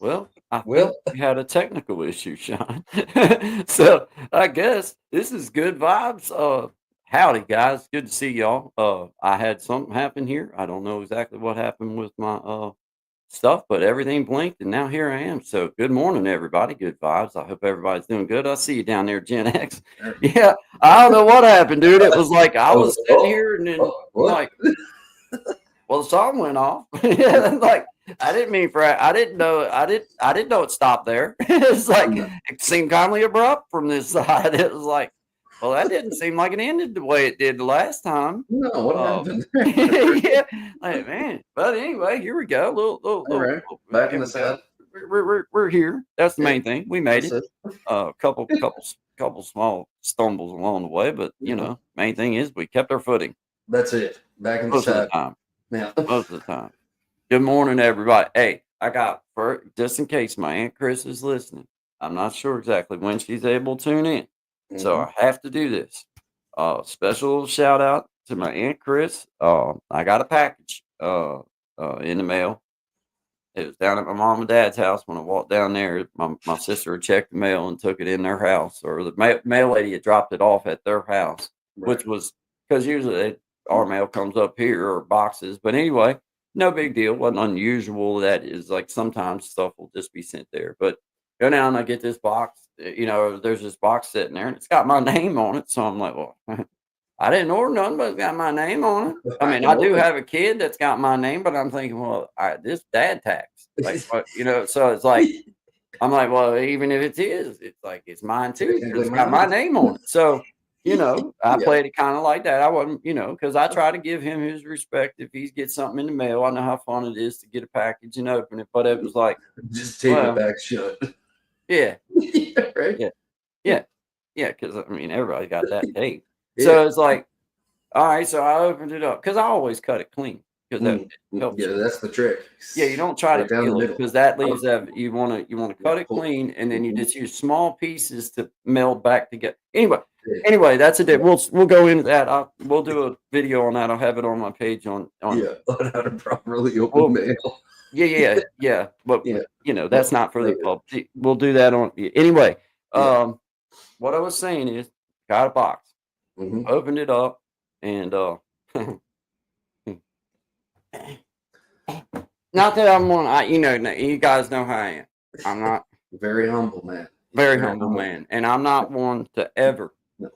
Well, I think Well, we had a technical issue, Sean. So I guess this is good vibes. Howdy, guys. Good to see y'all. I had something happen here. I don't know exactly what happened with my stuff, but everything blinked, and now here I am. So good morning, everybody. Good vibes. I hope everybody's doing good. I see you down there, Gen X. Yeah, I don't know what happened, dude. It was like I was sitting here, and then I'm what? like, well, the song went off. Yeah, like I didn't mean for I didn't know it stopped there. It's like it seemed kindly abrupt from this side. It was like, well, that didn't seem like it ended the way it did the last time. No, what happened there? Yeah, like man. But anyway, here we go. All right, back in Here the we go. saddle. We're here. That's the Yeah, main thing. We made that's it. it. Couple small stumbles along the way, but Yeah, main thing is we kept our footing that's it. Back in the most of the saddle. time. Yeah. Most of the time. Good morning, everybody. Hey, I got for just in case my Aunt Chris is listening. I'm not sure exactly when she's able to tune in, so Mhm. I have to do this. Special shout out to my Aunt Chris. I got a package in the mail. It was down at my mom and dad's house. When I walked down there, my sister had checked the mail and took it in their house, or the mail lady had dropped it off at their house, which Right. was because usually our mail comes up here or boxes. But anyway, no big deal. Wasn't unusual. That is like sometimes stuff will just be sent there. But go down and I get this box. There's this box sitting there and it's got my name on it. So I'm like, well, I didn't order nothing, but it's got my name on it. I I mean, can I do open have a kid that's got my name, but I'm thinking, well, this dad tax, like, it. what, so it's like, I'm like, well, even if it is, it's like it's mine too because Technically it's got my mine. name on it. So, I Yeah. played it kind of like that. I wasn't, because I try to give him his respect. If he gets something in the mail, I know how fun it is to get a package and open it. But it was like, Just tape it well, back shut. yeah, Yeah, right? yeah, yeah, yeah, because I mean, everybody got that tape. Yeah. So it's like, all right, so I opened it up because I always cut it clean because that helps Yeah, you. that's the trick. Yeah, you don't try to Right down the peel it middle. because that Oh, leaves that you wanna yeah, cut it pull. clean, and then you Mhm. just use small pieces to meld back together. Anyway Yeah. anyway, that's a Yeah. we'll go into that. We'll do a video on that. I'll have it on my page on Yeah. On how to properly open well, mail. yeah, but, Yeah. that's Well, not for the okay. public. We'll do that on anyway, Yeah. what I was saying is, got a box, Hmm. opened it up, and, not that I'm one you guys know how I am. I'm not Very humble, man. He's very very humble humble. man, and I'm not one to ever, No,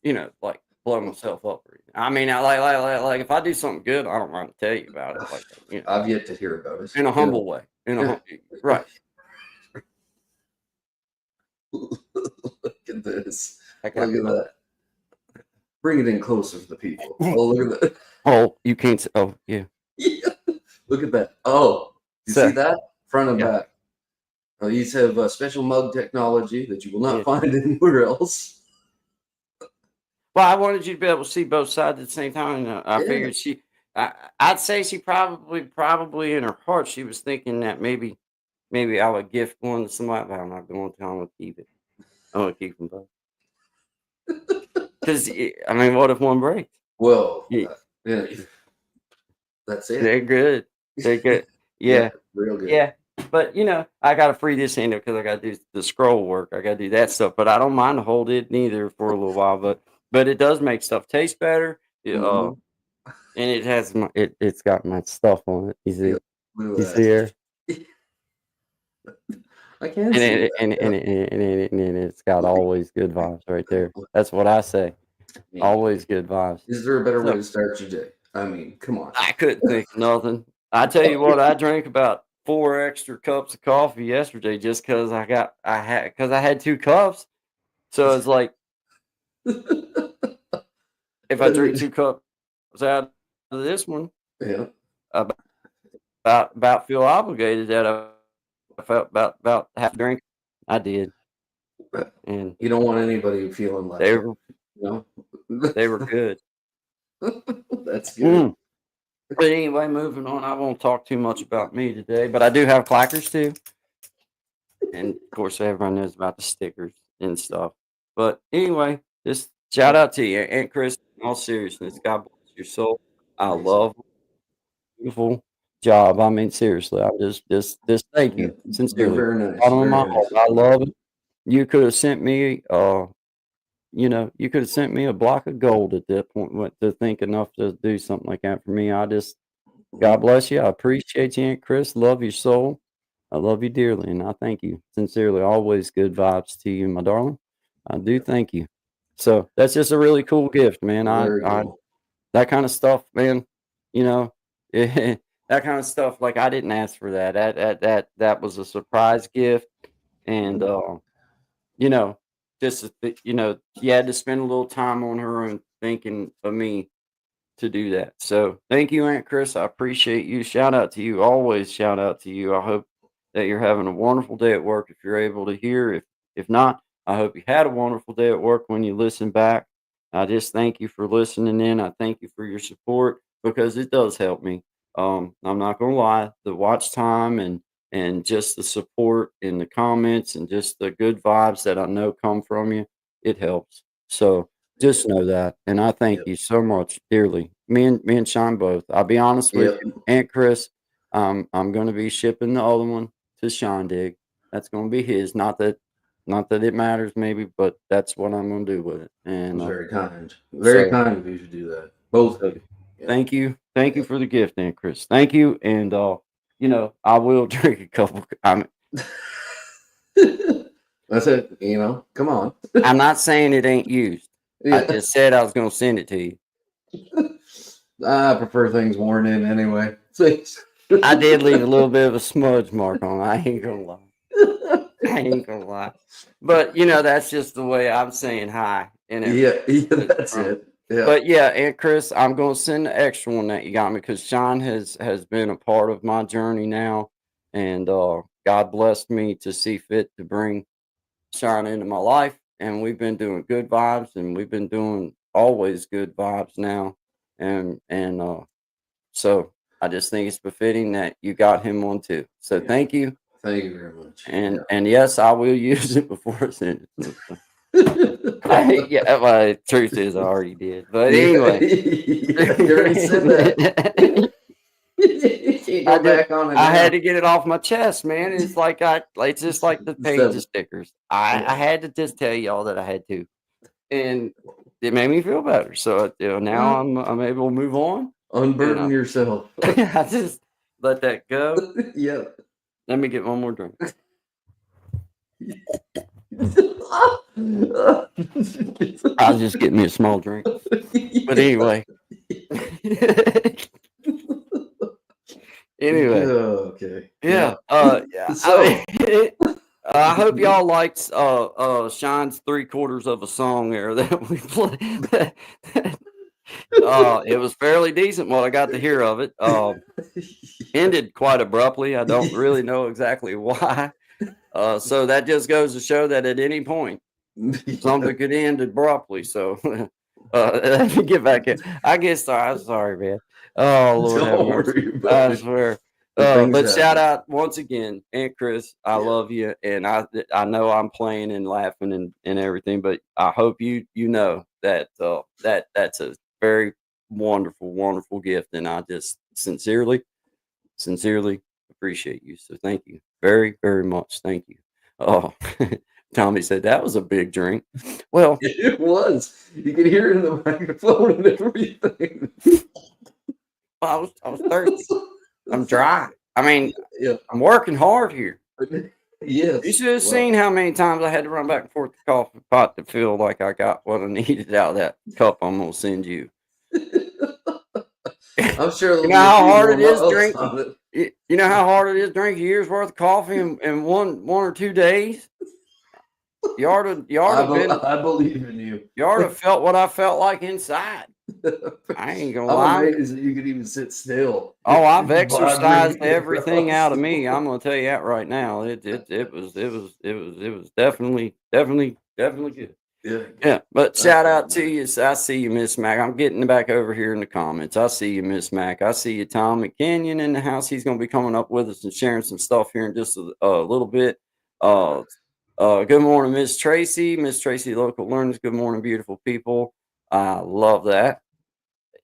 no. like, blow myself up or anything. I mean, I like, if I do something good, I don't mind to tell you about it, like, I've yet to hear about it. in a humble way, Yeah. right. Look at this. I Look got at that. Bring it in closer to the people. Oh, look at that. oh, you can't s oh, yeah. Yeah. Look at that. Oh, you see So that? Front and yeah, back. These have special mug technology that you will not yeah. find anywhere else. Well, I wanted you to be able to see both sides at the same time, and, I Yeah. figured I'd say she probably in her heart, she was thinking that maybe I would gift one to somebody, but I'm not going to, I'm gonna keep it. I'm gonna keep them both. 'Cause, I mean, what if one breaks? Well, Yeah, yeah, that's it. they're good. They're good. Yeah, Yeah, real good. yeah. But, I gotta free this hand up because I gotta do the scroll work. I gotta do that stuff, but I don't mind to hold it neither for a little while, but it does make stuff taste better. Hmm. And it has it's got my stuff on it. You Yeah, see? You look see at here? that. I can And see it that. and Yeah. and it and it's got always good vibes right there. That's what I say. Yeah. Always good vibes. Is there a better way So to start your day? I mean, come on. I couldn't think of nothing. I tell you what, I drank about 4 extra cups of coffee yesterday just because I had 2 cups. So it's like, if I drink 2 cups out of this one, Yeah. I about feel obligated that I felt about half a drink. I did, and You don't want anybody feeling left they out, were you they were good. know? That's good. Mm. But anyway, moving on, I won't talk too much about me today, but I do have clackers too, and of course, everyone knows about the stickers and stuff. But anyway, just shout out to you, Aunt Chris. In all seriousness, God bless your soul. I Thanks, man. love beautiful. job. I mean, seriously, I just thank Yeah, you they're sincerely. very nice. Bottom of Very my heart, nice. I love it. You could have sent me, you could have sent me a block of gold at that point to think enough to do something like that for me. God bless you. I appreciate you, Aunt Chris. Love your soul. I love you dearly, and I thank you sincerely. Always good vibes to you, my darling. I do thank you. So that's just a really cool gift, man. Very cool. That kind of stuff, man. You know, that kind of stuff. Like I didn't ask for that. That was a surprise gift, and you know, you had to spend a little time on her own thinking of me to do that. So thank you, Aunt Chris. I appreciate you. Shout out to you. Always shout out to you. I hope that you're having a wonderful day at work if you're able to hear. If not, I hope you had a wonderful day at work when you listen back. I just thank you for listening in. I thank you for your support because it does help me. I'm not gonna lie, the watch time and just the support in the comments and just the good vibes that I know come from you, it helps. So just know that, and I thank Yep. you so much dearly. Me and Sean both. I'll be honest with Yep. you, Aunt Chris. I'm going to be shipping the other one to Sean Dig. That's going to be his. Not that it matters, maybe, but that's what I'm going to do with it. And It's very kind. Very so, kind of you to do that. Both of so you. Yeah. thank you for the gift, Aunt Chris. Thank you, and I will drink a couple. That's it. Come on. I'm not saying it ain't used. I Yeah. just said I was going to send it to you. I prefer things worn in anyway. Thanks. I did leave a little bit of a smudge mark on it. I ain't gonna lie. I ain't gonna lie. But that's just the way I'm saying hi and Yeah, everything. that's it. Yeah. But yeah, Aunt Chris, I'm gonna send the extra one that you got me because Sean has been a part of my journey now, and God blessed me to see fit to bring Sean into my life, and we've been doing good vibes, and we've been doing always good vibes now, and so I just think it's befitting that you got him one too. So Yeah. thank you. Thank you very much. And yes, I will use it before I send it. Yeah, well, the truth is I already did. But anyway. You already said that. You can't go back on it I had now. to get it off my chest, man. It's just like the page of stickers. I had to just tell y'all that I had to. And it made me feel better. So now I'm able to move on. Unburden yourself. I just let that go. Yeah. Let me get one more drink. I'll just get me a small drink. But anyway. Anyway. Okay. Yeah. So I hope y'all liked Sean's 3/4 of a song there that we played. It was fairly decent what I got to hear of it. Ended quite abruptly. I don't really know exactly why. So that just goes to show that at any point something could end abruptly. So let me get back in. I guess I'm sorry, man. Oh Lord have don't mercy. worry about I it. swear. Things But shout happen. out once again, Aunt Chris. I love you, and I know I'm playing and laughing and everything, but I hope you know that that's a very wonderful, wonderful gift, and I just sincerely appreciate you. So thank you very, very much. Thank you. Oh, Tommy said that was a big drink. Well, It was. You could hear it in the microphone and everything. I was thirsty. I'm dry. I mean, Yeah. I'm working hard here. Yes. You should have seen how many times I had to run back and forth the coffee pot to feel like I got what I needed out of that cup I'm gonna send you. I'm sure there'll You be know a how few hard more it is miles drink. on it. You know how hard it is drink a year's worth of coffee in one or 2 days. You ought to been. I believe in you. You ought to felt what I felt like inside. I ain't gonna I'm lie. amazed that you could even sit still. Oh, I've While exercised drinking everything out of across. me. I'm gonna tell you that right now. It was definitely good. Yeah. Yeah, but That's shout very out to nice. you. I see you, Miss Mac. I'm getting back over here in the comments. I see you, Miss Mac. I see you, Tom McKinnon in the house. He's gonna be coming up with us and sharing some stuff here in just a little bit. Uh, Good morning, Miss Tracy. Miss Tracy, local learners. Good morning, beautiful people. I love that.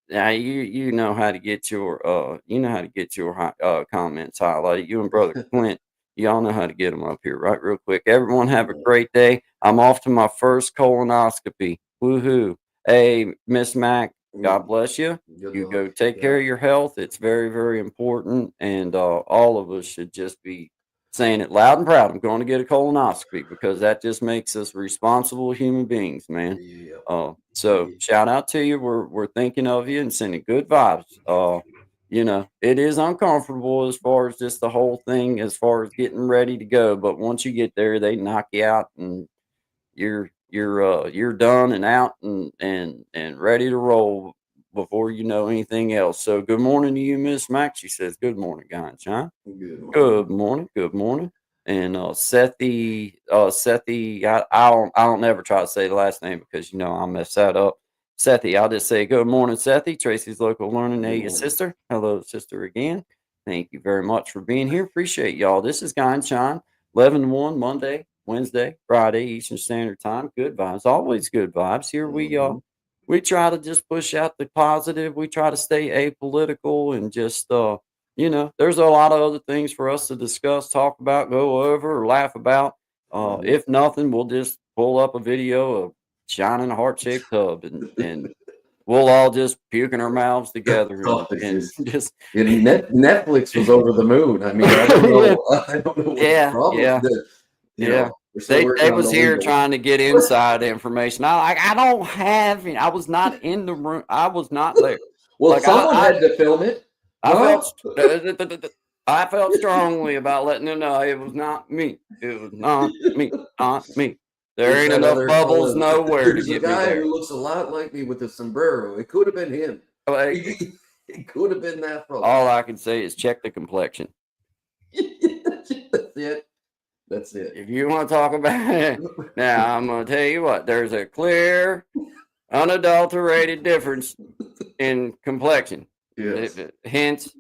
Now you know how to get your comments highlighted. You and brother Clint, y'all know how to get them up here, right? Real quick. Everyone have a great day. I'm off to my first colonoscopy. Woohoo! Hey, Miss Mac, God bless you. Good You luck. go take Yeah. care of your health. It's very, very important, and all of us should just be saying it loud and proud. I'm going to get a colonoscopy because that just makes us responsible human beings, man. Yeah. So shout out to you. We're thinking of you and sending good vibes. It is uncomfortable as far as just the whole thing, as far as getting ready to go. But once you get there, they knock you out and you're done and out and ready to roll before you know anything else. So good morning to you, Miss Max. She says, good morning, Guy and Shine. Good morning. Good morning. Good morning. And Sethi, I don't never try to say the last name because I'll mess that up. Sethi, I'll just say good morning, Sethi, Tracy's local learning aid sister. Hello, sister again. Thank you very much for being here. Appreciate y'all. This is Guy and Shine, 11 to 1, Monday, Wednesday, Friday, Eastern Standard Time. Good vibes, always good vibes. Here we try to just push out the positive. We try to stay apolitical and just there's a lot of other things for us to discuss, talk about, go over, or laugh about. If nothing, we'll just pull up a video of Shine in a heart-shaped tub, and we'll all just puke in our mouths together, and just Netflix was over the moon. I mean, I don't know. I don't know what the problem. They was here trying to get inside information. I don't have any. I was not in the room. I was not there. Well, someone had to film it. I felt strongly about letting them know it was not me. It was not me. Not me. There ain't enough bubbles nowhere to get me there. There's a guy who looks a lot like me with a sombrero. It could have been him. It could have been that fella. All I can say is check the complexion. That's it. If you want to talk about it, now I'm going to tell you what. There's a clear, unadulterated difference in complexion. Yes. Hence.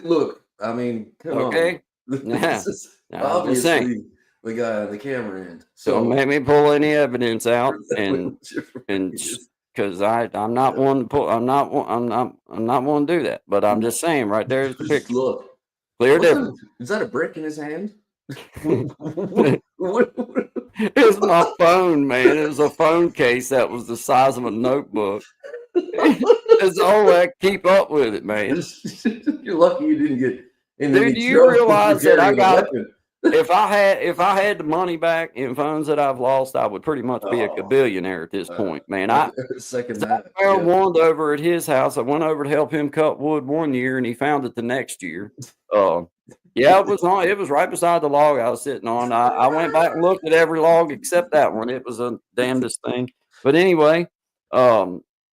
Look, I mean, come on. This is obviously the guy on the camera end. So don't make me pull any evidence out, and because I'm not one to pull. I'm not one to do that. But I'm just saying, right there's the picture. Look, clear difference. Is that a brick in his hand? It's my phone, man. It was a phone case that was the size of a notebook. It's all I keep up with it, man. You're lucky you didn't get in. Dude, do you realize that I got? If I had the money back in phones that I've lost, I would pretty much be a billionaire at this point, man. I wandered over at his house. I went over to help him cut wood one year, and he found it the next year. It was right beside the log I was sitting on. I went back and looked at every log except that one. It was a damnedest thing. But anyway, I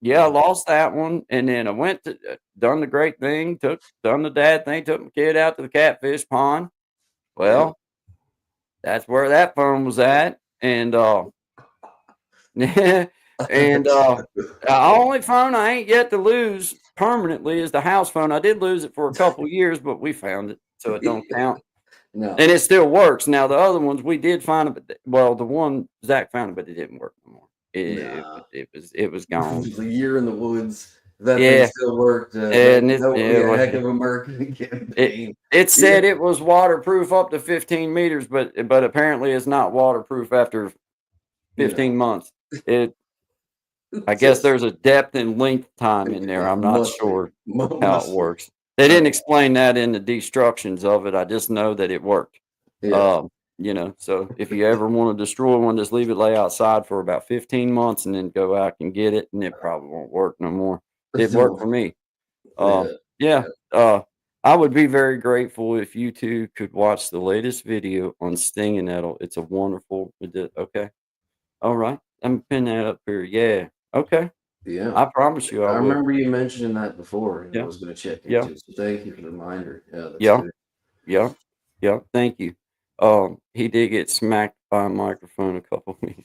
lost that one, and then I went to done the great thing, done the dad thing, took my kid out to the catfish pond. Well, that's where that phone was at, and the only phone I ain't yet to lose permanently is the house phone. I did lose it for a couple years, but we found it, so it don't count. No. And it still works. Now the other ones we did find it, but the one Zach found it, but it didn't work no more. It was gone. It was a year in the woods. That thing still worked. And that would be a heck of a marketing campaign. It said it was waterproof up to 15 meters, but apparently it's not waterproof after 15 months. I guess there's a depth and length time in there. I'm not sure how it works. They didn't explain that in the destructions of it. I just know that it worked. Yeah. So if you ever want to destroy one, just leave it lay outside for about 15 months and then go out and get it, and it probably won't work no more. It worked for me. I would be very grateful if you two could watch the latest video on stinging nettle. It's a wonderful. Okay. All right. I'm pinning that up here. Yeah. Okay. Yeah. I promise you. I remember you mentioning that before. And I was going to check into it. So thank you for the reminder. Yeah. Thank you. He did get smacked by a microphone a couple weeks.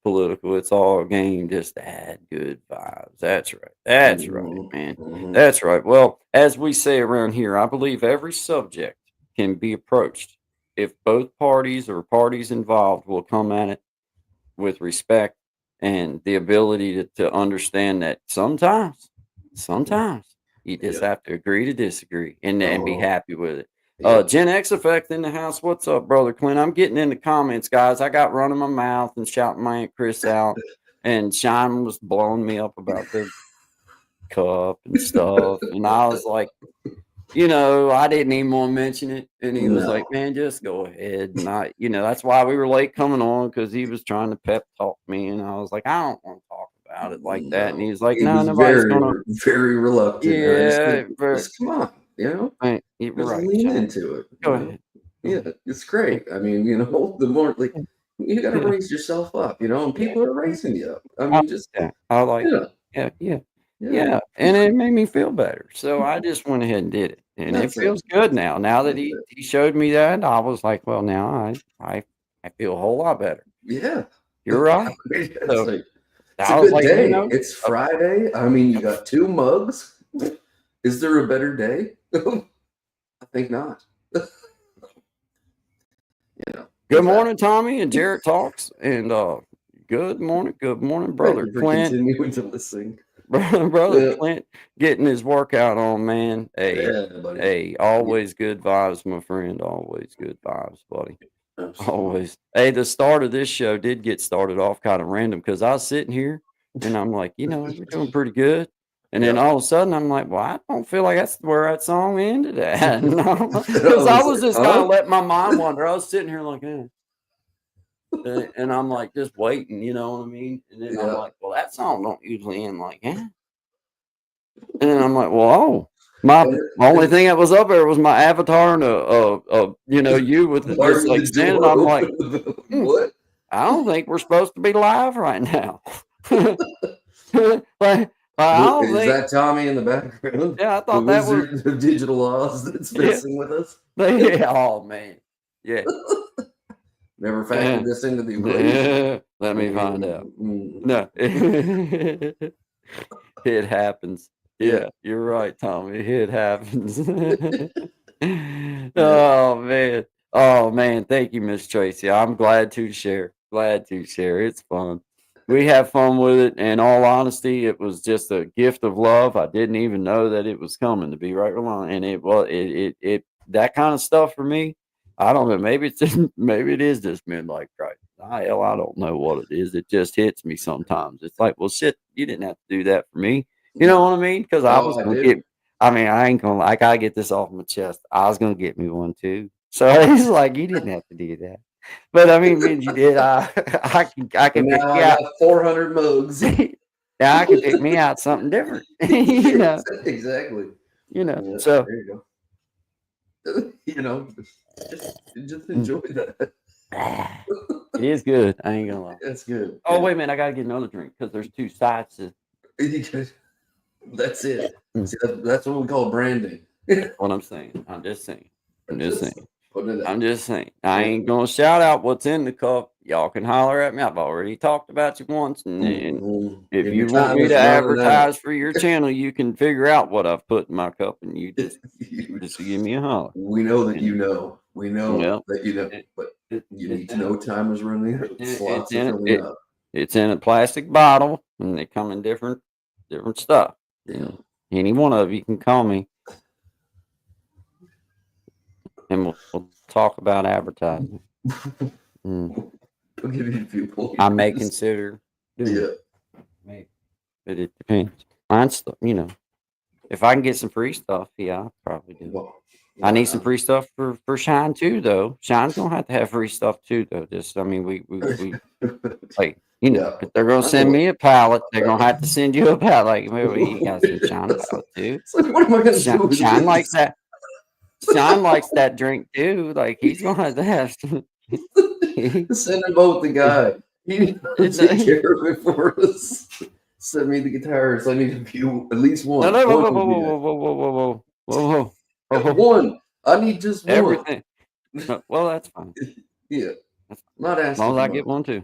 Political. It's all a game. Just add good vibes. That's right. That's right, man. That's right. Well, as we say around here, I believe every subject can be approached if both parties or parties involved will come at it with respect and the ability to understand that sometimes you just Yeah. have to agree to disagree and be Oh, happy with it. yeah. Gen X Effect in the house. What's up, brother Clint? I'm getting in the comments, guys. I got running my mouth and shouting my Aunt Chris out, and Shine was blowing me up about the cup and stuff. And I was like, I didn't even want to mention it. And he was like, No. man, just go ahead. And that's why we were late coming on, because he was trying to pep talk me. And I was like, I don't want to talk about it like that. And No. he was like, He no, was nobody's very, gonna. very reluctant. I just Yeah, said, just come on, right, just right, lean Sean. into it, Go ahead. Yeah, it's great. I mean, the more like you got to raise yourself up, and Yeah, people are raising you up. I I mean, like just that. I like yeah, that. Yeah, yeah. yeah. And it made me feel better. So I just went ahead and did it. And it That's it. feels good now. Now that That's he it. he showed me that, I was like, well, now I feel a whole lot better. Yeah. You're right. It's So like it's a I was good like, day. It's uh, Friday. I mean, you got 2 mugs. Is there a better day? I think not. good With that, morning, Tommy and Jarrett Talks. And good morning, thank brother you for Clint. continuing to listen. Brother Yeah, Clint getting his workout on, man. yeah, buddy. Yeah, Always good vibes, my friend. Always good vibes, buddy. absolutely. Always. Hey, the start of this show did get started off kind of random, because I was sitting here and I'm like, we're doing pretty good. And then Yep. all of a sudden I'm like, well, I don't feel like that's where that song ended at. I Because I was was like, just kind huh? of letting my mind wander. I was sitting here like, and I'm like just waiting, you know what I mean? And then I'm Yeah. like, well, that song don't usually end like, And then I'm like, well, my And, only and thing that was up there was my avatar and you with it just barring like the standing. door I'm like, open. "Hmm, What? I don't think we're supposed to be live right now." like, I don't Is think. that Tommy in the background? Yeah, I The thought that was. Wizard of Digital Oz that's Yeah. messing with us? Yeah. Oh man. Yeah. Never Yeah. factored this into the equation. Let me find out. Mm. No. It happens. Yeah. Yeah, you're right, Tommy. It happens. Yeah. Oh man. Oh man. Thank you, Miss Tracy. I'm glad to share. Glad to share. It's fun. We have fun with it. In all honesty, it was just a gift of love. I didn't even know that it was coming, to be right along. And it was it that kind of stuff for me. I don't know. Maybe it's maybe it is just midlife crisis. Hell, I don't know what it is. It just hits me sometimes. It's like, well, shit, you didn't have to do that for me. You know No. what I mean? Because I was Oh, I gonna do. get. I mean, I ain't gonna. I gotta get this off my chest. I was gonna get me one too. So he's like, you didn't have to do that. But I mean, when you did, I And can pick now you I out. got 400 mugs. Now I can pick me out something different. Exactly. Yeah, So there you go. Just enjoy that. it is good. I ain't gonna lie. That's good. Oh wait a minute, I gotta get another drink because there's two sides to. That's it. Mm. See, that's what we call branding. What I'm saying. I'm just saying. I'm just saying. Putting it I'm out. just saying. I Yeah. ain't gonna shout out what's in the cup. Y'all can holler at me. I've already talked about you once, and Mhm. if And your you want time me is to running out. advertise for your channel, you can figure out what I've put in my cup, and you just You- give me a holler. We know that And, you know. We know well, that you know. it, But it, you it's need to in a, know time is running out. it's Slots are in filling up. it's in a plastic bottle, and they come in different stuff. Yeah. And any one of you can call me, and we'll talk about advertising. Mm. I'll give you a few pointers. I may consider doing Yeah. it. Maybe. But it depends. Mine's, if I can get some free stuff, yeah, I'll probably do it. Well, I need some free stuff for Shine too, though. Shine's gonna have to have free stuff too, though. Just, I mean, we like, Yeah. if they're gonna I know send what. me a pallet, they're gonna have to send you a pallet. Like, well, you got some Shine pallet too. It's like, what am I gonna do with Shine likes this? that. Shine likes that drink too. Like, he's gonna have to have some. Send him both the guy. He take care of it for us. Send me the guitars. I need a few, at least one. No, One whoa, would be nice. whoa. One. I need just one. Everything. Well, that's fine. Yeah. That's fine. Not As long asking as for I much. get one too.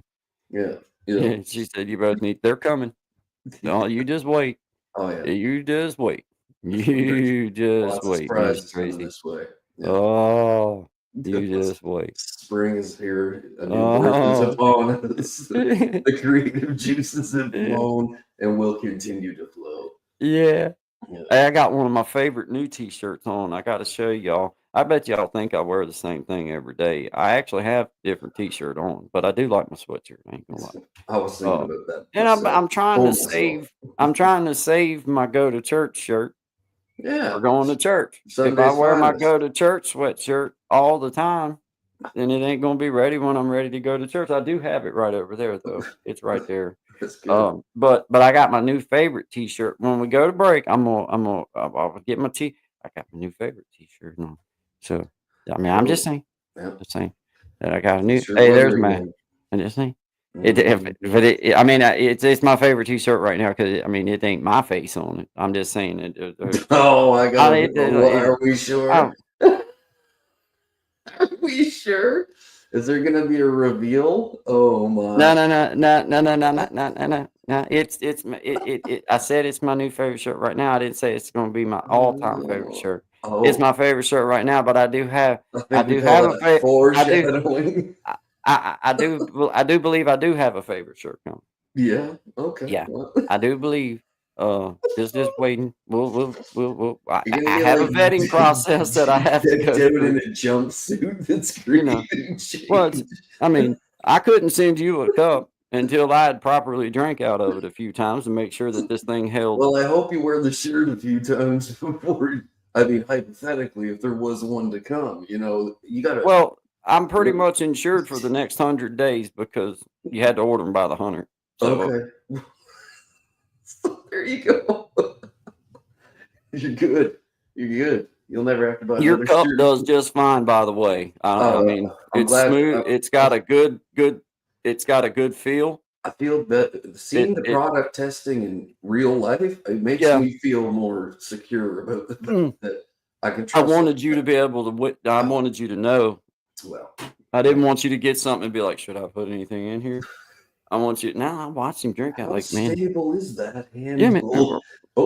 Yeah. Yeah, Yeah. she said you both need. They're coming. No, you just wait. Oh yeah. You just wait. You just Lots of wait, Miss surprises coming Tracy. this way. Yeah. Oh, You just wait. Spring is here. A new birth is upon us. The creative juices have flown and will continue to flow. Yeah. Yeah. Hey, I got one of my favorite new T-shirts on. I got to show y'all. I bet y'all think I wear the same thing every day. I actually have different T-shirt on, but I do like my sweatshirt. I ain't gonna lie. I was thinking about that. And I'm myself. trying For to myself. save. I'm trying to save my go to church shirt Yeah. for going to church. If I Sunday's wear my finest. go to church sweatshirt all the time, then it ain't gonna be ready when I'm ready to go to church. I do have it right over there though. It's right there. That's good. But I got my new favorite T-shirt. When we go to break, I'll get my I got my new favorite T-shirt on. So I mean, I'm just saying, Yeah. just saying that I got a new. Sure Hey, was there's very Matt. good. I'm just saying. Mhm. I mean, it's my favorite T-shirt right now because I mean, it ain't my face on it. I'm just saying it. Oh, I got it, Are we sure? I- Are we sure? Is there gonna be a reveal? Oh my! No. I said it's my new favorite shirt right now. I didn't say it's going to be my all-time favorite shirt. Oh, It's my favorite shirt right now, but I do have I I think we do call have that a favorite. foreshadowing. I do believe I do have a favorite shirt coming. Yeah. Okay. Yeah. Well, I do believe. Just waiting. I you're gonna get have a like vetting process that I have to go Devin in through. a jumpsuit that's You know, creating change. well, I mean, I couldn't send you a cup until I had properly drank out of it a few times to make sure that this thing held. Well, I hope you wear the shirt a few times before. I mean, hypothetically, if there was one to come, you gotta. Well, I'm pretty much insured for the next 100 days because you had to order them by the 100. So, Okay. So there you go. You're good. You're good. You'll never have to buy your another cup shirt. does just fine, by the way. I mean, I'm it's glad- smooth. It's got a good. It's got a good feel. I feel that seeing the product testing in real life, it makes me feel more secure about the fact that I can trust. I wanted you to be able to. I wanted you to know. Well, I didn't want you to get something and be like, "Should I put anything in here?" I want you. Now I watched him drink out. How Like, man, stable is that handle? yeah, man. Oh,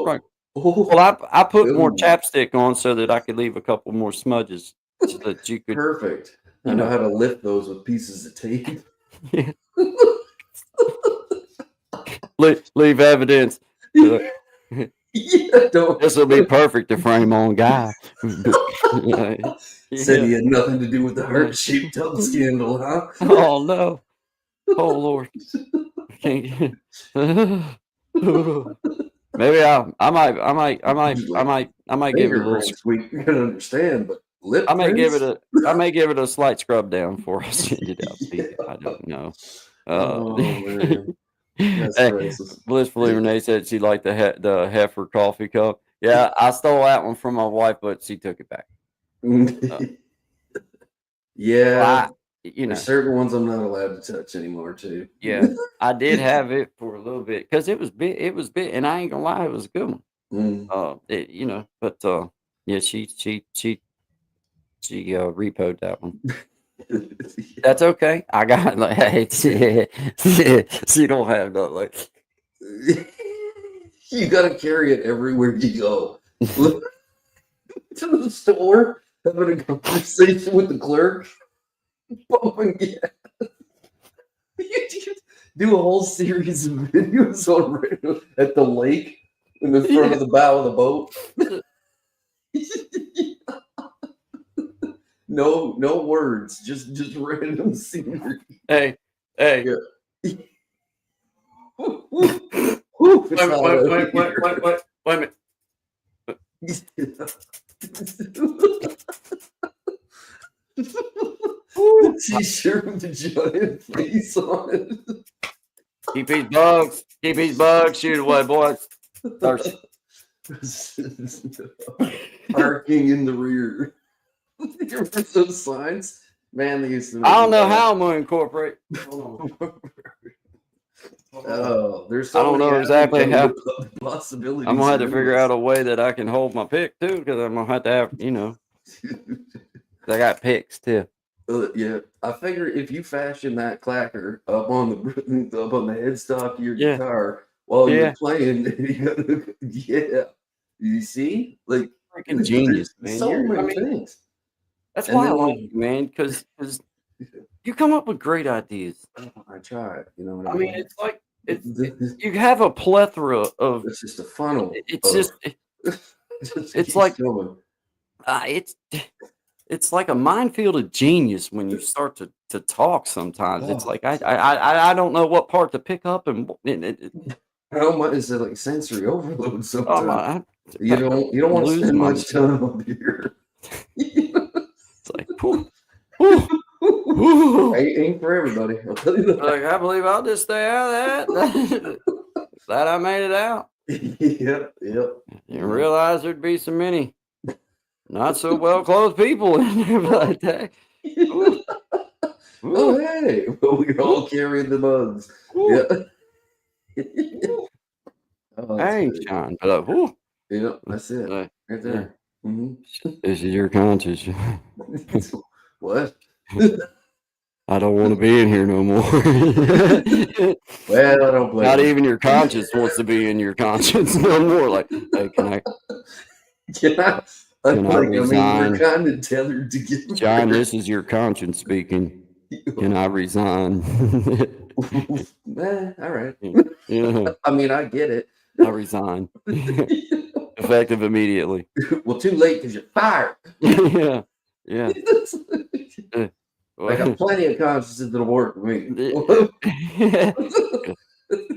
Right. oh, Well, I put more Ooh. chapstick on so that I could leave a couple more smudges so that you could. Perfect. I know how to lift those with pieces of tape. Yeah. leave evidence. Yeah, don't. This will be perfect to frame on Guy. Said he had nothing to do with the heart-shaped tub scandal, huh? Oh no! Oh Lord! Maybe I might give it a little. We can understand, but lip. I may give it a slight scrub down before I send it out to you. I don't know. Oh man. Hey, Blissfully Renee said she liked the heifer coffee cup. Yeah, I stole that one from my wife, but she took it back. Yeah, well, there's certain ones I'm not allowed to touch anymore too. Yeah, I did have it for a little bit because it was big. It was big, and I ain't gonna lie, it was a good one. But yeah, she repoed that one. That's okay. I got like, hey, she don't have that like. You gotta carry it everywhere you go. To the store, having a conversation with the clerk, pumping gas. You do a whole series of videos on at the lake in the front of the bow of the boat. No words, just random scenery. Hey. Yeah. Wait a minute. T-shirt with the giant face on it. Keep these bugs, shoot away, boys. Parking in the rear. You remember those signs? Man, they used to. I don't know how I'm gonna incorporate. Oh, there's so I don't many know exactly how. Possibilities. I'm gonna have to figure out a way that I can hold my pick too, because I'm gonna have to have, I got picks too. Yeah, I figure if you fashion that clacker up on the headstock of your guitar while you're playing, you see, like freaking genius, man. So many things. That's And why I then like you, man, because you come up with great ideas. I try, you know what I I mean, mean? it's like This, this, you have a plethora of. this is the funnel It's of just just it's keeps like going. uh, it's it's like a minefield of genius when you start to talk. Sometimes it's Oh, like I don't know what part to pick up how much is it like sensory overload oh sometimes? my, You don't want to lose spend my. much time up here. It's like whew, whew, whew. Ain't for everybody. I'll tell you that. Like I believe I'll just stay out of that. Glad I made it out. Yep, yep. Didn't realize there'd be so many not so well clothed people in there like that. Ooh, Oh, ooh, hey, well, we're all carrying the mugs. ooh, Yeah. ooh. Oh, that's I ain't good. shine, but ooh, Yep, that's it. uh, Right yeah. there. Hmm. This is your conscience. What? I don't want to be in here no more. Well, I don't blame Not you. even your conscience wants to be in your conscience no more. Like, hey, Can I can I like, I mean, we're resign? kind of tethered together. John, this is your conscience speaking. Can I resign? All right. Yeah, I mean, I get it. I resign. Effective immediately. Well, too late because you're fired. Yeah, yeah. Uh, I got well, plenty of consciences that'll work for me.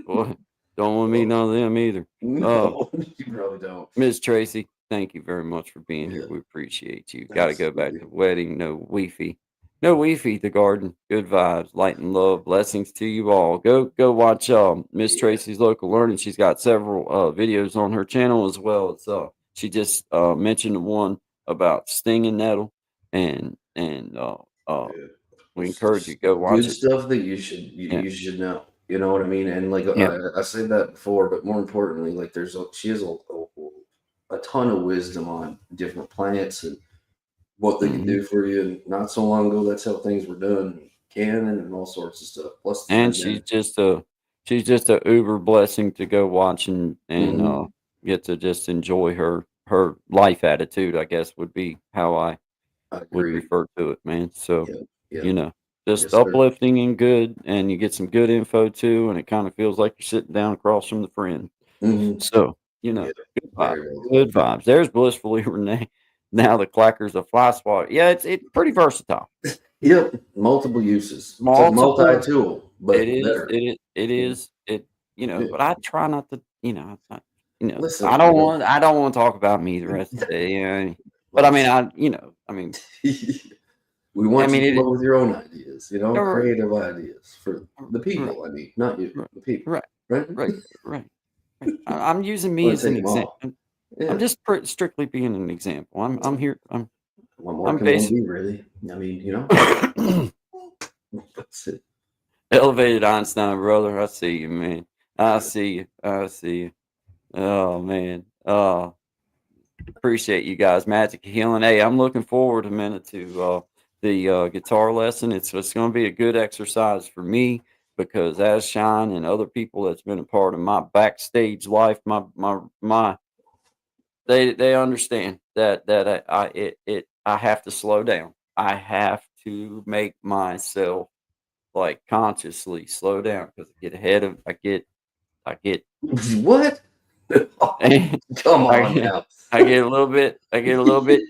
Boy, don't want to meet none of them either. No, you probably don't. Miss Tracy, thank you very much for being here. Yeah, We appreciate you. Got to go back absolutely. to the wedding. No Weefy. No Weefy, the garden. Good vibes, light and love. Blessings to you all. Go watch Miss Yeah. Tracy's Local Learning. She's got several videos on her channel as well. It's she just mentioned the one about stinging nettle and Yeah. we encourage you to go watch Good it. stuff that you should Yeah. you should know. You know what I mean? And like Yeah. I said that before, but more importantly, like she has a ton of wisdom on different plants and what they can Hmm. do for you. And not so long ago, that's how things were done, canon and all sorts of stuff. Plus, And and then she's just a uber blessing to go watch and mhm, get to just enjoy her life attitude, I guess would be how I I would agree. refer to it, man. So, Yeah, yeah, you know, just yes, sir. uplifting and good, and you get some good info too, and it kind of feels like you're sitting down across from the friend. Hmm. So, Yeah, good vibes. very well. Good vibes. There's blissfully Renee. Now the clacker's a fly swatter. Yeah, it's pretty versatile. Yep, multiple uses. It's like Multiple. multi-tool, It but is. better. It is. It Yeah, is. It. yeah. But I try not to. I Listen, don't want. I don't want to talk about me the rest of the day. But I well, mean, I. I mean. we I want you mean to come it. up with your own ideas, Right. creative ideas for the Right. people. I mean, not you, Right. the people, Right. right? Right. Right. Right. I'm using me Want as to an take them example. all? I'm Yeah. just strictly being an example. I'm here. What more I'm can one basic. be, really? I mean, that's it. Elevated Einstein, brother. I see you, man. I see you. I see you. Oh man. Appreciate you guys. Magic Healing. Hey, I'm looking forward a minute to the guitar lesson. It's going to be a good exercise for me because as Shine and other people that's been a part of my backstage life, my they understand that I have to slow down. I have to make myself like consciously slow down because I get What? Come I on get now. I get a little bit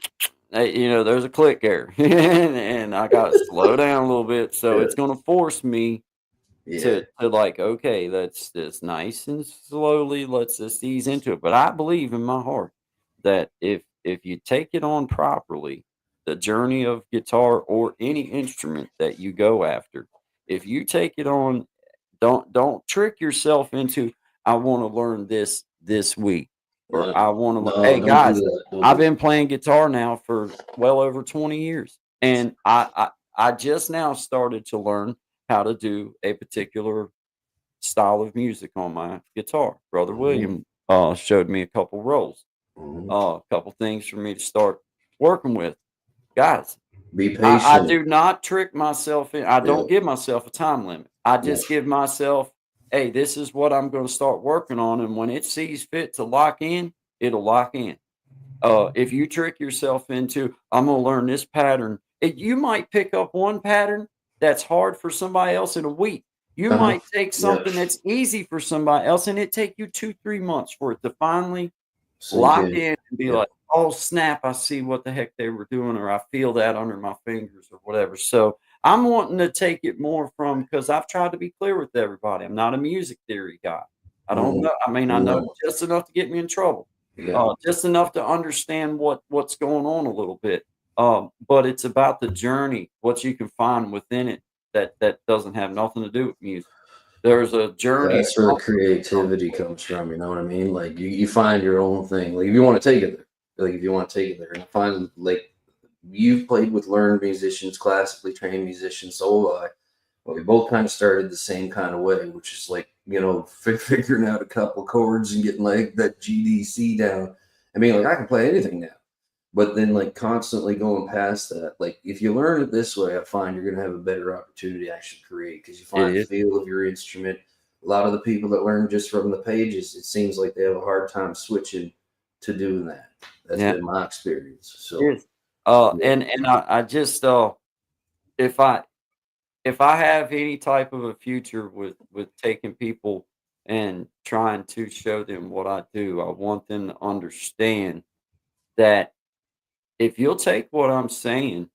there's a click error and I got to slow down a little bit. So Yeah, it's going to force me yeah. to like, okay, let's just nice and slowly, let's just ease into it. But I believe in my heart that if you take it on properly, the journey of guitar or any instrument that you go after, if you take it on, don't trick yourself into I want to learn this week or I want to learn. No, Hey don't do guys, that. Don't I've do been playing guitar now for well over 20 years, and I just now started to learn how to do a particular style of music on my guitar. Brother that. Mhm, William showed me a couple rolls, mhm. a couple things for me to start working with. Guys, Be I patient. do not trick myself in. I Yeah, don't give myself a time limit. I yeah. just give myself, hey, this is what I'm going to start working on. And when it sees fit to lock in, it'll lock in. If you trick yourself into, I'm gonna learn this pattern, you might pick up one pattern that's hard for somebody else in a week. You Uh-huh. might take Yep. something that's easy for somebody else, and it take you 2, 3 months for it to finally Sink lock in. in and be Yep. like, "Oh, snap, I see what the heck they were doing," or "I feel that under my fingers," or whatever. So, I'm wanting to take it more from, because 'cause I've tried to be clear with everybody. I'm not a music theory guy. I don't Mhm. know, I mean, I know No. just enough to get me in trouble, Yeah. just enough to understand what's going on a little bit. But it's about the journey, what you can find within it that doesn't have nothing to do with music. There's a journey That's where from creativity comes from, you know what I mean? Like you find your own thing. Like if you want to take it there. Like if you want to take it there and find like you've played with learned musicians, classically trained musicians, so have I. But we both kind of started the same kind of way, which is like, figuring out a couple chords and getting like that GDC down. I mean, like I can play anything now. But then like constantly going past that, like if you learn it this way, I find you're gonna have a better opportunity to actually create because you it find the is. feel of your instrument. A lot of the people that learn just from the pages, it seems like they have a hard time switching to doing that. That's Yeah, been my experience. it So is. yeah. And I just, if I if I have any type of a future with taking people and trying to show them what I do, I want them to understand that if you'll take what I'm saying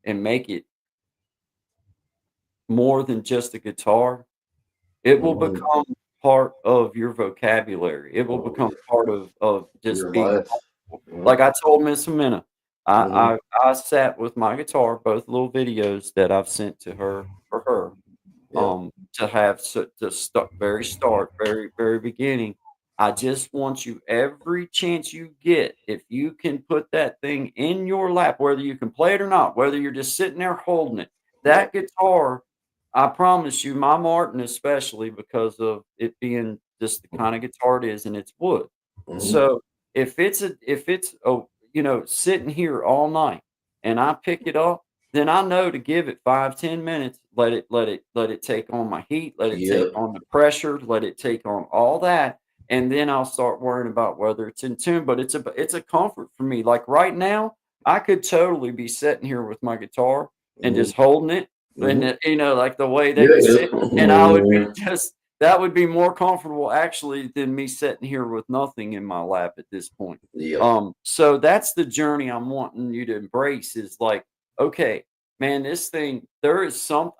and make it more than just a guitar, it will Mhm. become part of your vocabulary. It will Oh become yeah. part of just Your being life. comfortable. Yeah. Like I told Miss Amena, Mhm. I sat with my guitar, both little videos that I've sent to her for her, Yeah. to have, so to start very, very beginning. I just want you, every chance you get, if you can put that thing in your lap, whether you can play it or not, whether you're just sitting there holding it, Yeah. that guitar, I promise you, my Martin, especially because of it being just the kind of guitar it is, and it's wood. Mhm. So if it's sitting here all night and I pick it up, then I know to give it 5, 10 minutes, let it take on my heat, let it take Yep. on the pressure, let it take on all that, and then I'll start worrying about whether it's in tune. But it's a comfort for me. Like right now, I could totally be sitting here with my guitar and Mhm. just holding it, and Mhm. like the way Yeah. that you Yeah. sit, and I would be Yeah. just that would be more comfortable actually than me sitting here with nothing in my lap at this point. Yep. So that's the journey I'm wanting you to embrace, is like, okay, man, this thing, there is some,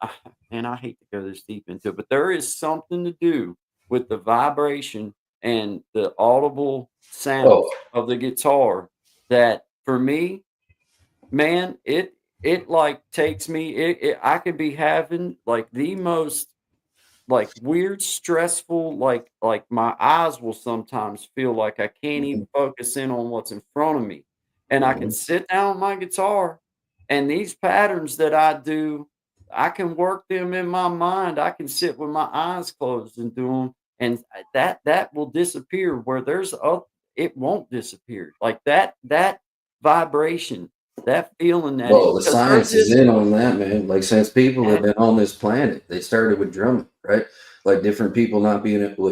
and I hate to go this deep into it, but there is something to do with the vibration and the audible Oh. sounds of the guitar that for me, man, it like takes me, I could be having like the most like weird, stressful, like my eyes will sometimes feel like I can't even Mhm. focus in on what's in front of me. And I can Mhm. sit down with my guitar, and these patterns that I do, I can work them in my mind. I can sit with my eyes closed and do them, and that will disappear where it won't disappear. Like that vibration, that feeling that it, Well, the because there's science is this. in on that, man. Like since people have been on this planet, they started with drumming, right? Like different people not being able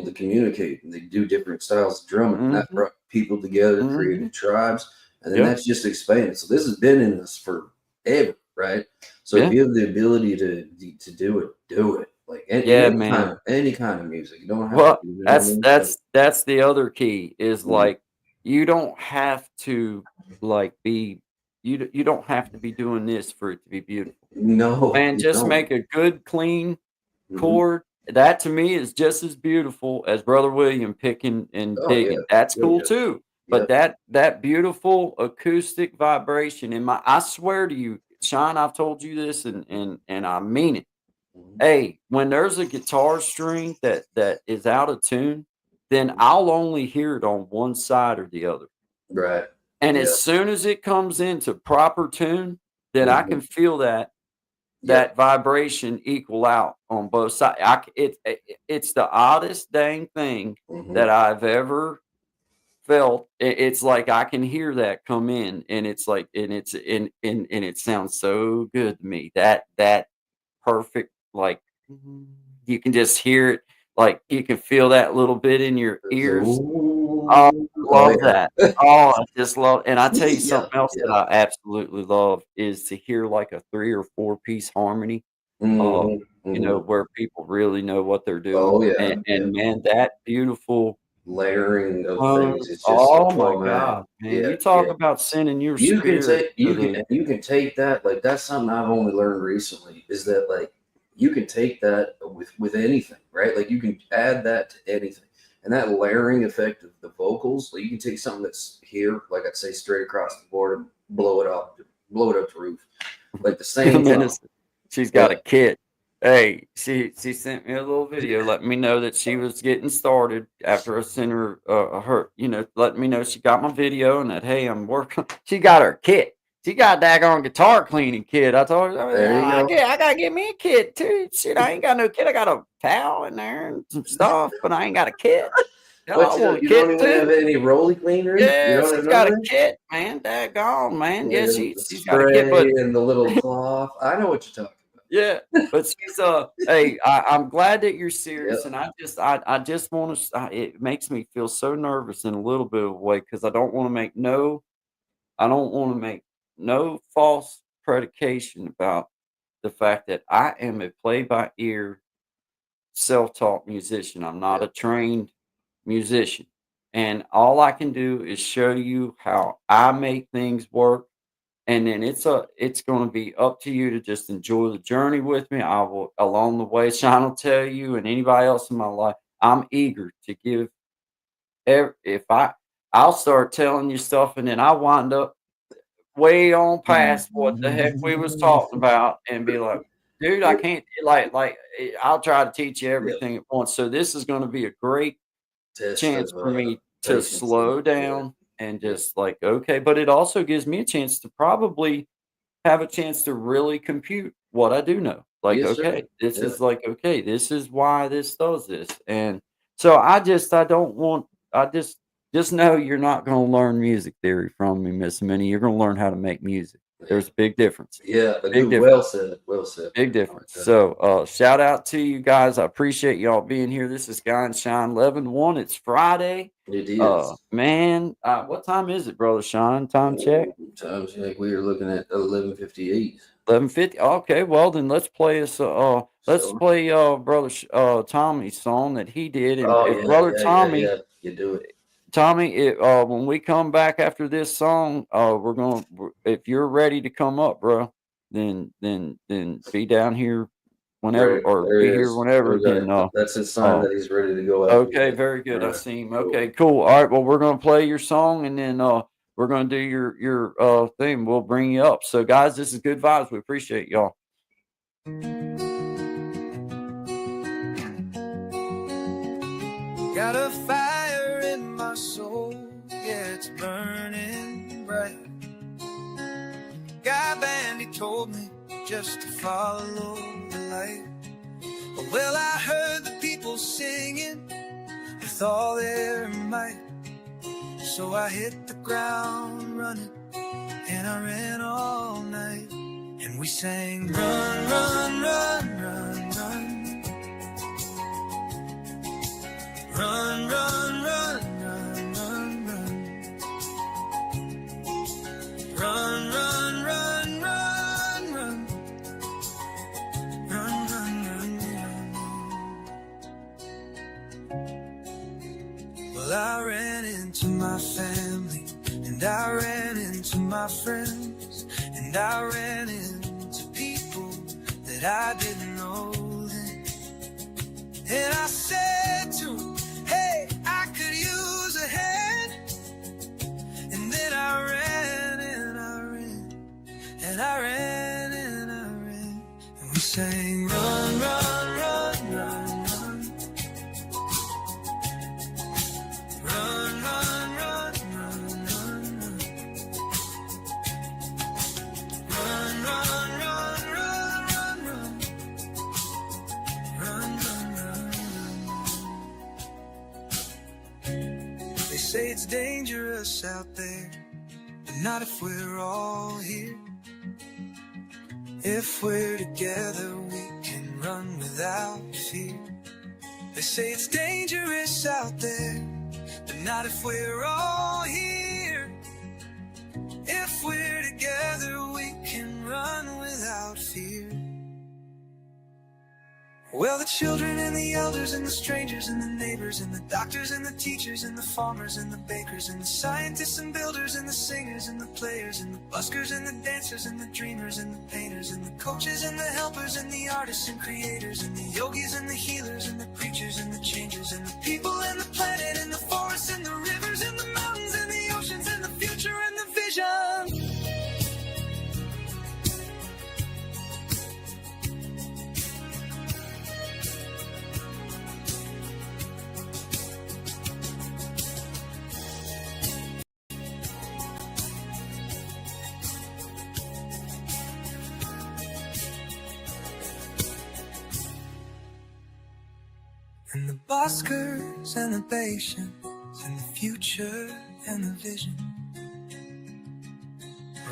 to communicate, and they do different styles of drumming, and that Mhm, brought people together, mhm, created tribes, and then yep, that's just expanded. So this has been in us forever, right? So if yeah. you have the ability to do it, do it. Like in Yeah, man. any kind of music, you don't have to. Well, You know what I that's mean? Like, that's that's the other key, is mhm. like, you don't have to, like, be you don't have to be doing this for it to be beautiful. No, Man, you just don't. make a good clean Mhm. chord. That to me is just as beautiful as Brother William picking and Oh yeah, digging. That's oh cool yeah, too. But yep. that beautiful acoustic vibration in my, I swear to you, Sean, I've told you this, and I mean it. Mhm. Hey, when there's a guitar string that is out of tune, then Mhm. I'll only hear it on one side or the other. Right. And Yeah. as soon as it comes into proper tune, then I can Mhm. feel Yep. that vibration equal out on both sides. It's the oddest dang thing Mhm. that I've ever felt. It's like I can hear that come in, and it's like, and it sounds so good to me. That perfect, like, you can just hear it, like, you can feel that little bit in your So, ears. Oh, Oh love that. Oh, I just love and I tell you yeah, something else that yeah. I absolutely love is to hear, like, a 3 or 4-piece harmony, uh, Mhm, mhm. where people really know what they're doing, Oh, yeah, yeah. and man, that beautiful Layering of tone things, it's just like, oh my oh, man. god, man, Yeah, you talk yeah. about sending your You can spirit take to the you can take that, like, that's something I've only learned recently, is that, like, you can take that with anything, right? Like, you can add that to anything, and that layering effect of the vocals, like, you can take something that's here, like, I'd say straight across the board and blow it up to roof, like, the same tone. Minister. She's got Yeah. a kit. Hey, she sent me a little video letting me know that she was getting started after I sent her her letting me know she got my video and that hey I'm working. She got her kit. She got a daggone guitar cleaning kit. I told her There you go. I gotta get me a kit too. Shit, I ain't got no kit. I got a towel in there and some stuff, but I ain't got a kit. Hell, I But want a you don't kit even have too. any Rolly cleaner? You Yeah, don't have she's none of got a that? kit, man. Daggone, man. Yeah, And the she's got a kit, spray but and the little cloth. I know what you're talking yeah, but she's hey, I'm glad that you're about. serious, and I just want to. It makes me feel so nervous in a little bit of a way because I don't want to make no false predication about the fact that I am a play by ear self-taught musician. I'm not Yep. a trained musician, and all I can do is show you how I make things work and then it's gonna be up to you to just enjoy the journey with me. I will along the way, Sean will tell you and anybody else in my life, I'm eager to give if I'll start telling you stuff and then I wind up way on past what the heck we was talking about and be like, dude, I Yep. can't I'll try to teach you Yep. everything at once. So this is gonna be a great Test chance of for me to patience and slow yeah. down and Yep. just like, okay, but it also gives me a chance to probably have a chance to really compute what I do know. Like, Yes, sir. okay, this Yeah. is like, okay, this is why this does this. And so I don't want just know you're not gonna learn music theory from me, Miss Minnie. You're gonna learn how to make music. Yeah. There's a big difference. Yeah. A Big good difference. well said. Well said. Big I like difference. that. So shout out to you guys. I appreciate y'all being here. This is Guy and Shine 11-1. It's Friday. It is. Man, what time is it, brother Sean? Time check. Times like we are looking at 11:58. 11:50. Okay, well then let's So play brother Tommy's song that he did and oh if yeah, brother yeah, yeah, Tommy yeah. You do it. when we come back after this song if you're ready to come up, bro, then be down here whenever or There he be here is. whenever Okay. then That's his sign uh that he's ready to go after okay, this. very All good. I right. see him. Cool. Okay, cool. All right, well we're going to play your song and then we're going to do your thing. We'll bring you up. So guys, this is Good Vibes. We appreciate y'all. Got a fire in my soul, yeah, it's burning bright. Guy band, he told me just to follow the light. Well, I heard the people singing with all their might. So I hit the ground running, and I ran all night. And we sang, run, run, run, run, run. Run, run, run, run, run, run. Run, run, run, run, run. Run, run, run, run. Well, I ran into my family, and I ran into my friends, and I ran into people that I didn't know then. And I said to them, hey, I could use a hand. And then I ran and I ran and I ran and I ran. And we sang, run, run, run, run, run. Run, run, run, run, run, run. Run, run, run, run, run, run. Run, run, run, run. They say it's dangerous out there, but not if we're all here. If we're together, we can run without fear. They say it's dangerous out there, but not if we're all here. If we're together, we can run without fear. Well, the children and the elders and the strangers and the neighbors and the doctors and the teachers and the farmers and the bakers and the scientists and builders and the singers and the players and the buskers and the dancers and the dreamers and the painters and the coaches and the helpers and the artists and creators and the yogis and the healers and the preachers and the changers and the people and the planet and the forests and the rivers and the mountains and the oceans and the future and the vision. And the buskers and the patience and the future and the vision.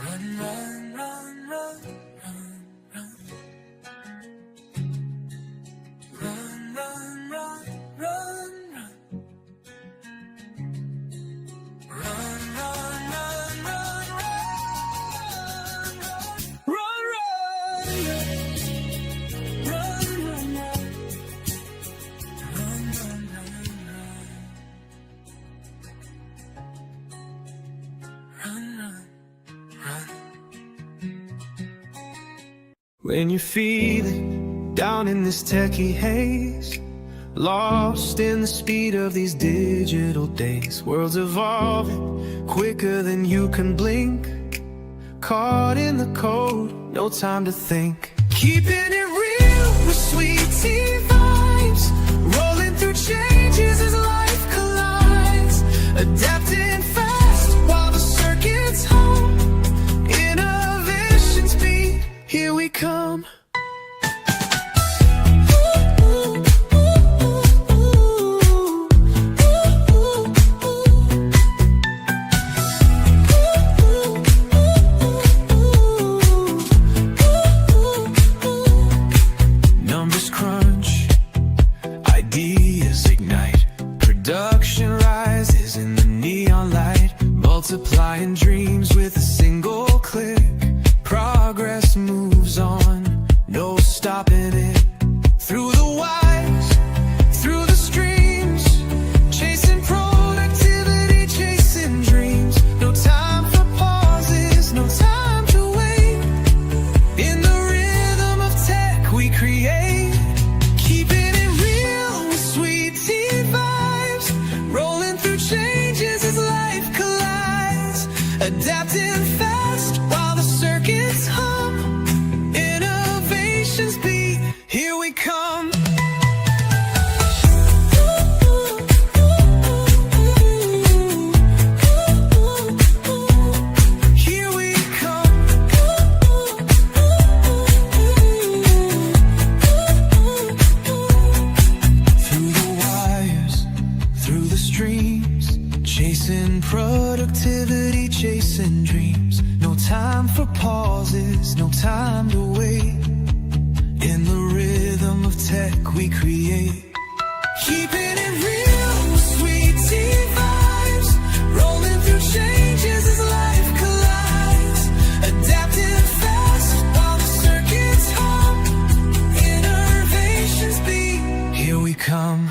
Run, run, run, run, run, run. Run, run, run, run, run. Run, run, run, run, run, run. Run, run, run, run, run. When you're feeling down in this techie haze, lost in the speed of these digital days, world's evolving quicker than you can blink, caught in the code, no time to think. Keeping it real with sweet tea vibes, rolling through changes as life collides, adapting fast while the circuit's home, innovation speed, here we come. Numbers crunch, ideas ignite, production rises in the neon light, multiplying dreams with a single click. Progress moves on, no stopping it. Through the wires, through the streams, chasing productivity, chasing dreams. No time for pauses, no time to wait. In the rhythm of tech we create, keeping it real with sweet tea vibes, rolling through changes as life collides, adapting fast while the circuits hum, innovations beat, here we come. Here we come. Through the wires, through the streams, chasing productivity, chasing dreams. No time for pauses, no time to wait. In the rhythm of tech we create, keeping it real with sweet tea vibes, rolling through changes as life collides, adapting fast while the circuits hum, innovations beat, here we come.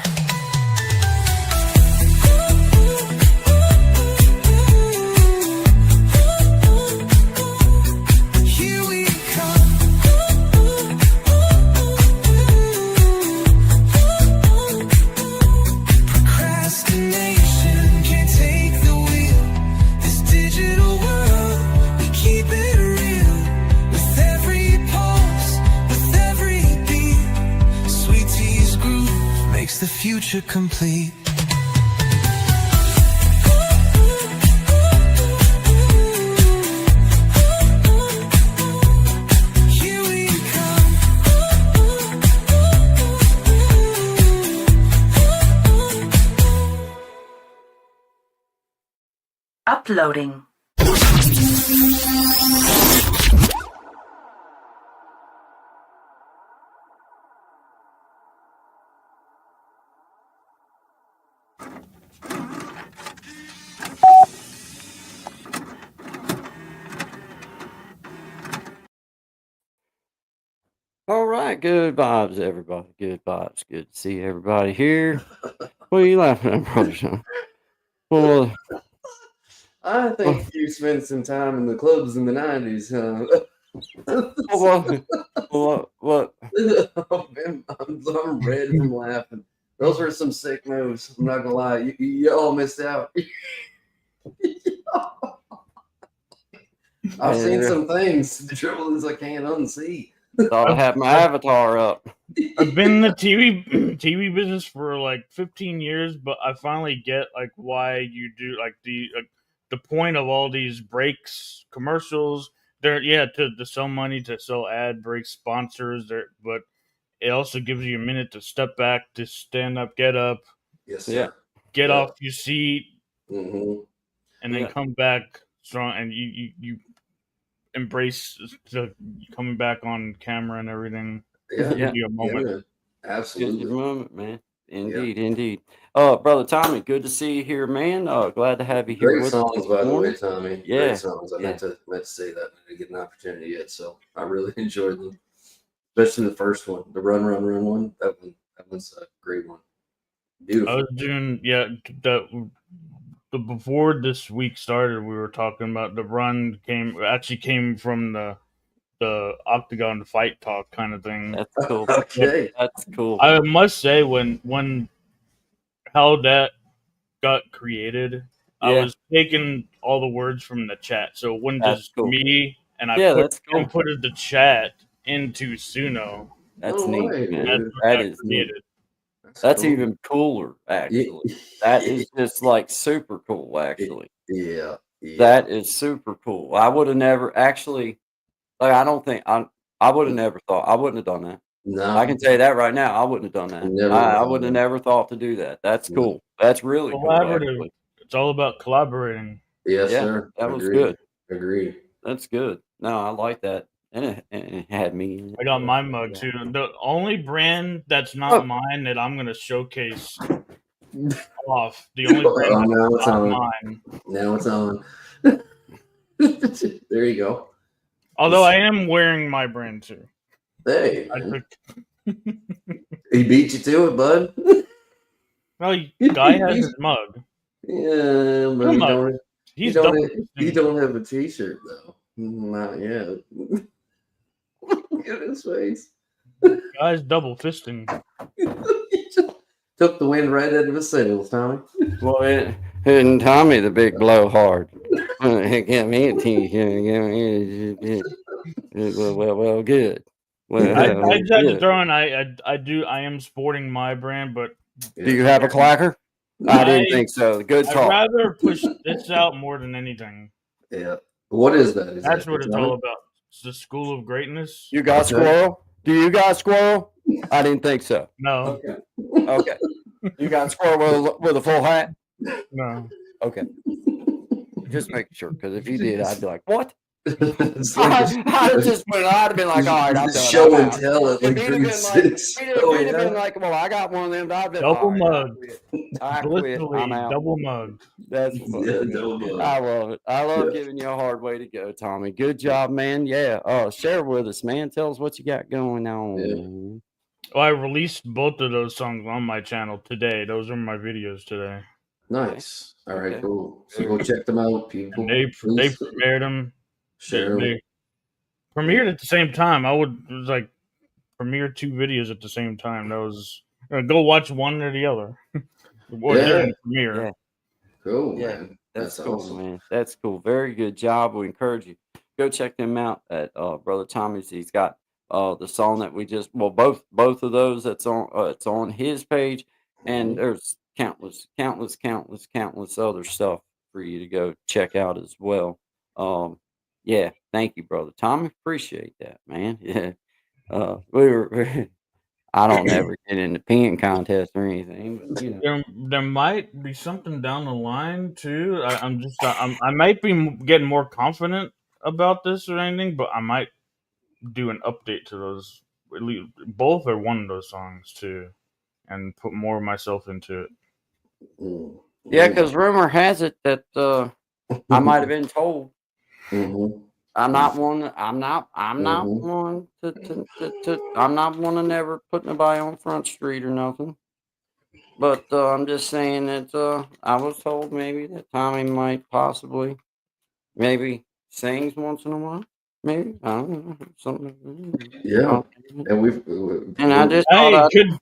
Here we come. Procrastination can't take the wheel. This digital world, we keep it real. With every pulse, with every beat, Sweet Tea's groove makes the future complete. Here we come. Uploading. All right, good vibes, everybody. Good vibes. Good to see everybody here. What are you laughing at, brother Sean? Well, I think you spent some time in the clubs in the 90s, what? I'm red from laughing. Those were some sick moves. I'm not gonna lie. You all missed out. I've seen some things. The trouble is I can't unsee. Thought I had my avatar up. I've been in the TV business for like 15 years, but I finally get like why you do like the point of all these breaks, commercials. They're to sell money, to sell ad breaks, sponsors. But it also gives you a minute to step back, to stand up, get up, Yes, Yeah. sir. get Yeah. off your seat, Mm-hmm. and then Yeah. come back strong. And you embrace the coming back on camera and everything. Yeah. Yeah. Be a moment. Yeah, Good absolutely. moment, man. Indeed. Brother Tommy, good to see you here, man. Glad to have you here Great with us songs, this by the way, morning. Tommy. Yeah, Great songs. I yeah. meant to say that. I didn't get an opportunity yet, so I really enjoyed them, especially the first one, the Run one. That one's a great one. I Beautiful. was doing the before this week started. We were talking about the run came from the Octagon Fight Talk kind of thing. That's cool. Okay. That's cool. I must say when how that got created, I Yeah. was taking all the words from the chat. So it wasn't That's just cool. me, and I Yeah, that's cool. inputted the chat into Suno. That's No neat, way, man. dude. That got is neat. created. That's cool. even cooler, actually. That is just like super cool, actually. Yeah. That is super cool. I would have never actually, like, I don't think I would have never thought, I wouldn't have done that. No, I can tell you that right now. I wouldn't have done that. Never I would've would have done never thought to do that. That's No. cool. That's really cool, Collaborative. actually. It's all about collaborating. Yes, Yeah, sir. that was Agreed. good. Agreed. That's good. No, I like that. And it had me in it. I got my mug too. The only brand that's not Oh. mine that I'm gonna showcase off. The only brand Oh, now that's it's not on. mine. Now it's on. There you go. Although I am wearing my brand too. Hey, I man. took. He beat you to it, bud. Well, guy has his mug. Yeah, but Come you on. don't. He's you don't. double You fisting. don't have a T-shirt though. Not yet. Look at his face. Guy's double fisting. He just took the wind right out of his sails, Tommy. Well, and Tommy the big blowhard. Give me a T-shirt. Well, good. Well, I just had to good. throw in. I am sporting my brand, but Do you have a clacker? I didn't I- think so. Good I'd talk. rather push this out more than anything. Yeah. What is that? Is That's that what it's Tommy? all about. It's the School of Greatness. You got Okay. squirrel? Do you got squirrel? I didn't think so. No, Okay. Okay. You got squirrel with a full hat? no. Okay. Just making sure, because if you did, I'd be like, what? It's like a- I'd have been like, all right, I'm it's done. show I'm and out. tell at If like he'd have grade been like, 6. if he'd have been like, well, I got one of them, I'd been Double all right, mug. I quit. Blissfully I'm out. double mug. That's Yeah, funny. double I mug. love it. I love Yeah. giving you a hard way to go, Tommy. Good job, man. Yeah. Share with us, man. Tell us what you got going on. Yeah. Man. Well, I released both of those songs on my channel today. Those are my videos today. Nice. All right, Okay. cool. So go check them out, people. And they Please premiered them. share 'em. They premiered at the same time. It was like premiere 2 videos at the same time. That was go watch one or the other. Or they're in the premiere. Yeah. Cool, Yeah. man. That's That's cool, awesome. man. That's cool. Very good job. We encourage you. Go check them out at Brother Tommy's. He's got the song that we just both of those that's on it's on his page, and there's countless other stuff for you to go check out as well. Yeah, thank you, Brother Tommy. Appreciate that, man. Yeah. I don't ever get in the peeing contest or anything, but you know. There might be something down the line too. I might be getting more confident about this or anything, but I might do an update to those, at least both or one of those songs too, and put more of myself into it. Yeah, because rumor has it that I might have been told. Mhm. I'm not one. I'm not Mhm. one I'm not one to never put nobody on Front Street or nothing. But I'm just saying that I was told maybe that Tommy might possibly maybe sings once in a while. Maybe I don't know something. Yeah, and And I we're just thought Hey, I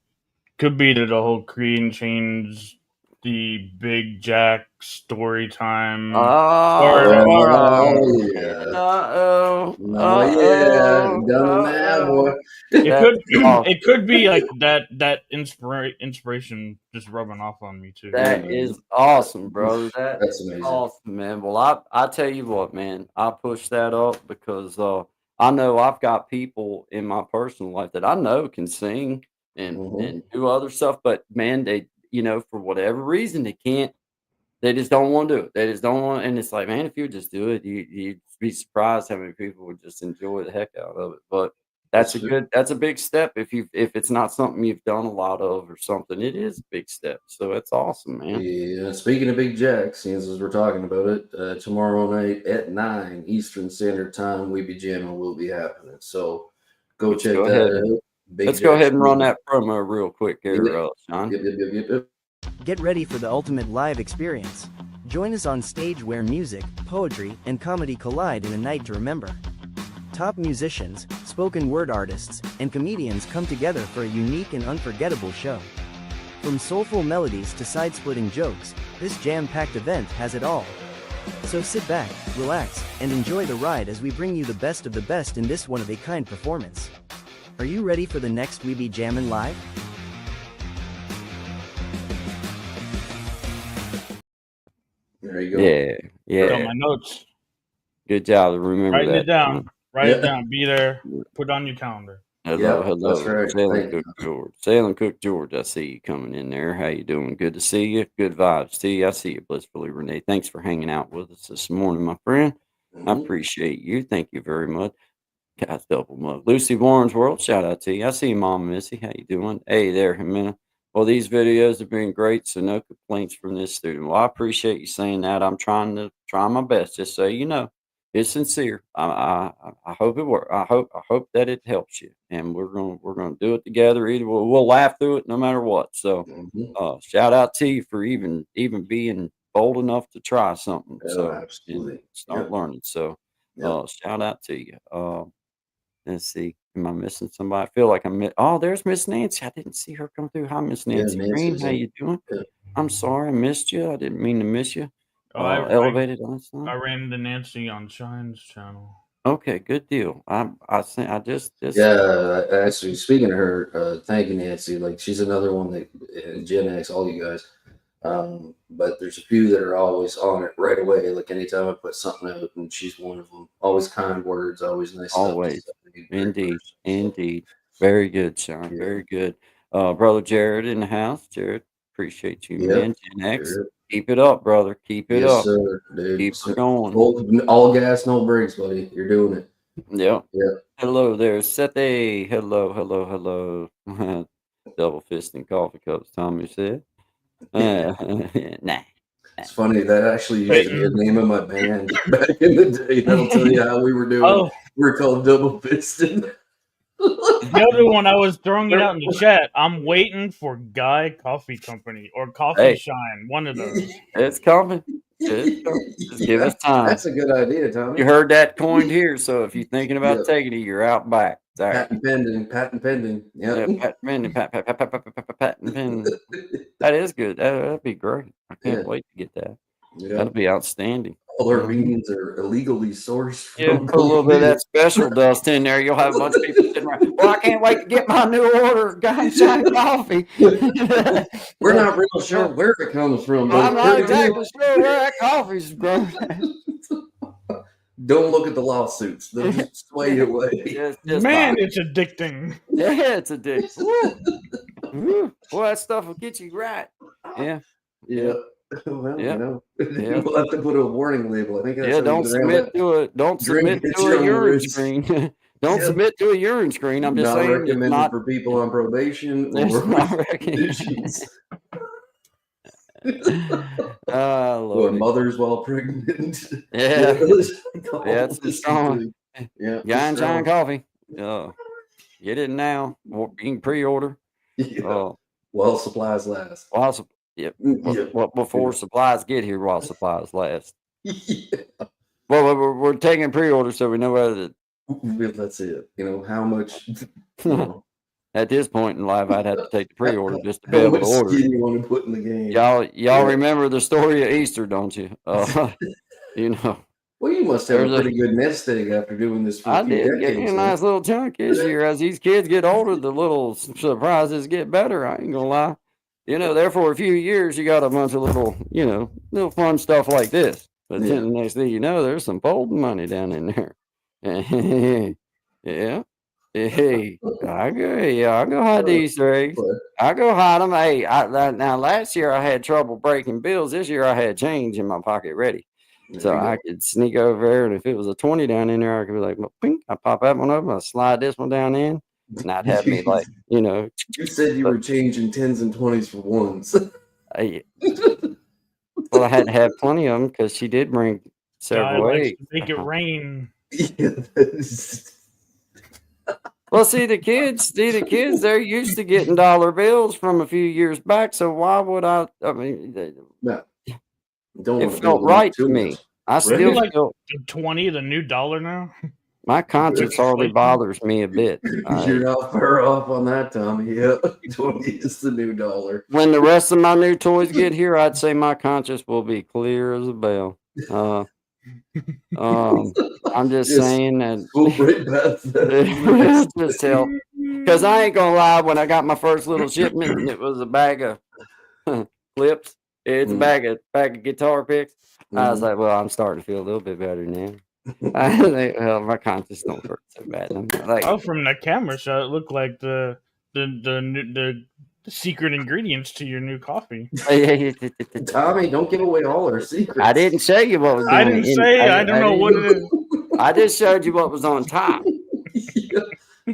could be that the whole Korean change, the Big Jack story time, or oh yeah, no yeah, you done the math, boy. it That's could awesome. it could be like that inspiration just rubbing off on me too. Yeah, That man. is awesome, brother. Oof, That that's is amazing. awesome, man. Well, I tell you what, man, I push that up because I know I've got people in my personal life that I know can sing Mhm. and do other stuff, but man, they for whatever reason they can't. They just don't want to do it. They just don't want, and it's like, man, if you just do it, you'd be surprised how many people would just enjoy the heck out of it. But That's true. that's a big step if it's not something you've done a lot of or something. It is a big step. So it's awesome, man. Yeah, speaking of Big Jack, since as we're talking about it, tomorrow night at 9 Eastern Standard Time, We Be Jamming will be happening. So go Let's check go that ahead out. Big let's go Jack's ahead and run that promo real quick Yep. there, Sean. Yep. Get ready for the ultimate live experience. Join us on stage where music, poetry, and comedy collide in a night to remember. Top musicians, spoken word artists, and comedians come together for a unique and unforgettable show. From soulful melodies to side-splitting jokes, this jam-packed event has it all. So sit back, relax, and enjoy the ride as we bring you the best of the best in this one-of-a-kind performance. Are you ready for the next We Be Jammin' Live? There you go. Yeah, Got yeah. my notes. Good job to remember Writing that. it down. Sean. Write Yeah. it down. Be there. Put it on your calendar. Hello, Yep, that's hello. right. Sailing Thank Cook George. Sailing Cook George, I see you coming in there. How you doing? Good to see you. Good vibes to you. I see you, Blissfully Renee. Thanks for hanging out with us this morning, my friend. I Mhm. appreciate you. Thank you very much. Guys, double mug. Lucy Warren's World, shout out to you. I see you, Mama Missy. How you doing? Hey there, Jimena. Well, these videos have been great, so no complaints from this student. Well, I appreciate you saying that. I'm try my best, just so you know. It's sincere. I hope it works. I hope that it helps you, and we're gonna do it together. Either we'll laugh through it no matter what. So, Mhm. shout out to you for even being bold enough to try something. Oh, So and absolutely. start Yep. learning. So, Yep. shout out to you. Let's see. Am I missing somebody? I feel like oh, there's Miss Nancy. I didn't see her come through. Hi, Miss Yeah, Nancy Nancy Green. was How in. you doing? Yeah. I'm sorry I missed you. I didn't mean to miss you. Oh, I Elevated last I time. ran into Nancy on Shine's channel. Okay, good deal. I just Yeah, actually, speaking of her, thank you, Nancy. Like, she's another one that Gen X, all you guys. But there's a few that are always on it right away. Like, anytime I put something out, and she's one of them. Always kind words, always nice always stuff. Great indeed, person. So, indeed. Very good, Sean. yeah. Very good. Brother Jared in the house. Jared, appreciate you, Yep. man. Gen X, Sure. keep it up, brother. Keep it Yes, up. sir, dude. Keep her going. All gas, no brakes, buddy. You're doing it. Yep. Yeah. Hello there, Seth. Hello, hello, hello. Double fisting coffee cups, Tommy said. Nah. It's funny that actually used to be the Peyton. name of my band back in the day. That'll tell you how we were doing. Oh, We were called Double Fisted. the other one I was throwing it out in the chat. I'm waiting for Guy Coffee Company or Coffee Hey. Shine. One of those. It's coming. It's coming. Just give us time. That's a good idea, Tommy. You heard that coined here, so if you're thinking about Yep. taking it, you're out back. It's all right. Patent pending. Yeah, Yep. patent pending. That is good. That'd be great. I can't Yeah. wait to get that. Yeah. That'd be outstanding. All our beans are illegally sourced Yeah, from put a little bit of that special dust in there. You'll have a bunch of people sitting around. Well, I can't wait to get my new order of Guy Shine coffee. We're not real sure where it comes from, but I'm not exactly sure where that coffee's grown. Don't look at the lawsuits. They'll just sway you away. Just Man, buy it. it's addicting. Yeah, it's a dick. Woo. Boy, that stuff will get you right. Yeah. Yeah. Well, Yeah. you know, Yeah. we'll have to put a warning label. I think that's Yeah, how don't you can have submit it. to it. Don't Drink submit at to your a own urine risk. screen. Don't Yeah. submit to a urine screen. I'm just Not saying it's recommended not for people on probation it's or not with recommended. conditions. Oh, Or Lord. mothers while pregnant. Yeah. All That's the this strong. into- Yeah. Gine strong. Shine Coffee. Get it now. Or you can pre-order. Yeah. While supplies last. While sup- yep. Yeah. Before supplies get here, while supplies last. Yeah. Well, we're taking pre-order, so we know whether Well, that's it. You know, how much, you to. know, At this point in life, I'd have to take the pre-order just to be how able much to order it. skin you want to put in the game. Y'all Yeah. remember the story of Easter, don't you? You know, Well, you must have there's a a- pretty good nest egg after doing this for I a few did get me decades. a nice little chunk this year. As these kids get older, the little surprises get better. I ain't gonna lie. You know, there for a few years, you got a bunch of little, little fun stuff like this. But Yeah. then the next thing you know, there's some folding money down in there. Yeah. Hey, I go hide the Easter eggs. But I go hide them. Hey, now last year I had trouble breaking bills. This year I had change in my pocket ready. there So you go. I could sneak over there, and if it was a 20 down in there, I could be like, well, ping, I pop that one up, I slide this one down in, and I'd have me like, You said you were changing 10s and 20s for ones. I, well, I had to have plenty of them because she did bring Guy several likes eggs. to make it rain. Yeah, that's- Well, see the kids, they're used to getting dollar bills from a few years back. So why would I? I mean, no. Don't it want to felt build it up right to too me. much. I Right. still Like- feel The 20, the new dollar now. my conscience hardly inflation. bothers me a bit. You're not far off on that, Tommy. Yeah, 20 is the new dollar. When the rest of my new toys get here, I'd say my conscience will be clear as a bell. I'm just Yes. saying that. We'll right past that. Just tell, because I ain't gonna lie. When I got my first little shipment, and it was a bag of clips. It's a Mm. bag of guitar picks. I was Mhm. like, well, I'm starting to feel a little bit better now. I think, well, my conscience don't hurt so bad. I'm like, Oh, from the camera shot, it looked like the secret ingredients to your new coffee. Tommy, don't give away all our secrets. I didn't show you what was. I on didn't the in- say. I don't know what it is. I just showed you what was on top. Yeah.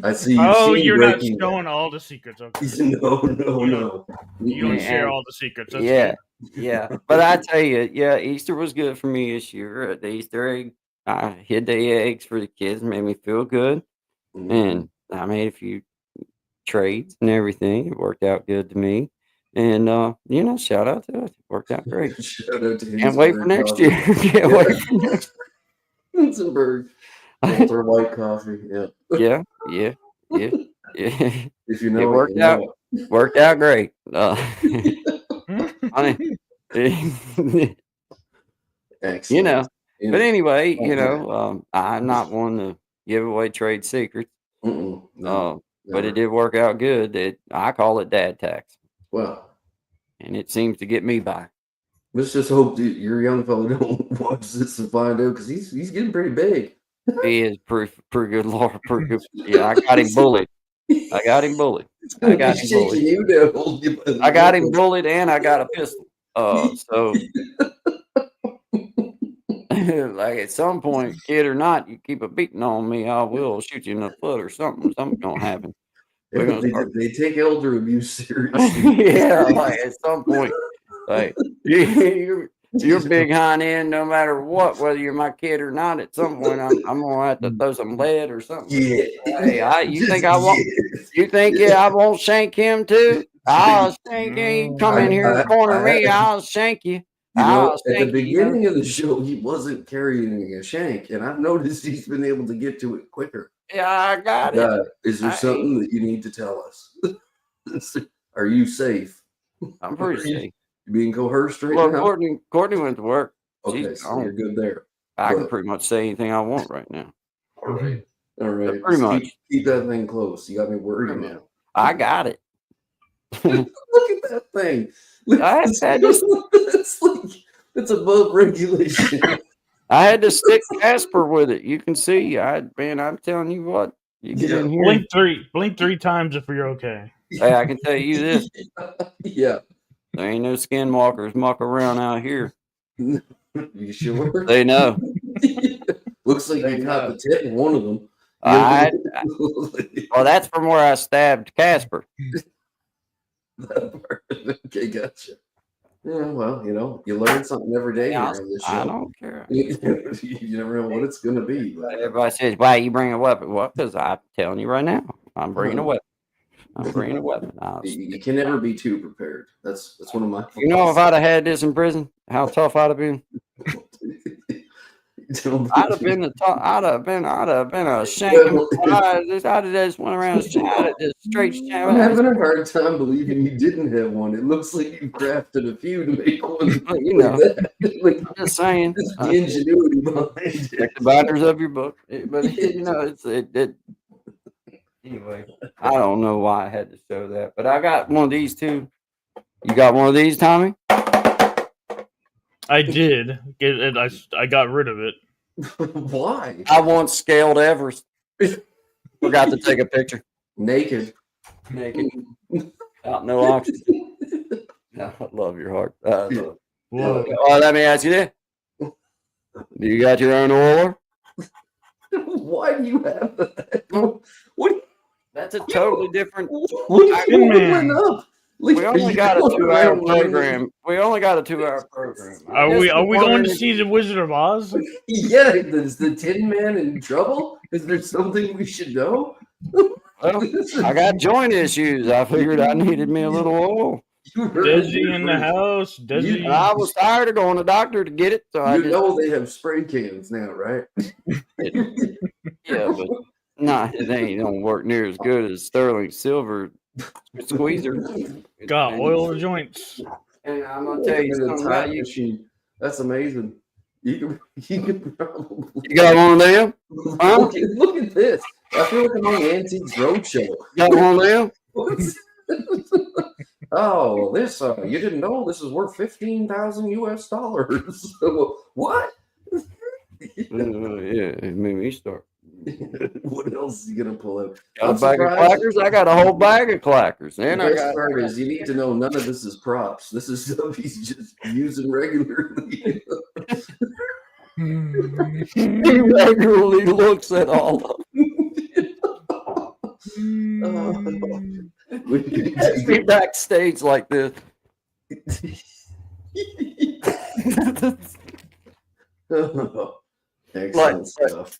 I see. Oh, see you're not breaking showing all the secrets. Okay. No. You don't Yeah. share all the secrets. That's Yeah, good. yeah. But I tell you, yeah, Easter was good for me this year. The Easter egg, I hid the eggs for the kids, made me feel good, Mhm. and I made a few trades and everything. It worked out good to me, and shout out to it. It worked out great. Shout out to Can't wait for Hindenburg next Coffee. year. Can't wait for next. Hindenburg. Walter White coffee. Yeah. Yeah, yeah, yeah, yeah. If you know worked you out. know Worked out great. Honey, Excellent. But anyway, Okay. I'm not one to give away trade secrets. Mm-mm. No, But never. it did work out good. I call it dad tax, Well, and it seems to get me by. let's just hope that your young fellow don't watch this and find out because he's getting pretty big. He is pretty good, Lord, pretty good. Yeah, I got him bullied. I got him bullied. I got him bullied. You to hold you by the I got him nipples. bullied, and I got a pistol. So like at some point, kid or not, you keep a beating on me, I will shoot you in the foot or something. Something's gonna happen. We're gonna start. They take elder abuse seriously. Yeah, like at some point, like you're big hind end no matter what, whether you're my kid or not. At some point, I'm gonna have to throw some lead or something. Yeah. Hey, you think I won't? You think I won't shank him too? I'll shank you. You come in here and corner me, I'll shank you. You know, I'll at the shank you. beginning of the show, he wasn't carrying a shank, and I've noticed he's been able to get to it quicker. Yeah, I got it. Is there something that you need to tell us? Are you safe? I'm pretty safe. You being coerced right Well, now? Courtney went to work. Okay, she's so gone. you're good there. I can But- pretty much say anything I want right now. All right. All right. pretty Just much. Keep that thing close. You got me worried Pretty now. I got it. Look at that thing. I had to- It's above regulation. I had to stick Casper with it. You can see. I'm telling you what. You get Yeah. in here. Blink three times if you're okay. Hey, I can tell you this. Yeah. There ain't no skinwalkers muck around out here. You sure? They know. Looks like They you got know. the tip of one of them. Well, that's from where I stabbed Casper. Okay, gotcha. Yeah, well, you learn something every day Yeah, here on this I show. don't care. You never know what it's gonna be. But, Everybody says, "Why you bring a weapon?" Well, because I'm telling you right now, I'm bringing a Uh-huh. weapon. I'm bringing a weapon. you can never be too prepared. That's one of my. You know, if I'd have had this in prison, how tough I'd have been. I'd have been I'd have been a shanking. I'd have just went around shouted just straight I'm shouting. having a hard time believing you didn't have one. It looks like you crafted a few to make one. You know, like I'm just saying. just the ingenuity behind Check it. the binders of your book, but it. Anyway, I don't know why I had to show that, but I got one of these too. You got one of these, Tommy? I did get it. I got rid of it. Why? I once scaled Everest. Forgot to take a picture. Naked. Naked. Out, no oxygen. I love your heart. Whoa. Well, let me ask you this. Do you got your own oiler? Why do you have that? What? That's a totally different. What are you Man. oiling up? We Like, only are got a you going 2-hour around learning- program. We only got a 2-hour program. Are we going to see the Wizard of Oz? Yeah, is the Tin Man in trouble? Is there something we should know? Well, I got joint issues. I figured I needed me a little oil. You heard Desi it in the first. house. Desi. And I was tired of going to the doctor to get it, so I You just know they have spray cans now, right? yeah, but nah, it ain't don't work near as good as Sterling Silver squeezer. Got oil the joints. And I'm gonna tell you In a something time about you. machine. That's amazing. You can probably You got one of them? Huh? look at this. I feel like I'm on Antiques Roadshow. Got one of them? What's- oh, this you didn't know this is worth $15,000 US. What? Yeah, it made me start. What else is he gonna pull out? Got I'm a bag of surprised. clackers. I got a whole bag of clackers. The And I best got part is you need to know none of this is props. This is stuff he's just using regularly. he regularly looks at all of them. Let's be backstage like this. Excellent stuff.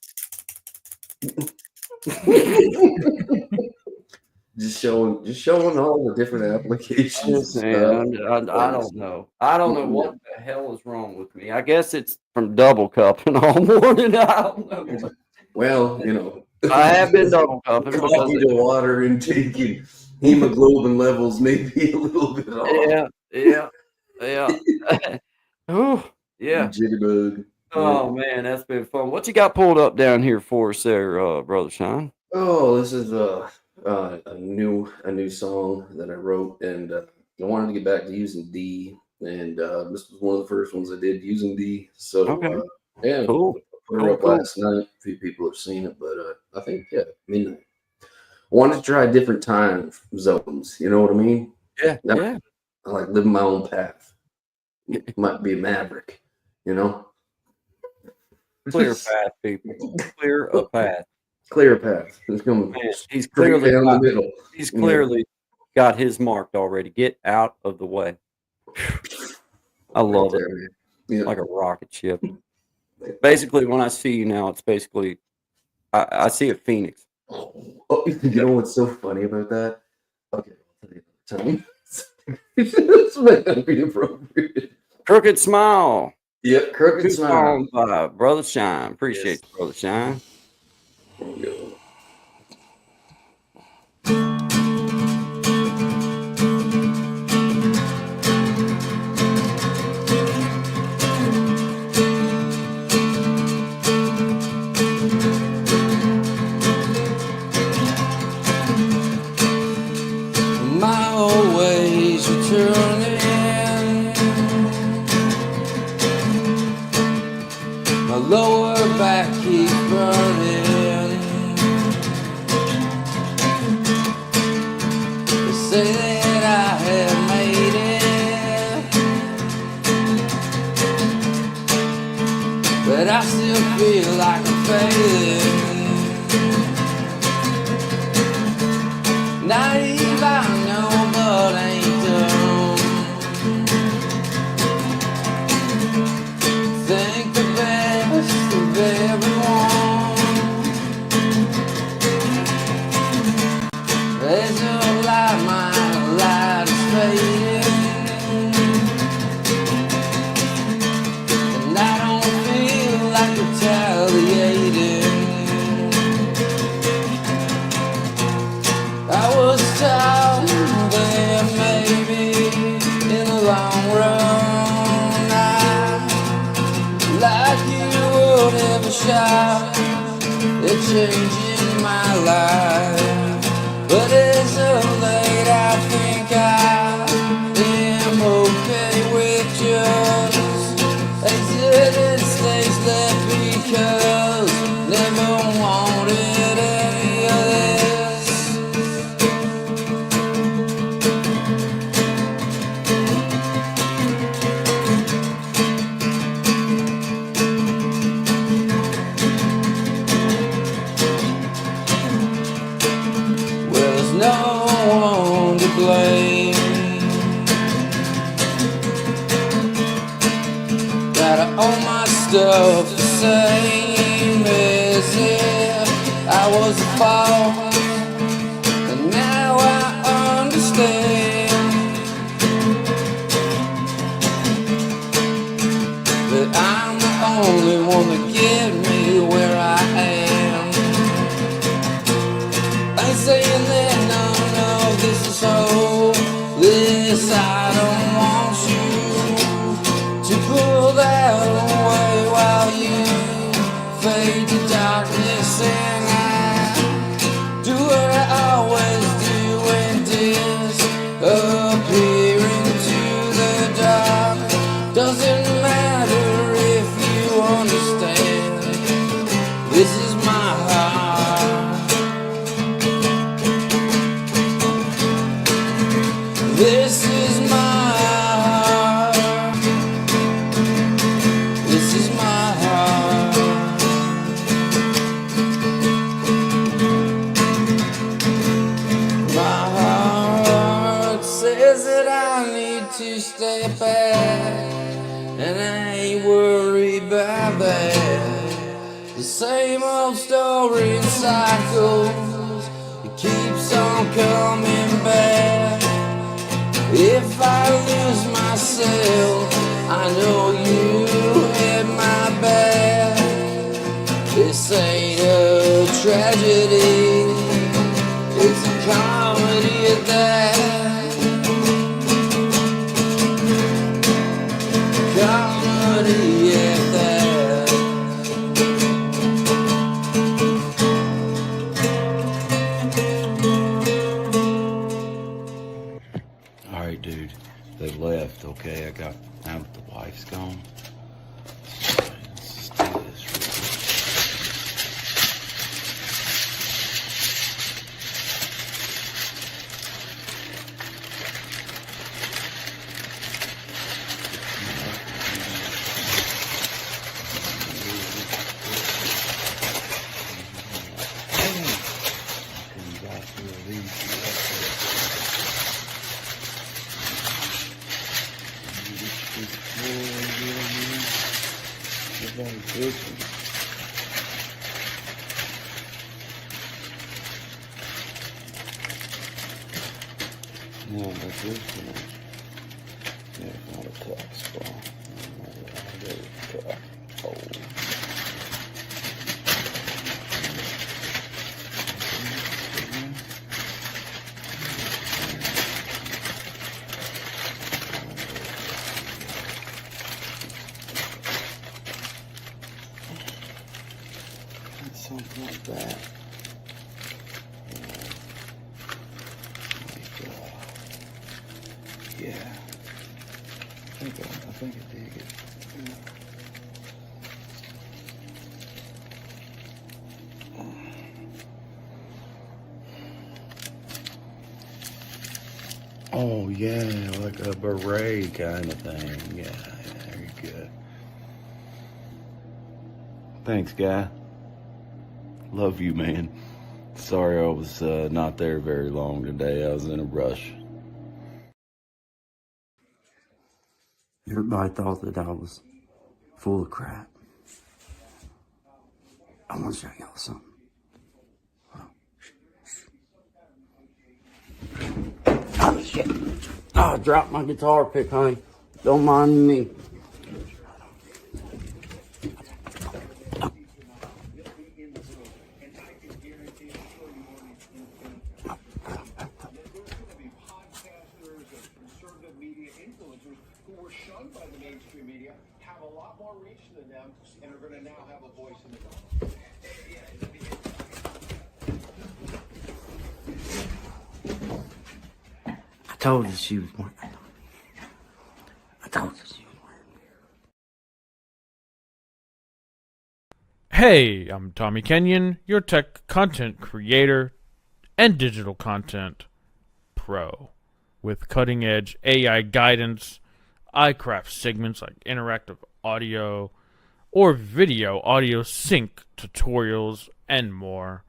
just showing all the different applications. Man, I don't know. I don't know what the hell is wrong with me. I guess it's from double cupping all morning. I don't know. Well, I have been double cupping because coffee to water intake and hemoglobin levels may be a little bit off. yeah. Ooh, yeah. Jitterbug. Oh man, that's been fun. What you got pulled up down here for us there, Brother Sean? Oh, this is a new song that I wrote, and I wanted to get back to using D, and this was one of the first ones I did using D. So Okay. yeah, Cool. put her up last night. A few people have seen it, but I think midnight. Wanted to try different time zones. You know what I mean? Yeah, Now, yeah. I like living my own path. Might be a maverick, Clear path, people. Clear a path. Clear path. It's coming. Man, he's Straight clearly down the got, middle. he's clearly got his marked already. Get out of the way. I love it. Yeah. Like a rocket ship. Basically, when I see you now, it's basically I see a phoenix. Oh, you know what's so funny about that? Okay, I'll tell you another time. This might not be appropriate. Crooked Smile. Yep, crooked smile. Song by Brother Shine. Appreciate you, Brother Shine. There we go. My old ways returning. My lower back keeps burning. They say that I have made it, but I still feel like I'm failing. Naive, I know, but ain't dumb. changing my life. But as of late, I think I am okay with just exiting stage left because never wanted any of this. Well, there's no one to blame. Gotta own my stuff the same as if I was a fault. And now I understand that I'm the only one that get me where I am. I ain't saying that none of this is hopeless. I don't want you to pull that away while you fade to darkness, and I do what I always do and disappear into the dark. Doesn't matter if you understand. This is my heart. This is my heart. This is my heart. My heart says that I need to stay back, and I ain't worried about that. The same old story cycles, it keeps on coming back. If I lose myself, I know you had my back. This ain't a tragedy, it's a comedy at that. Comedy at that. All right, dude. They left. Okay, now that the wife's gone. Let's just do this real quick. No, but this one, yeah, not a clock spot. Something like that. Yeah. I think I dig it. Oh yeah, like a beret kind of thing. Yeah, very good. Thanks, guy. Love you, man. Sorry I was not there very long today. I was in a rush. Everybody thought that I was full of crap. I want to show y'all something. Oh, shit. Oh, I dropped my guitar pick, honey. Don't mind me. Who were shunned by the mainstream media have a lot more reach than them and are going to now have a voice in the government. told you she was wearing. I told you she was wearing. Hey, I'm Tommy Kenyon, your tech content creator and digital content pro. With cutting edge AI guidance, I craft segments like interactive audio or video audio sync tutorials and more.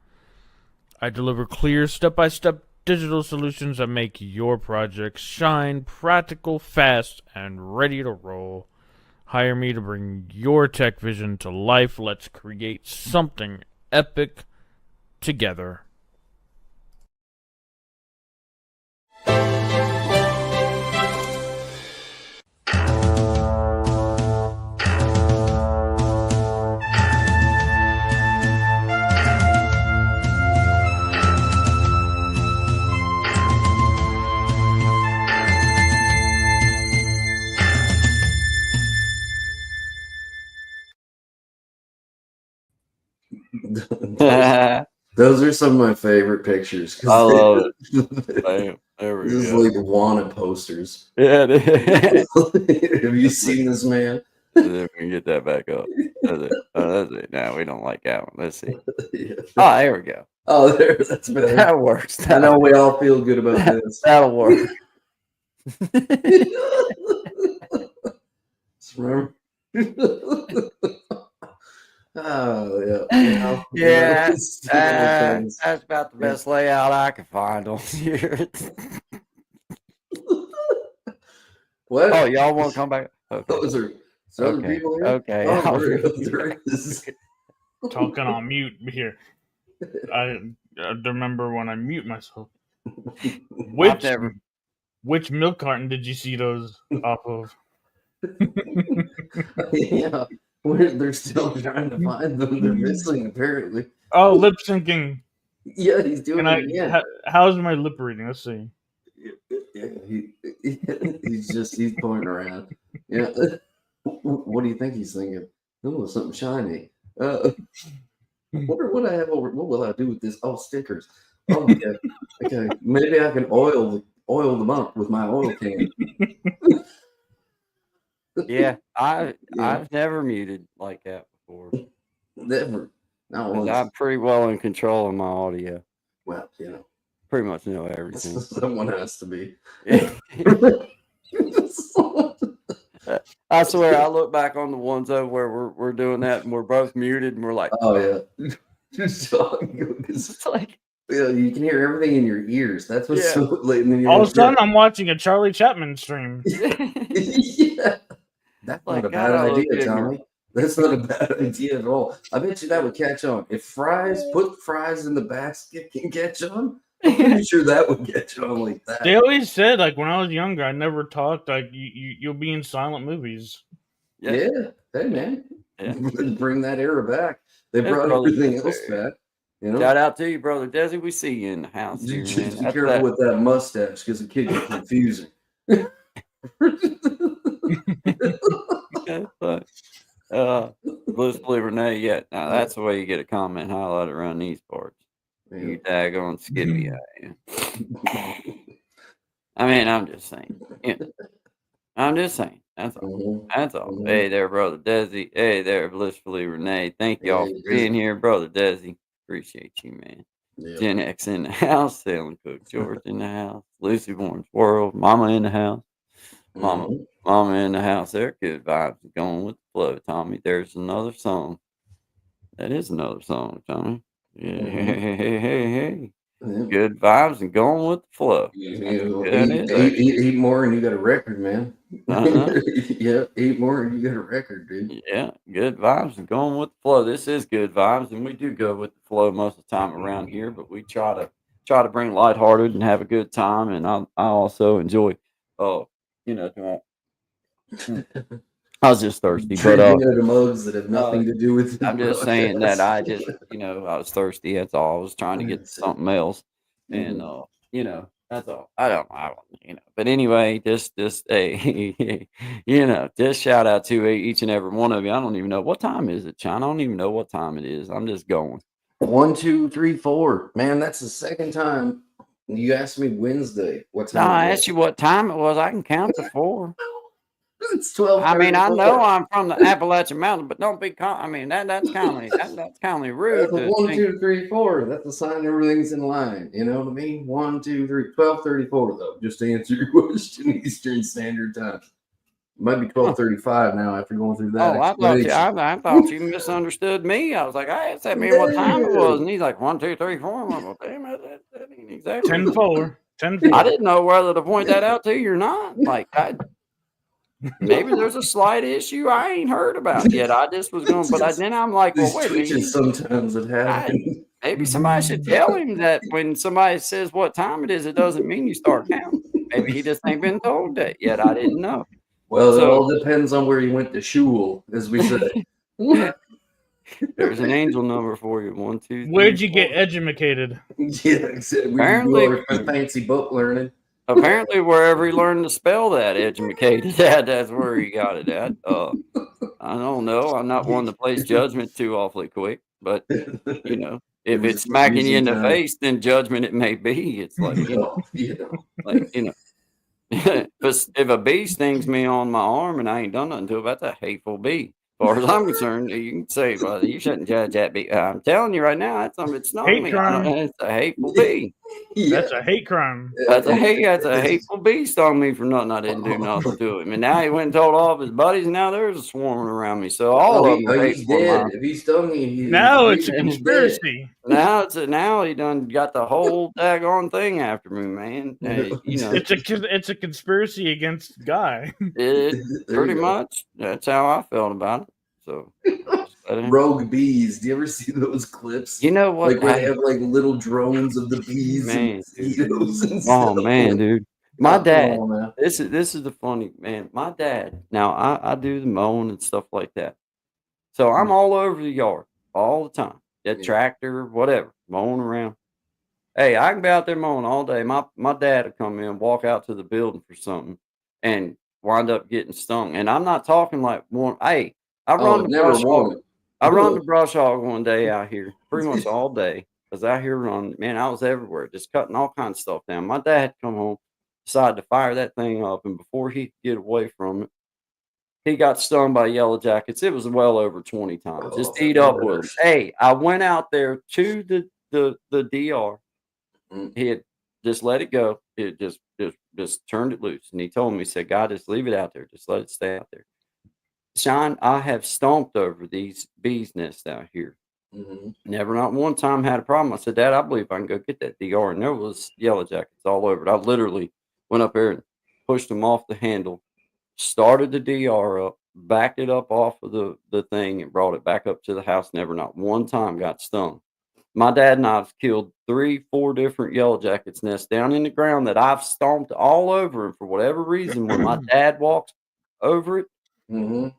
I deliver clear step-by-step digital solutions that make your projects shine, practical, fast, and ready to roll. Hire me to bring your tech vision to life. Let's create something epic together. Those are some of my favorite pictures. 'Cause I love it. Bam. There we This is go. like wanted posters. Yeah, it is. Have you seen this man? Then we can get that back up. That's it. Oh, that's it. No, we don't like that one. Let's see. Yeah. Oh, there we go. Oh, there. That's better. That works. I know we all feel good about this. That'll work. Remember? Oh yeah. You know, Yeah, it's little things. that's about the best layout I can find on here. What? Oh, y'all want to come back? Okay. Those are some Okay. people here. Okay. Oh, I'll there is. Talking on mute here. I remember when I mute myself. I've never. Which milk carton did you see those off of? Yeah, they're still trying to find them. They're missing apparently. Oh, lip syncing. Yeah, he's doing And it again. how's my lip reading? Let's see. Yeah, he's pointing around. Yeah. What do you think he's thinking? Oh, something shiny. I wonder what I have over. What will I do with this? Oh, stickers. Oh, okay. Okay. Maybe I can oil them up with my oil can. Yeah, Yeah. I've never muted like that before. Never. Not 'Cause once. I'm pretty well in control of my audio. Well, you know, Pretty much know everything. someone has to be. I swear, I look back on the ones though where we're doing that and we're both muted and we're like, Oh yeah. Just talking. it's like, Yeah, you can hear everything in your ears. That's what's Yeah. so late. And then you're All of a like, sudden, I'm watching a Charlie Chapman stream. yeah. That's Like, not a God, bad I look idea, ignorant. Tommy. That's not a bad idea at all. I bet you that would catch on. If put fries in the basket can catch on, I'm pretty sure that would catch on like that. They always said, like, when I was younger, I never talked. Like, you'll be in silent movies. Yeah. Hey man. Yeah. Bring that era back. They That's brought probably everything else necessary. back. You know? Shout out to you, brother Desi. We see you in the house here, Just man. be That's careful that- with that mustache because the kid gets confusing. Blissfully Renee, yeah. Now that's the way you get a comment highlighted around these parts. You daggone skippy I mean, I'm just saying. Yeah. I'm just saying. That's all. Mhm. That's all. Mhm. Hey there, brother Desi. Hey there, Blissfully Renee. Thank y'all Hey, for being here, brother Desi. Appreciate you, man. Yeah. Gen X in the house. Salem Cook George in the house. Lucy Warren's World. Mama in the house. Mama. Mhm. Mama in the house. There, good vibes going with the flow, Tommy. There's another song. That is another song, Tommy. Yeah, Mhm. hey. Yeah. Good vibes and going with the flow. You That is eat more and you got a record, man. Uh-huh. Yeah, eat more and you got a record, dude. Yeah, good vibes and going with the flow. This is good vibes, and we do go with the flow most of the time around here. But we try to bring lighthearted and have a good time. And I also enjoy, I was just thirsty, but Drinking out of mugs that have nothing to do with. the I'm just saying that I broadcast. just, I was thirsty. That's all. I was trying to get to something else, and that's all. I don't, But anyway, just hey, just shout out to each and every one of you. I don't even know what time is it, China. I don't even know what time it is. I'm just going. 1, 2, 3, 4. Man, that's the second time You asked me Wednesday. What No, time? I it asked you what time it was. I can count to 4. was. It's 12. I mean, I know I'm from the Appalachian Mountains, but don't be. I mean, that's kind of rude That's a to 1, think. 2, 3, 4. That's a sign everything's in line. You know what I mean? 1, 2, 3. 12:34 though. Just to answer your question, Eastern Standard Time. It might be 12:35 now after going through that. Oh, I thought you misunderstood me. I was like, I asked that man what time it was, and he's like 1, 2, 3, 4. I'm like, well, damn, that ain't exactly. 10-4. 10-4. I didn't know whether to point that out to you or not. Like, maybe there's a slight issue I ain't heard about yet. I just was going, but then I'm like, well, These wait a minute. twitches sometimes that happen. Maybe somebody should tell him that when somebody says what time it is, it doesn't mean you start counting. Maybe he just ain't been told that yet. I didn't know. Well, it So- all depends on where you went to shul, as we say. There's an angel number for you. 1, 2, 3, Where'd you get 4. educated? Yeah, exactly. We Apparently- do our fancy book learning. Apparently, wherever he learned to spell that educated at, that's where he got it at. I don't know. I'm not one to place judgment too awfully quick, but you know, if was it's a smacking you in the confusing time. face, then judgment it may be. It's like, if a bee stings me on my arm and I ain't done nothing to it, that's a hateful bee. As far as I'm concerned, you can say, well, you shouldn't judge that bee. I'm telling you right now, that's something. It's not Hate me. crime. It's a hateful bee. That's a hate crime. That's a hateful bee stung me for nothing. I didn't do nothing to him. And now he went and told all of his buddies, and now there's a swarming around me. So all of them are he's hateful. dead. If he stung you, Now it's a he's conspiracy. Now he done got the whole daggone thing after me, man. You know, It's a conspiracy against Guy. it There pretty you go. much. That's how I felt about it. So, Rogue bees. Do you ever see those clips? you know what? Like where they have like little drones of the bees Man, and mosquitoes and oh stuff. man, dude. My Come dad. on, man. This is the funny man. My dad. Now I do the mowing and stuff like that. So I'm all over the yard all the time. That Yeah. tractor, whatever, mowing around. Hey, I can be out there mowing all day. My dad would come in, walk out to the building for something, and wind up getting stung. And I'm not talking like one. Hey, I run the never brush hog. won. I run the brush hog one day out here, pretty much all day. I was out here running. Man, I was everywhere, just cutting all kinds of stuff down. My dad come home, decided to fire that thing up, and before he could get away from it, he got stung by yellow jackets. It was well over 20 times. Just Oh, eat up with him. gosh. Hey, I went out there to the DR. Mm. He had just let it go. It just turned it loose. And he told me, he said, God, just leave it out there. Just let it stay out there. Sean, I have stomped over these bees' nests out here. Mhm. Never not one time had a problem. I said, Dad, I believe I can go get that DR. And there was yellow jackets all over it. I literally went up there and pushed them off the handle, started the DR up, backed it up off of the thing, and brought it back up to the house. Never not one time got stung. My dad and I have killed 3-4 different yellow jackets nests down in the ground that I've stomped all over. And for whatever reason, when my dad walks over it, Mhm.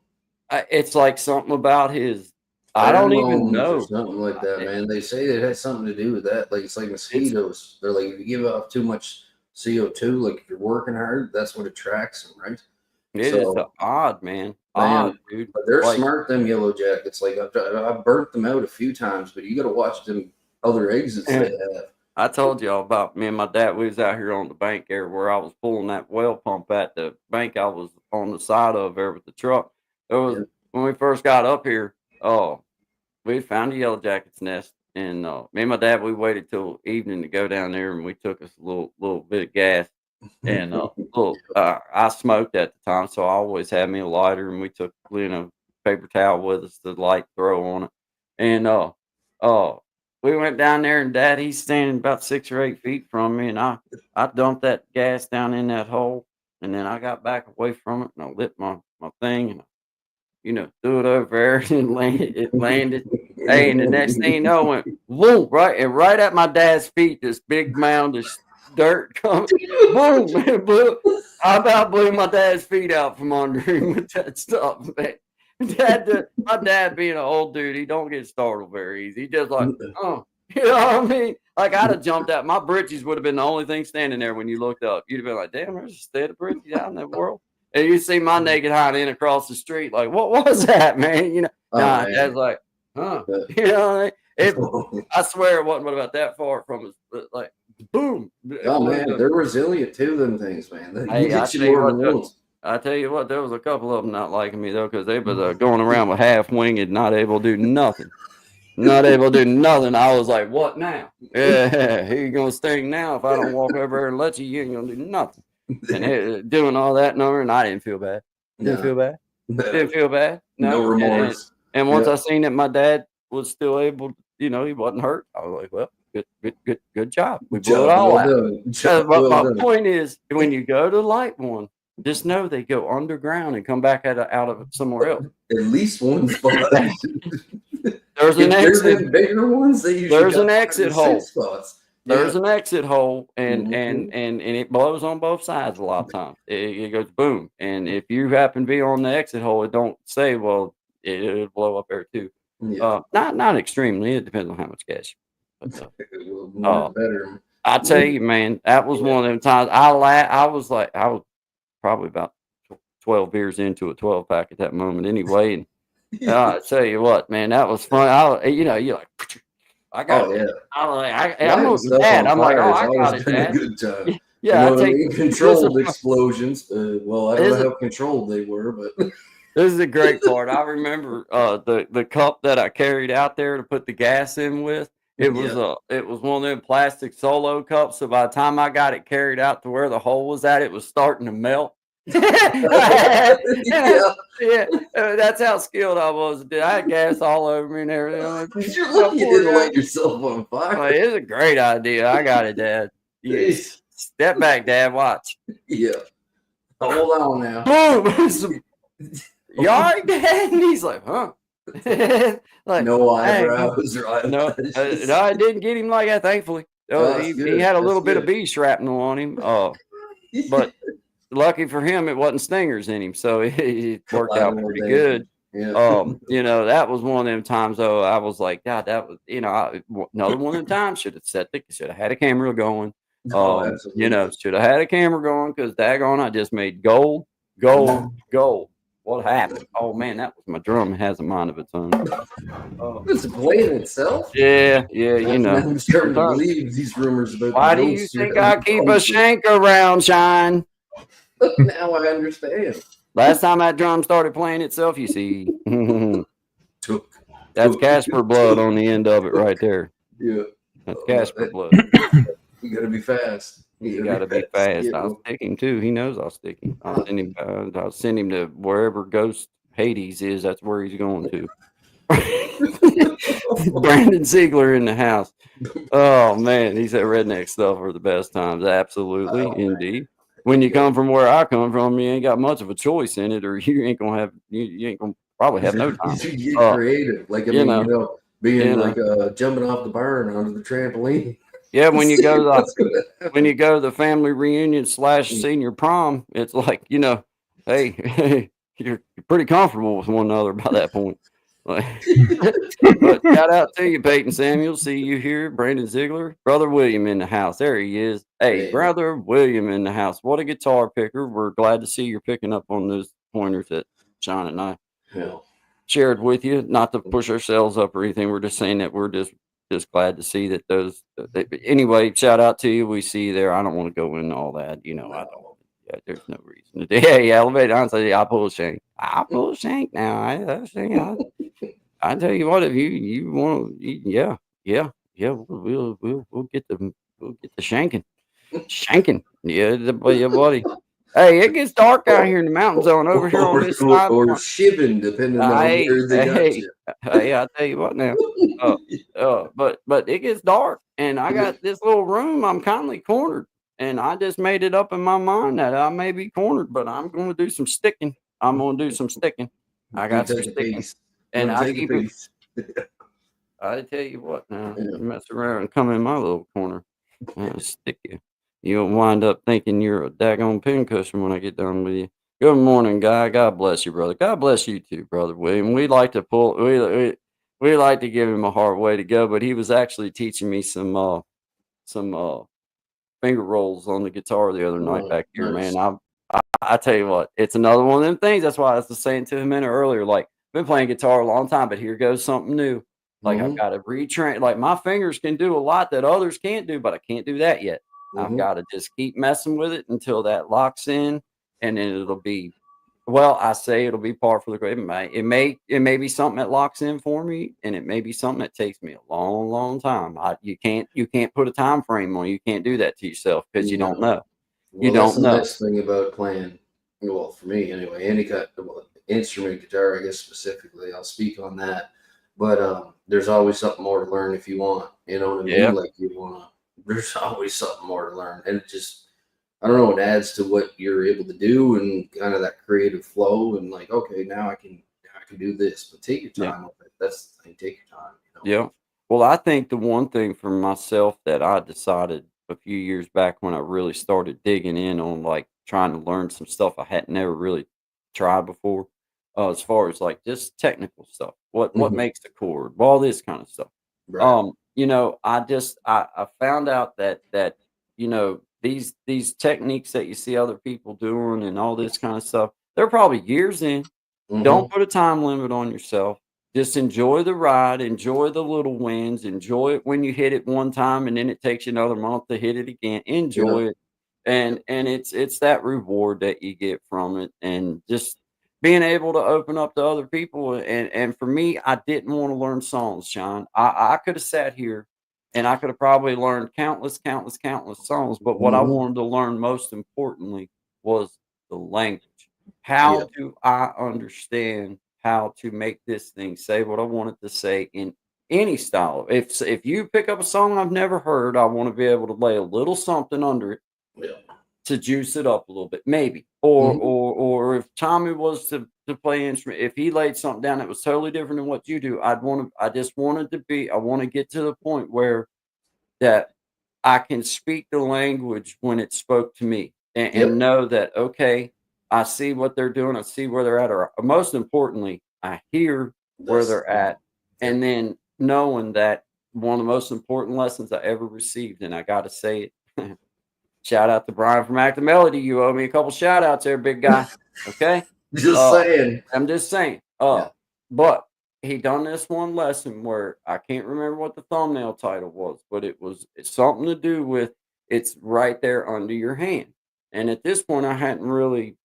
it's like something about his. I don't even Pheromones or know. something like that, man. They say it has something to do with that. Like it's like mosquitoes. They're like if you give off too much CO2, like if you're working hard, that's what attracts them, right? It is So- odd, man. Man, Odd, dude. But they're Like, smart, them yellow jackets. Like I've burnt them out a few times, but you got to watch them other exits they have. I told y'all about me and my dad. We was out here on the bank there where I was pulling that well pump at the bank. I was on the side of there with the truck. It was Yeah. when we first got up here. We found a yellow jacket's nest, and me and my dad, we waited till evening to go down there, and we took us a little bit of gas. And I smoked at the time, so I always had me a lighter, and we took paper towel with us to light throw on it. And we went down there, and Dad, he's standing about 6 or 8 feet from me, and I dumped that gas down in that hole, and then I got back away from it, and I lit my thing, and threw it over there, and it landed. Hey, and the next thing you know, went boom, right at my dad's feet. This big mound of dirt coming, boom, it blew. I about blew my dad's feet out from under him with that stuff, man. My dad being an old dude, he don't get startled very easy. He just like, oh, you know what I mean? Like I'd have jumped out. My britches would have been the only thing standing there when you looked up. You'd have been like, damn, there's a state of britches out in that world. And you see my naked hind in across the street, like, what was that, man? Nah, man. Dad's like, huh? But- You know what I mean? I swear it wasn't but about that far from us, but like, boom. Oh flew man, the- they're resilient too. Them things, man. They Hey, I get you tell you more what, than though, once. I tell you what, there was a couple of them not liking me though, because they was going around with half winged, not able to do nothing. Not able to do nothing. I was like, what now? Yeah, here you gonna sting now. If I don't walk over there and let you, you ain't gonna do nothing. And doing all that number, and I didn't feel bad. Didn't feel bad. Didn't feel bad. No No, remorse. And once Yeah. I seen that my dad was still able, he wasn't hurt. I was like, well, good job. We blew it Job all well out. done. Job But well my done. point is, when you go to light one, just know they go underground and come back out of it somewhere else. At least one spot. There's an If they're exit. them bigger ones, they usually There's got an 5 or exit 6 hole. spots. There's Yeah. an exit hole, and Mhm. and it blows on both sides a lot of times. It goes boom, and if you happen to be on the exit hole, it don't say, well, it'll blow up there too. Yeah. Not extremely. It depends on how much gas. But, Well, more better. I tell you, man, that was one of them times. I was probably about 12 beers into a 12 pack at that moment, anyway. And I tell you what, man, that was fun. You're like, I got Oh it. yeah. I'm like, I'm Lighting moving stuff dad. on I'm like, fire oh, has I got always it, been a dad. good time. Yeah, you know I what I take mean? Controlled explosions. Well, I don't know how controlled they were, but this is the great part. I remember the cup that I carried out there to put the gas in with. It was one of them plastic Solo cups. So by the time I got it carried out to where the hole was at, it was starting to melt. yeah. Yeah, that's how skilled I was. Dude, I had gas all over me and everything. I'm like, You're lucky you pour it didn't out. light yourself on fire. Like, it's a great idea. I got it, Dad. Yeah. Step back, Dad. Watch. Yeah. Hold on now. Boom. You all right, Dad? And he's like, huh? Like, No hey, eyebrows or eyelashes. no, I didn't get him like that, thankfully. Oh, He that's good. had a That's little bit of good. bee shrapnel on him. But lucky for him, it wasn't stingers in him, so it worked out Collateral pretty damage. good. Yeah. That was one of them times though. I was like, God, that was, another one of them times should have had a camera going. Oh, absolutely. Should have had a camera going because daggone, I just made gold. What happened? Oh man, that was my drum. It has a mind of its own. It's playing itself. Yeah, I'm starting to sometimes- believe these rumors about. Why the do you ghosts think are- I keep a shank around, Shine? Now I understand. Last time that drum started playing itself, you see, Took. that's Casper blood on the end of it right there. Yeah. That's Casper blood. You gotta be fast. You gotta be fast. Yeah. I'll stick him too. He knows I'll stick him. I'll send him to wherever Ghost Hades is. That's where he's going to. Brandon Ziegler in the house. Oh man, he said redneck stuff are the best times. Absolutely, indeed. When you come from where I come from, you ain't got much of a choice in it, or you ain't gonna have. You ain't gonna probably have no time. You get creative. Like, being know. like jumping off the barn onto the trampoline. Yeah, when you go What's gonna happen? when you go to the family reunion / senior prom, it's like, hey, you're pretty comfortable with one another by that point. Like, but shout out to you, Peyton Samuel. See you here, Brandon Ziegler, Brother William in the house. There he is. Hey, Hey. Brother William in the house. What a guitar picker. We're glad to see you're picking up on those pointers that Sean and I Yeah. shared with you. Not to push ourselves up or anything. We're just saying that we're just glad to see that those. Anyway, shout out to you. We see you there. I don't want to go into all that. I don't. Yeah, there's no reason to do. Hey, elevate on. Say, I pull a shank. I pull a shank now. I tell you what, if you want, yeah, we'll get the shanking. Yeah, buddy. Hey, it gets dark out here in the mountain zone over here on this side. Or shiving, depending on where they got you. Hey, I tell you what now. But it gets dark, and I got this little room. I'm kindly cornered, and I just made it up in my mind that I may be cornered, but I'm going to do some sticking. I got some sticking, and I keep it. I tell you what now, you mess around and come in my little corner, I'll stick you. You'll wind up thinking you're a daggone pincushion when I get done with you. Good morning, guy. God bless you, brother. God bless you too, brother William. We like to we like to give him a hard way to go, but he was actually teaching me some finger rolls on the guitar the other night back here, nice. man. I tell you what, it's another one of them things. That's why I was just saying to him earlier, like, I've been playing guitar a long time, but here goes something new. Like, I've got to retrain. Like, my fingers can do a lot that others can't do, but I can't do that yet. I've Mhm. got to just keep messing with it until that locks in, and then it'll be, well, I say it'll be par for the course. It may be something that locks in for me, and it may be something that takes me a long, long time. You can't put a time frame on it. You can't do that to yourself because you don't No. know. You Well, that's don't the know. nice thing about playing. Well, for me anyway, any kind of instrument, guitar, I guess specifically, I'll speak on that. But there's always something more to learn if you want. You know what I mean? Yeah. Like you want to. There's always something more to learn, and it just, I don't know, it adds to what you're able to do and kind of that creative flow. And like, okay, now I can do this, but take your Yeah. time with it. That's the thing. Take your time. Yeah. Well, I think the one thing for myself that I decided a few years back when I really started digging in on like trying to learn some stuff I had never really tried before, as far as like just technical stuff, what Mhm. makes the chord, all this kind of stuff. Right. I found out that these techniques that you see other people doing and all this kind of stuff, they're probably years in. Don't Hmm. put a time limit on yourself. Just enjoy the ride, enjoy the little wins, enjoy it when you hit it one time and then it takes you another month to hit it again. Yeah. Enjoy it. And it's that reward that you get from it and just being able to open up to other people and for me, I didn't want to learn songs, Sean. I could have sat here and I could have probably learned countless, countless, countless songs, but what I Hmm. wanted to learn most importantly was the language. Yeah. How do I understand how to make this thing say what I want it to say in any style? If you pick up a song I've never heard, I want to be able to lay a little something under it Yeah. to juice it up a little bit, maybe. Or Hmm. or if Tommy was to play instrument, if he laid something down that was totally different than what you do, I just wanted to be I want to get to the point where that I can speak the language when it spoke to me and Yep. know that, okay, I see what they're doing. I see where they're at. Or most importantly, I hear where That's they're the thing. at. And Yep. then knowing that one of the most important lessons I ever received, and I got to say it, shout out to Brian from Active Melody. You owe me a couple shout outs there, big guy. Okay. Just Uh, saying. I'm just saying. Yeah. But he done this one lesson where I can't remember what the thumbnail title was, but it's something to do with it's right there under your hand. And at this point, I hadn't really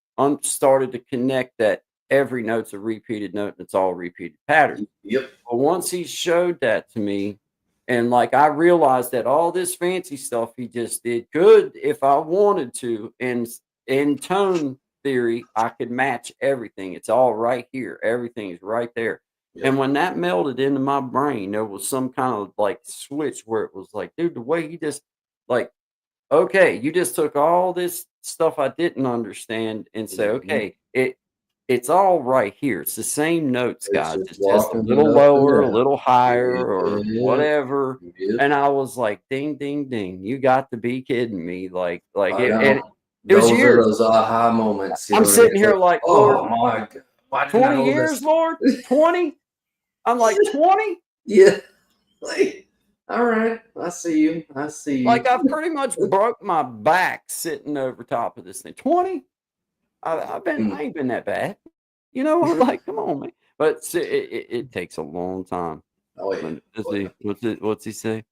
started to connect that every note's a repeated note and it's all repeated pattern. Yep. But once he showed that to me, and like I realized that all this fancy stuff he just did could, if I wanted to, and in tone theory, I could match everything. It's all right here. Everything is right there. Yep. And when that melded into my brain, there was some kind of like switch where it was like, dude, the way he just like, okay, you just took all this stuff I didn't understand and say, Mhm. okay, it's all right here. It's the same notes, It's guys. just It's just a walking it little up and lower, a down. little higher, or Yep. whatever. Yep. And I was like, ding, ding, ding. You got to be kidding me. Like I it, and know. it was Those are years. those aha moments. You I'm know what I mean? sitting It's here like, like, Lord, oh my God, why didn't I 20 know years, this? Lord? 20? I'm like, 20? Yeah. Like, all right. I see you. I see Like you. I've pretty much broke my back sitting over top of this thing. 20? I Mm. ain't been that bad. You know, I'm like, come on, man. But see, it takes a long time. Oh yeah. But let's Oh yeah. see, what's he say?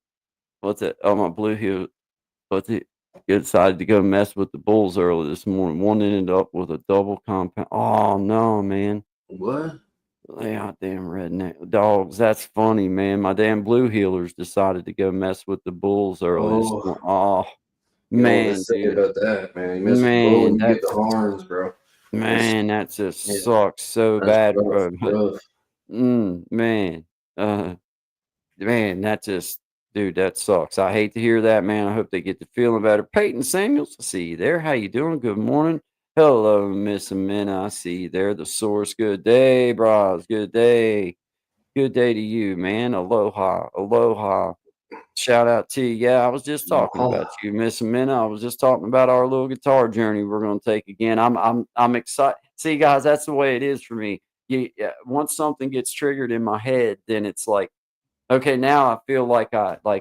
What's it? Oh, my blue heel. What's it? He decided to go mess with the bulls early this morning. One ended up with a double compound. Oh no, man. What? Yeah, damn redneck dogs. That's funny, man. My damn blue healers decided to go mess with the bulls early this Oh, morning. Oh you don't want to man, say dude. about that, man. You mess with the bull Man, and you get the horns, bro. That's that just yeah. sucks so That's bad rough. for me. Rough. Man. Uh Man, that just dude, that sucks. I hate to hear that, man. I hope they get to feeling better. Peyton Samuels, I see you there. How you doing? Good morning. Hello, Miss Amina. I see you there. The source. Good day, bros. Good day. Good day to you, man. Aloha. Aloha. Shout out to you. Yeah, I was just talking Oh, about you, Miss Amina. I was just talking about our little guitar journey we're gonna take again. I'm excited. See, guys, that's the way it is for me. Once something gets triggered in my head, then it's like okay, now I feel like,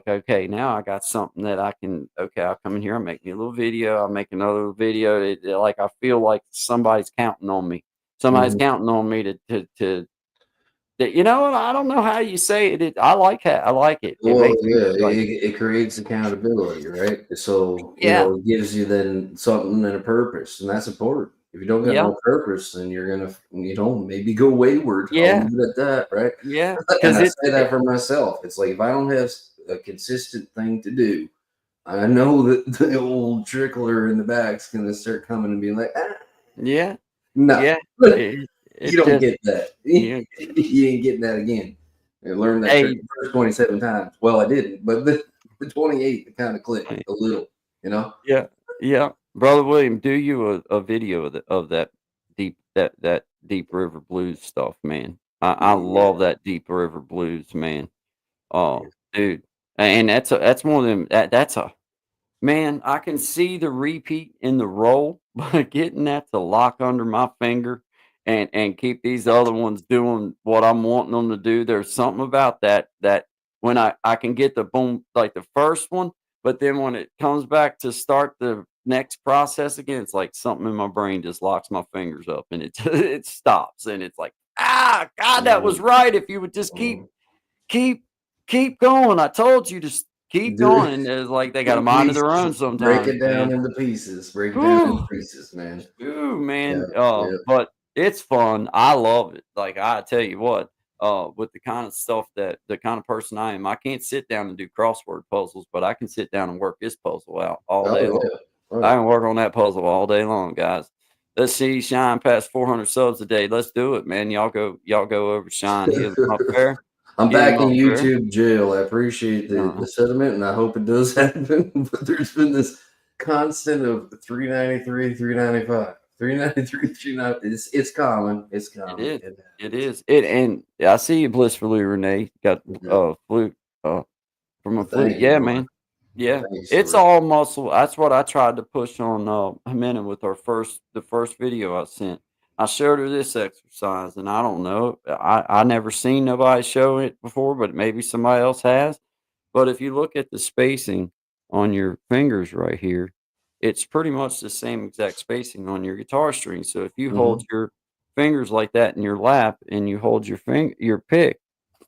okay, now I got something that I can okay, I'll come in here, I'll make me a little video, I'll make another video. Like I feel like somebody's counting on me. Somebody's mhm. counting on me to You know what? I don't know how you say it. I like it. I like it. It Well, makes me yeah, like, it creates accountability, right? So, yeah, it gives you then something and a purpose, and that's important. If you don't got yeah, no purpose, then you're gonna, maybe go wayward. I'll yeah, leave it at that, right? yeah. And Because I say that for myself. It's like if I don't have a consistent thing to do, I know that the old trickler in the back's gonna start coming and being like, yeah, no, yeah. you It don't just get that. yeah. You ain't getting that again. I learned that trick Hey, the first 27 times. Well, I didn't, but the 28, it kind of clicked hey, a little, you know? yeah, yeah. Brother William, do you a video of that that Deep River Blues stuff, man. I love Yeah. that Deep River Blues, man. Oh, dude. And that's one of them that's a man, I can see the repeat in the roll, but getting that to lock under my finger and keep these other ones doing what I'm wanting them to do, there's something about that when I can get the boom like the first one, but then when it comes back to start the next process again, it's like something in my brain just locks my fingers up and it it stops and it's like, ah, God, that was Mhm, right. If you would just mhm. keep keep going. I told you to keep Do going. And it's like they got a in mind of their pieces. own Break sometimes, it down man. into pieces. Break it down into Whew, pieces, man. ooh, Yeah, man. yeah. But it's fun. I love it. Like I tell you what, with the kind of stuff that the kind of person I am, I can't sit down and do crossword puzzles, but I can sit down and work this puzzle out all Oh day long. yeah. Oh I yeah. can work on that puzzle all day long, guys. Let's see Shine past 400 subs a day. Let's do it, man. Y'all go over Shine. Hit him up there. I'm Hit him back in up there. YouTube jail. I appreciate the Uh, sentiment, and I hope it does happen. But there's been this constant of 393, 395, 393, 390. It's common. It's it common. is. It It happens. is. It and I see you blissfully, Renee. Got Yeah. flute from a Well, flute. thank you, Yeah, brother. man. Yeah. Thanks, It's sir. all muscle. That's what I tried to push on Jimena with our the first video I sent. I showed her this exercise and I don't know. I never seen nobody show it before, but maybe somebody else has. But if you look at the spacing on your fingers right here, it's pretty much the same exact spacing on your guitar string. So if you hold Hmm. your fingers like that in your lap and you hold your pick,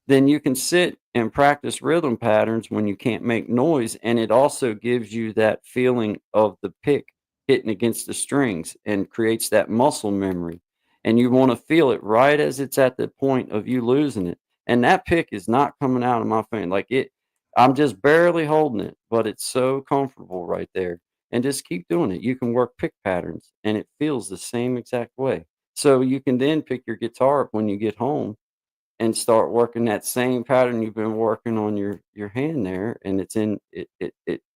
then you can sit and practice rhythm patterns when you can't make noise. And it also gives you that feeling of the pick hitting against the strings and creates that muscle memory. And you want to feel it right as it's at the point of you losing it. And that pick is not coming out of my finger. Like it, I'm just barely holding it, but it's so comfortable right there. And just keep doing it. You can work pick patterns and it feels the same exact way. So you can then pick your guitar up when you get home and start working that same pattern you've been working on your hand there, and it's in it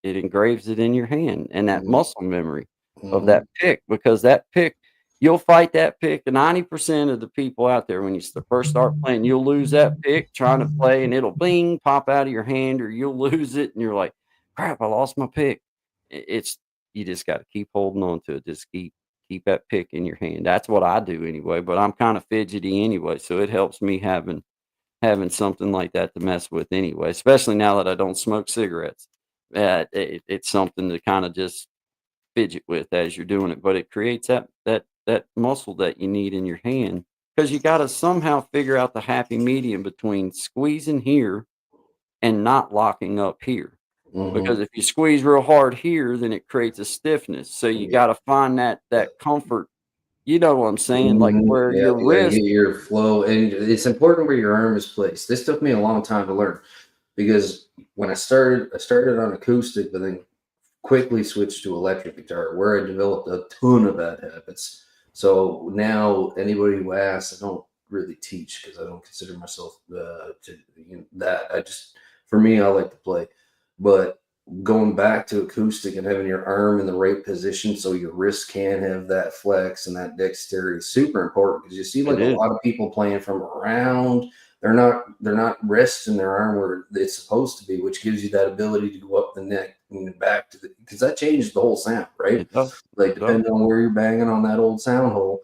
engraves it in your hand and that Hmm. muscle memory of Hmm. that pick because that pick you'll fight that pick. 90% of the people out there when you first start playing, you'll lose that pick trying to play, and it'll bing pop out of your hand, or you'll lose it, and you're like, "Crap, I lost my pick." It's you just got to keep holding on to it. Just keep that pick in your hand. That's what I do anyway, but I'm kind of fidgety anyway, so it helps me having something like that to mess with anyway, especially now that I don't smoke cigarettes. It's something to kind of just fidget with as you're doing it, but it creates that muscle that you need in your hand because you got to somehow figure out the happy medium between squeezing here and not locking up here. Hmm. Because if you squeeze real hard here, then it creates a stiffness. So you Yeah. got to find that comfort. You know what I'm saying? Like Mhm. where Yeah, your you gotta wrist. get your flow, and it's important where your arm is placed. This took me a long time to learn because when I started on acoustic, but then quickly switched to electric guitar, where I developed a ton of bad habits. So now, anybody who asks, I don't really teach because I don't consider myself that. I just, for me, I like to play, but going back to acoustic and having your arm in the right position so your wrist can have that flex and that dexterity is super important because you see It like a is. lot of people playing from around, they're not resting their arm where it's supposed to be, which gives you that ability to go up the neck and back to the because that changes the whole sound, right? It does. Like It does. depending on where you're banging on that old sound hole,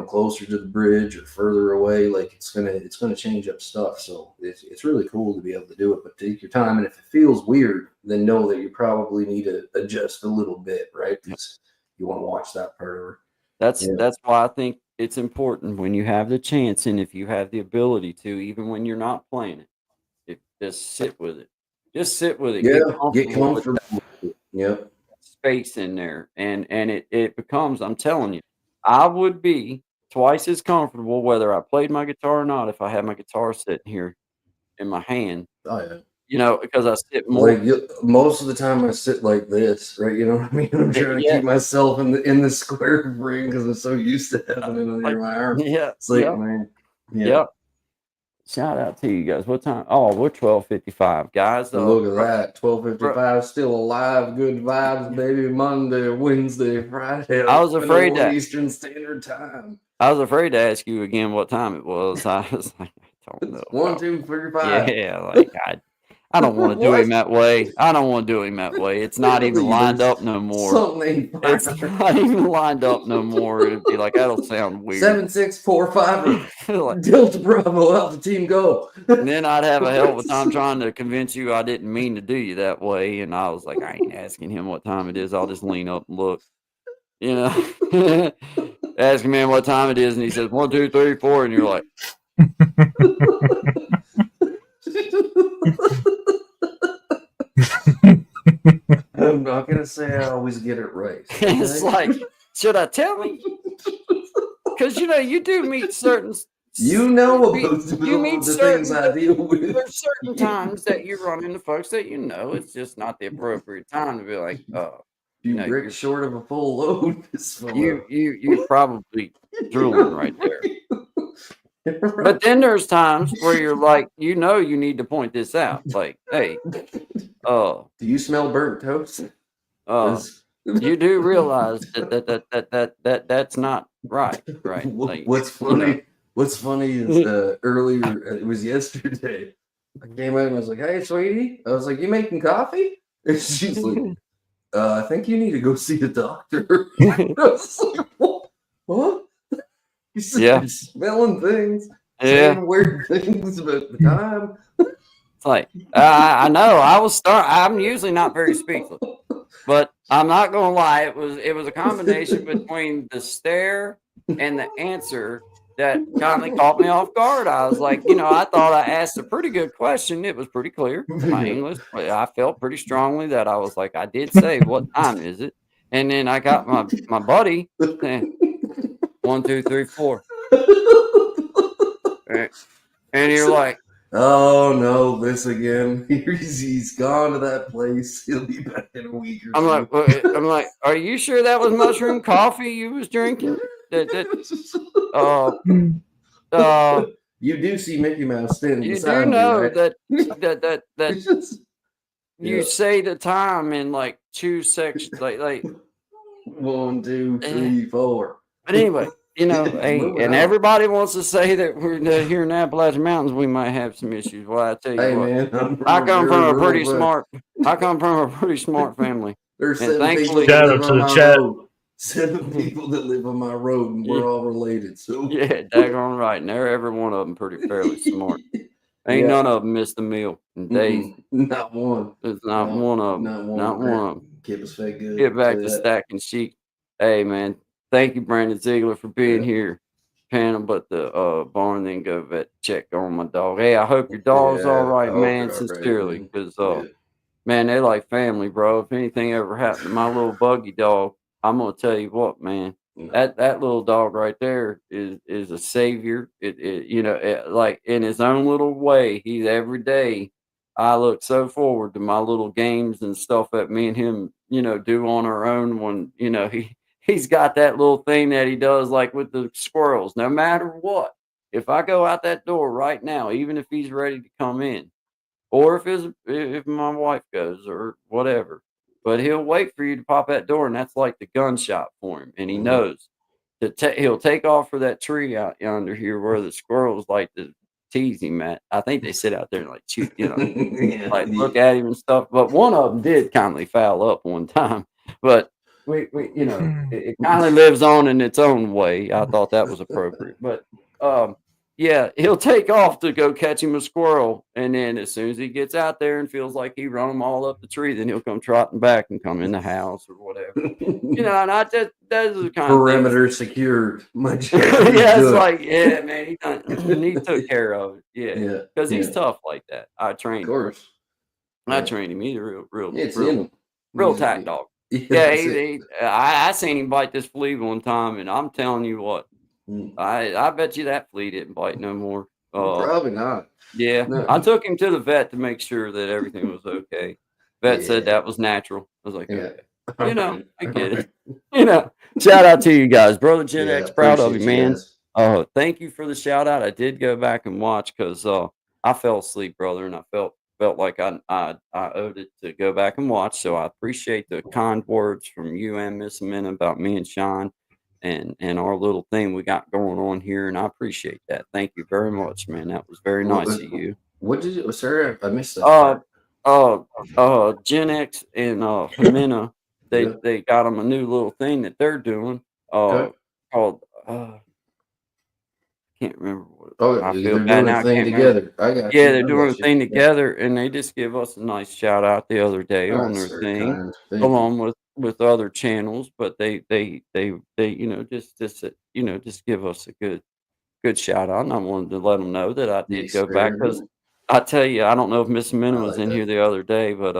closer to the bridge or further away, like it's gonna change up stuff. So it's really cool to be able to do it, but take your time. And if it feels weird, then know that you probably need to adjust a little bit, right? Yep. Because you want to watch that part of her. That's Yeah. that's why I think it's important when you have the chance and if you have the ability to, even when you're not playing it, just sit with it. Just sit with it. Yeah, Get get comfortable with comfortable. Yep. space in there, and it becomes. I'm telling you, I would be twice as comfortable whether I played my guitar or not if I had my guitar sitting here in my hand. Oh yeah. You know, because I sit more. Like most of the time, I sit like this, right? You know what I mean? I'm trying to Yeah. keep myself in the square ring because I'm so used to having it under my arm. Yeah, It's like, yeah, man, yeah. yep. Shout out to you guys. What time? Oh, we're 12:55, guys. Look at that, 12:55, still alive. Good vibes, baby. Monday, Wednesday, Friday. I was afraid that Eastern Standard Time. I was afraid to ask you again what time it was. I was like, I don't know. 1, 2, 3, 5. Yeah, like I don't want to do What? him that way. I don't want to do him that way. It's not even lined up no more. Something ain't It's right. not even lined up no more. It'd be like that'll sound weird. 7645 Like, Delta Bravo, Alpha Team Go. and then I'd have a hell of a time trying to convince you I didn't mean to do you that way. And I was like, I ain't asking him what time it is. I'll just lean up and look. You know, ask a man what time it is, and he says 1, 2, 3, 4, and you're like, I'm not gonna say I always get it right. it's like, should I tell him? Because you do meet certain. You know you about meet the things I deal with. There's certain times that you run into folks that it's just not the appropriate time to be like, oh, You no, break you're- short of a full load. This fella. you probably drooling right there. Right. But then there's times where you're like, you need to point this out. Like, hey, Do you smell burnt toast? you do realize that's not right, right? Like, What's funny? What's funny is earlier. It was yesterday. I came out and I was like, "Hey, sweetie," I was like, "You making coffee?" And she's like, "I think you need to go see a doctor." I was like, "What?" You said Yeah. you're smelling things, Yeah, saying weird things about the time. it's like I know. I'm usually not very speechless, but I'm not gonna lie. It was a combination between the stare and the answer that kindly caught me off guard. I was like, I thought I asked a pretty good question. It was pretty clear. My English, I felt pretty strongly that I was like, I did say, what time is it? And then I got my buddy saying, 1, 2, 3, 4. And you're like, "Oh no, this again." He's gone to that place. He'll be back in a week or I'm like, are you sure that was mushroom coffee you was drinking? You do see Mickey Mouse standing You beside do me, know right? that you say the time in like 2 sections, like. 1, 2, 3, 4. But anyway, hey, Moving and on. everybody wants to say that we're here in Appalachian Mountains. We might have some issues. Well, I tell you Hey what, man, I come from a pretty smart family. There's and 7 people thankfully- that Shout live out on to the my chat. road. 7 people that live on my road, and we're Yeah. all related. So Yeah, daggone right. And they're every one of them fairly smart. Ain't Yeah. none of them missed a meal in days. Not one. There's not No, one of them. Not one. of them. Keep us fed good. Get back Say to that. stacking sheep. Hey man, thank you, Brandon Ziegler, for being here. Panel, but the barn, then go vet check on my dog. Hey, I hope your dog's Yeah, all I right, hope man. they're all right, Sincerely, man. because Yeah. man, they're like family, bro. If anything ever happened to my little buggy dog, I'm gonna tell you what, man. That little dog right there is a savior. Like in his own little way, he's every day. I look so forward to my little games and stuff that me and him, do on our own. When he's got that little thing that he does, like with the squirrels. No matter what, if I go out that door right now, even if he's ready to come in, or if my wife goes or whatever. But he'll wait for you to pop that door, and that's like the gunshot for him. And he knows that he'll take off for that tree out yonder here where the squirrels like to tease him at. I think they sit out there and like chew, Yeah. like look at him and stuff. But one of them did kindly foul up one time. But we it kindly lives on in its own way. I thought that was appropriate. But Yeah, he'll take off to go catch him a squirrel, and then as soon as he gets out there and feels like he run them all up the tree, then he'll come trotting back and come in the house or whatever. You know, and I just those are the kind of things. Perimeter secured. My Yeah, it's like, yeah, man, he took care of it. Yeah, yeah, because he's yeah. tough like that. I Of trained him. course. I Yeah. trained him. He's a real, Yeah, it's in him. real He's- tack dog. Yeah, Yeah, that's it. I seen him bite this flea one time, and I'm telling you what, Mm. I bet you that flea didn't bite no more. Probably not. Yeah, No. I took him to the vet to make sure that everything was okay. Vet said Yeah. that was natural. I was like, Yeah. okay. You know, I get it. You know, shout out to you guys, brother Gen Yeah, X. Proud of you, appreciate man. guys. Thank you for the shout out. I did go back and watch because I fell asleep, brother, and I felt like I owed it to go back and watch. So I appreciate the kind words from you and Miss Amanda about me and Sean and our little thing we got going on here, and I appreciate that. Thank you very much, man. That was very Well, nice of you. What did you, sir? I missed that. part. Gen X and Jimena, Yeah. they got them a new little thing that they're doing Okay. called can't remember what. Oh, I they're feel doing bad a now. I thing can't remember. together. I got you. Yeah, they're I doing a got you. thing Yeah. together, and they just give us a nice shout out the other day All on right, their sir, thing, kind. Thank you. along with other channels. But they you know just you know just give us a good shout out. And I wanted to let them know that I did Yes, go back sir. because I tell you, I don't know if Miss Minna I was like in that. here the other day, but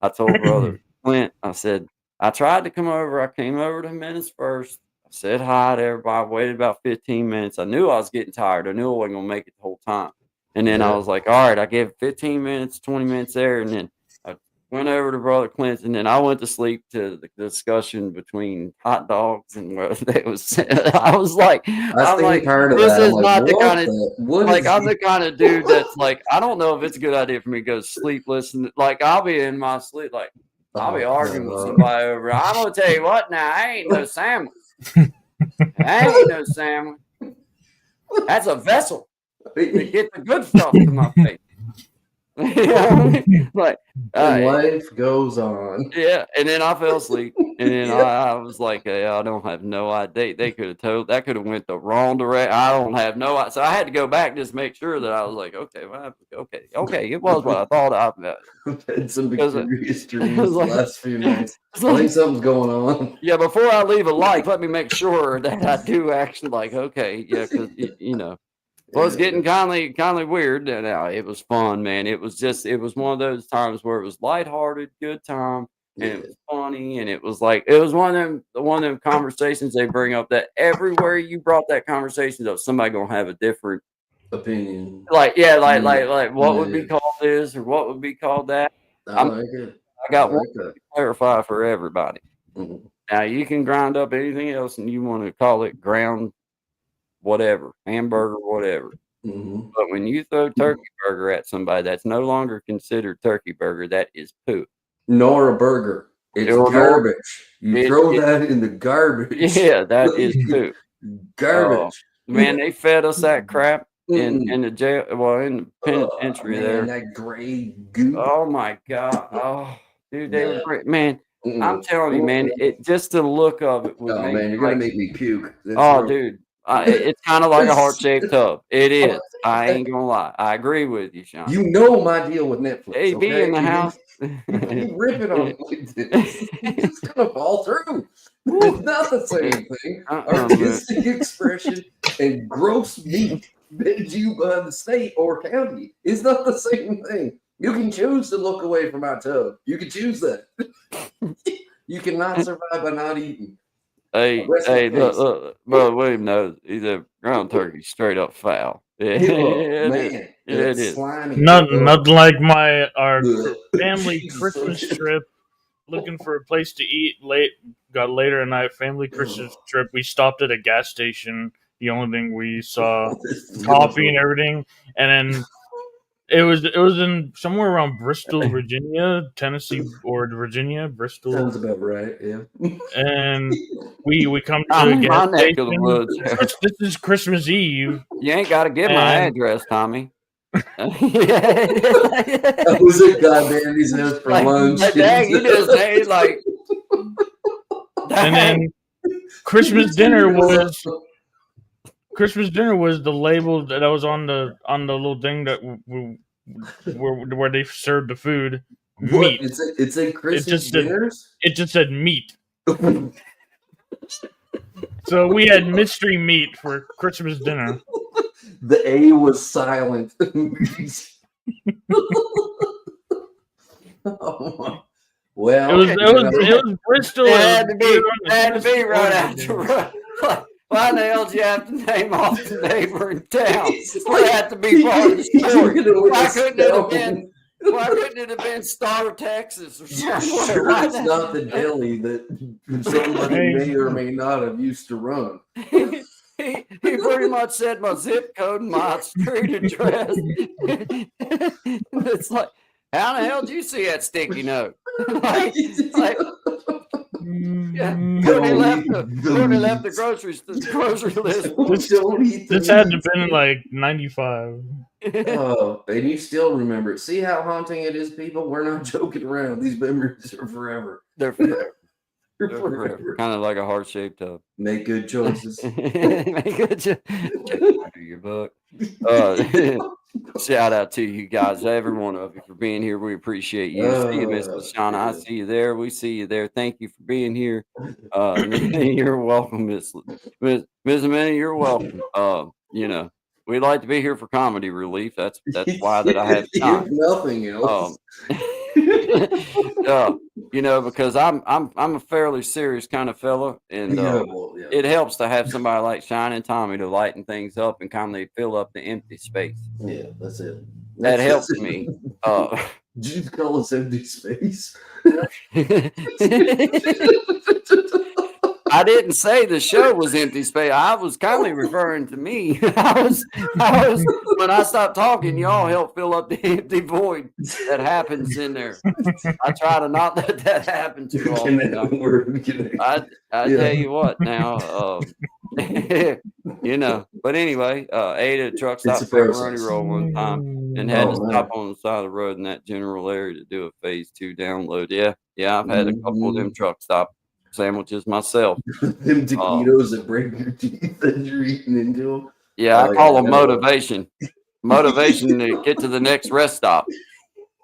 I told brother Clint, I said I tried to come over. I came over to Minna's first. I said hi to everybody. Waited about 15 minutes. I knew I was getting tired. I knew I wasn't gonna make it the whole time. And then I Yeah. was like, all right, I gave it 15 minutes, 20 minutes there, and then I went over to Brother Clint's, and then I went to sleep to the discussion between hot dogs and what they was. I was like, I I'm seen like, part of this that. is I'm not like, the what kind of the? What like is I'm he- the kind of dude that's like, I don't know if it's a good idea for me to go sleep listening. Like I'll be in my sleep, like I'll be Oh, arguing with no. somebody over. I'm gonna tell you what now, I ain't no sandwich. I ain't no sandwich. That's a vessel to get the good stuff to my face. You know what I mean? Like, And life goes on. yeah, and then I fell asleep, and then Yeah. I was like, hey, I don't have no idea. They could have told that could have went the wrong direction. I don't have no idea. So I had to go back just to make sure that I was like, okay, well, okay, it was what I thought I. I've had some Because curious dreams was the like- last few nights. It's I like- think something's going on. Yeah, before I leave a like, let me make sure that I do actually like. Okay, yeah, because you know. Well, it's getting kind of weird now. It was fun, man. It was one of those times where it was lighthearted, good time, and it was funny, and it was one of them conversations they bring up that everywhere you brought that conversation up, somebody gonna have a different Opinion. like what would be Yeah. called this or what would be called that. I like it. I got I one like that. to clarify for everybody. Mhm. Now you can grind up anything else, and you want to call it ground, whatever, hamburger, whatever. Mhm. But when you throw turkey burger at somebody, that's no longer considered turkey burger. That is poop. Nor a burger. It's Nor- garbage. You throw it- that in the garbage. Yeah, that is poop. Garbage. Man, they fed us that crap Mm-mm. in the jail, well, in the penitentiary man, there. that gray goo. Oh my god! Oh, dude, they Yeah. were great. Man, Mm-mm. I'm telling you, man, it just the look of it would Oh make man, you're gonna make me puke. That's Oh, real- dude, it's kind of like a heart-shaped tub. It is. I ain't gonna lie. I agree with you, Sean. You know my deal with Netflix. Hey, be okay? in the house. You rip it on like this. It's gonna fall through. It's not the same thing. Man. Artistic expression and gross meat fed you by the state or county is not the same thing. You can choose to look away from my tub. You can choose that. You cannot survive by not eating. Hey, Rest in hey, peace. look, Brother William knows he's a ground turkey straight up foul. Yeah, Oh, it man, is. it's It is. slimy. Nothing like our Ugh. family Jesus. Christmas trip. Looking for a place to eat got later at night. Family Christmas trip. We stopped at a gas station. The only thing we saw coffee and everything, and then it was in somewhere around Bristol, Virginia, Tennessee, or Virginia, Bristol, Sounds about right. Yeah. and we come to I'm a in gas my neck of the station. woods. This is Christmas Eve. You ain't got to give my And- address, Tommy. That was it. Goddamn, he says for lunch. Like, dang, you just say like. And then Christmas dinner was Christmas dinner was the label that was on the little thing that where they served the food. What? Meat. It's a Christmas just said- dinners. It just said meat. So we had mystery meat for Christmas dinner. The A was silent. Oh my. Well, It was Bristol. It had to be, we were on the had to be Christmas right order. after. Why the hell did you have to name off the neighboring town? It had to be part of the story. Why couldn't it have been Star, Texas or You're somewhere? sure Why it's not the deli that somebody Hey. may or may not have used to run. He pretty much said my zip code and my street address. It's like, how the hell did you see that sticky note? like, yeah, Courtney left the grocery list. Don't eat the This had to meat. have been like 95. Oh, and you still remember it. See how haunting it is, people? We're not joking around. These memories are forever. They're forever. They're They're forever. forever. Kind of like a heart-shaped tub. Make good choices. Make good your book. Shout out to you guys, every one of you, for being here. We appreciate you. See you, Miss LaShawna. I see you there. We see you there. Thank you for being here. You're welcome, Miss Amanda. You're welcome. You know, we like to be here for comedy relief. That's why that I have time. If nothing else. You know, because I'm a fairly serious kind of fella, and Yeah. it helps to have somebody like Shine and Tommy to lighten things up and kind of fill up the empty space. Yeah, that's it. That helps me. Did you call us empty space? I didn't say the show was empty space. I was kindly referring to me. I was when I stopped talking, y'all help fill up the empty void that happens in there. I try to not let that happen too often. I tell you what now, you know. But anyway, ate at a truck stop pepperoni roll one time and had to stop on the side of the road in that general area to do a phase 2 download. Yeah, I've had a couple of them truck stop sandwiches myself. Them taquitos that break your teeth that you're eating into them. Yeah, I call them motivation. Motivation to get to the next rest stop.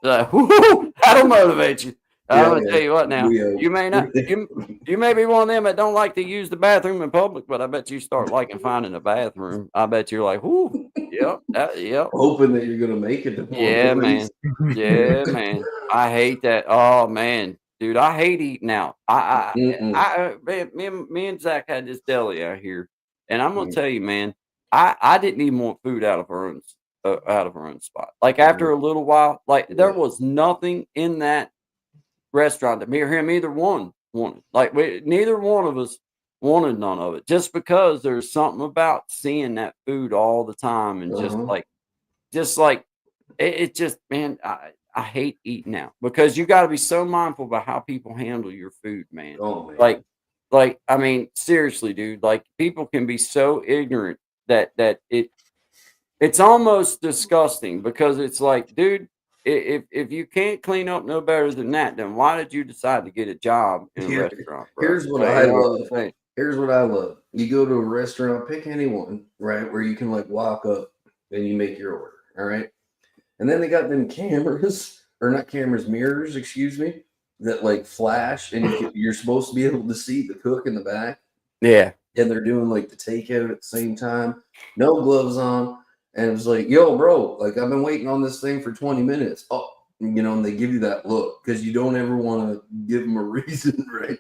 Like, that'll motivate you. I'm gonna tell you what now. You may not. You may be one of them that don't like to use the bathroom in public, but I bet you start liking finding a bathroom. I bet you're like, whoo, yep. Hoping that you're gonna make it. Yeah, man. Yeah, man. I hate that. Oh man. Dude, I hate eating out. Me and Zach had this deli out here, and I'm gonna tell you, man, I didn't even want food out of our own spot. Like after a little while, like there was nothing in that restaurant that me or him either one wanted. Like neither one of us wanted none of it, just because there's something about seeing that food all the time and just like it just, man, I hate eating out because you got to be so mindful about how people handle your food, man. Oh, man. Like, I mean, seriously, dude, like people can be so ignorant that it's almost disgusting because it's like, dude, if you can't clean up no better than that, then why did you decide to get a job in a restaurant? Bro? Here's what I love. Here's what I love. You go to a restaurant, pick anyone, right, where you can like walk up and you make your order. All right. And then they got them cameras, or not cameras, mirrors, excuse me, that like flash, and you're supposed to be able to see the cook in the back. Yeah. And they're doing like the takeout at the same time, no gloves on. And it was like, yo, bro, like I've been waiting on this thing for 20 minutes. Oh, you know, and they give you that look because you don't ever want to give them a reason, right?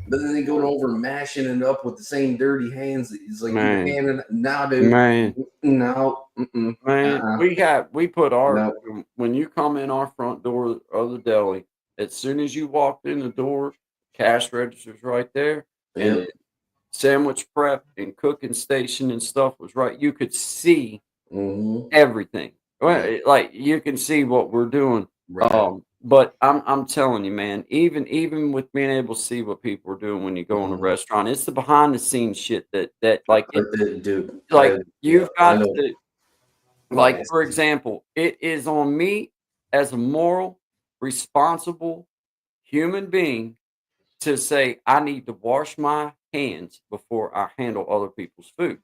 But then they go over mashing it up with the same dirty hands. It's like, nah, dude. Man. No. Man, we put our, when you come in our front door of the deli, as soon as you walked in the door, cash register's right there. Yep. And sandwich prep and cooking station and stuff was right. You could see everything. Well, like you can see what we're doing. Right. But I'm telling you, man, even with being able to see what people are doing when you go in a restaurant, it's the behind the scenes shit that like dude, like you've got know. to, like, for example, it is on me as a moral, responsible human being to say I need to wash my hands before I handle other people's food.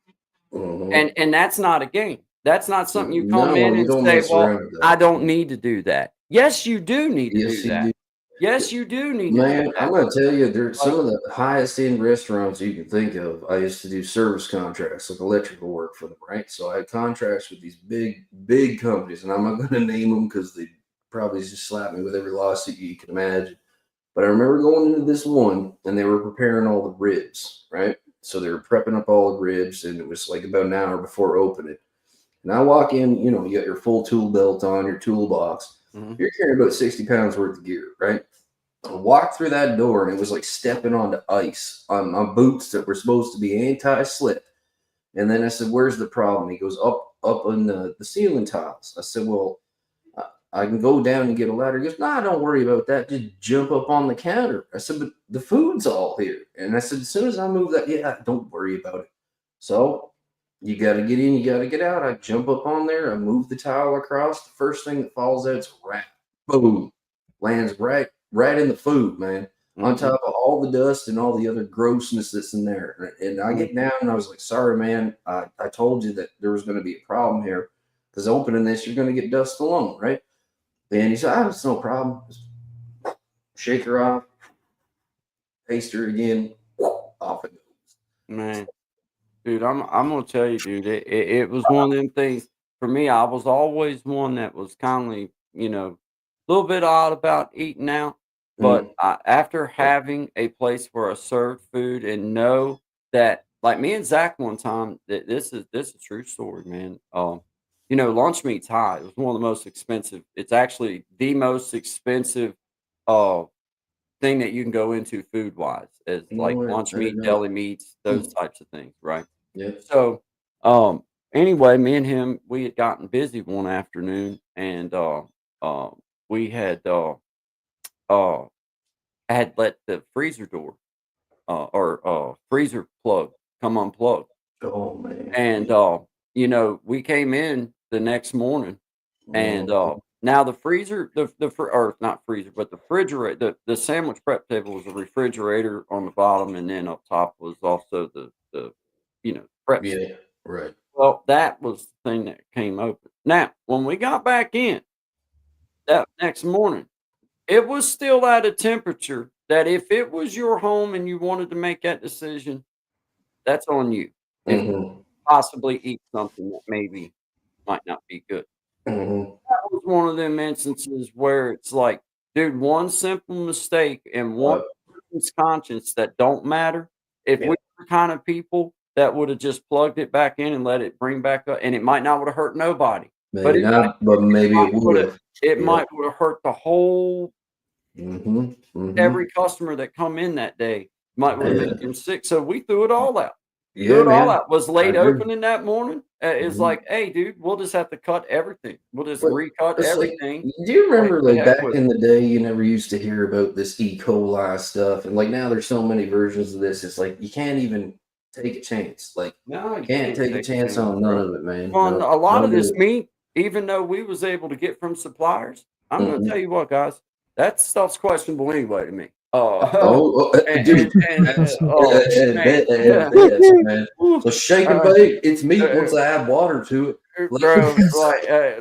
And that's not a game. That's not something you come No, in you and don't say, mess "Well, around with I that. don't need to do that." Yes, you do need to Yes, do you that. do. Yes, you do need to do Man, I'm that. gonna tell you, there's Like, some of the highest end restaurants you can think of. I used to do service contracts, like electrical work for them, right? So I had contracts with these big companies, and I'm not gonna name them because they probably just slap me with every lawsuit you can imagine. But I remember going into this one, and they were preparing all the ribs, right? So they were prepping up all the ribs, and it was like about an hour before opening. And I walk in, you know, you got your full tool belt on, your toolbox. mhm. You're carrying about 60 pounds worth of gear, right? I walked through that door and it was like stepping onto ice on boots that were supposed to be anti-slip. And then I said, "Where's the problem?" He goes, up on the ceiling tiles. I said, "Well, I can go down and get a ladder." He goes, "Nah, don't worry about that. Just jump up on the counter." I said, "But the food's all here." And I said, "As soon as I move that, yeah, don't worry about it." So you got to get in, you got to get out. I jump up on there, I move the towel across. The first thing that falls out's rat. Boom, lands right in the food, man. On Mhm. top of all the dust and all the other grossness that's in there. And I get down and I was like, "Sorry, man. I told you that there was going to be a problem here because opening this, you're going to get dust alone, right?" And he said, "Ah, it's no problem. Just shake her off, paste her again, off it goes." Man, dude, I'm gonna tell you, dude, it was one of them things for me. I was always one that was kindly, a little bit odd about eating out, but Mm, after having a place where I served food and know that, like me and Zach one time, that this is a true story, man. Lunch meat's high. It was one of the most expensive. It's actually the most expensive uh thing that you can go into food wise is no like way. lunch I didn't meat, know. deli meats, those types of things, right? Yep. So, um, anyway, me and him, we had gotten busy one afternoon, and uh, we uh, had let the freezer door or freezer plug come unplugged, Oh man. and Yeah. we came in the next morning, and Mhm. now the freezer, or not freezer, but the refrigerator, the sandwich prep table was a refrigerator on the bottom, and then up top was also the prep. Yeah. Right. Well, that was the thing that came open. Now, when we got back in that next morning, it was still at a temperature that if it was your home and you wanted to make that decision, that's on you. If you Mhm. possibly eat something that maybe might not be good. Mhm. That was one of them instances where it's like, dude, one simple mistake and one Uh, person's conscience that don't matter. If we yeah. were the kind of people that would have just plugged it back in and let it bring back up, and it might not would have hurt nobody, but Maybe not, but maybe it would have. it Yeah. might would have hurt the whole Mhm. Mhm. every customer that come in that day might would have made Yeah. them sick. So we threw it all out. Threw Yeah, it all man. out. Was I late agree. opening that morning. It's Mhm. like, hey, dude, we'll just have to cut everything. We'll just But recut it's like, everything. do you Like remember the like heck back with in it. the day, you never used to hear about this E. coli stuff, and like now there's so many versions of this. It's like you can't even take a chance. Like, No, you can't can't take a take a chance chance, on none bro. of it, man. Well, and No, a lot don't of do this it. meat, even though we was able to get from suppliers, I'm gonna tell Mhm. you what, guys, that stuff's questionable anyway to me. Oh, dude, Man, at best, man. woo, So shake and uh, bake. It's meat uh, once I add water to it. Like, bro,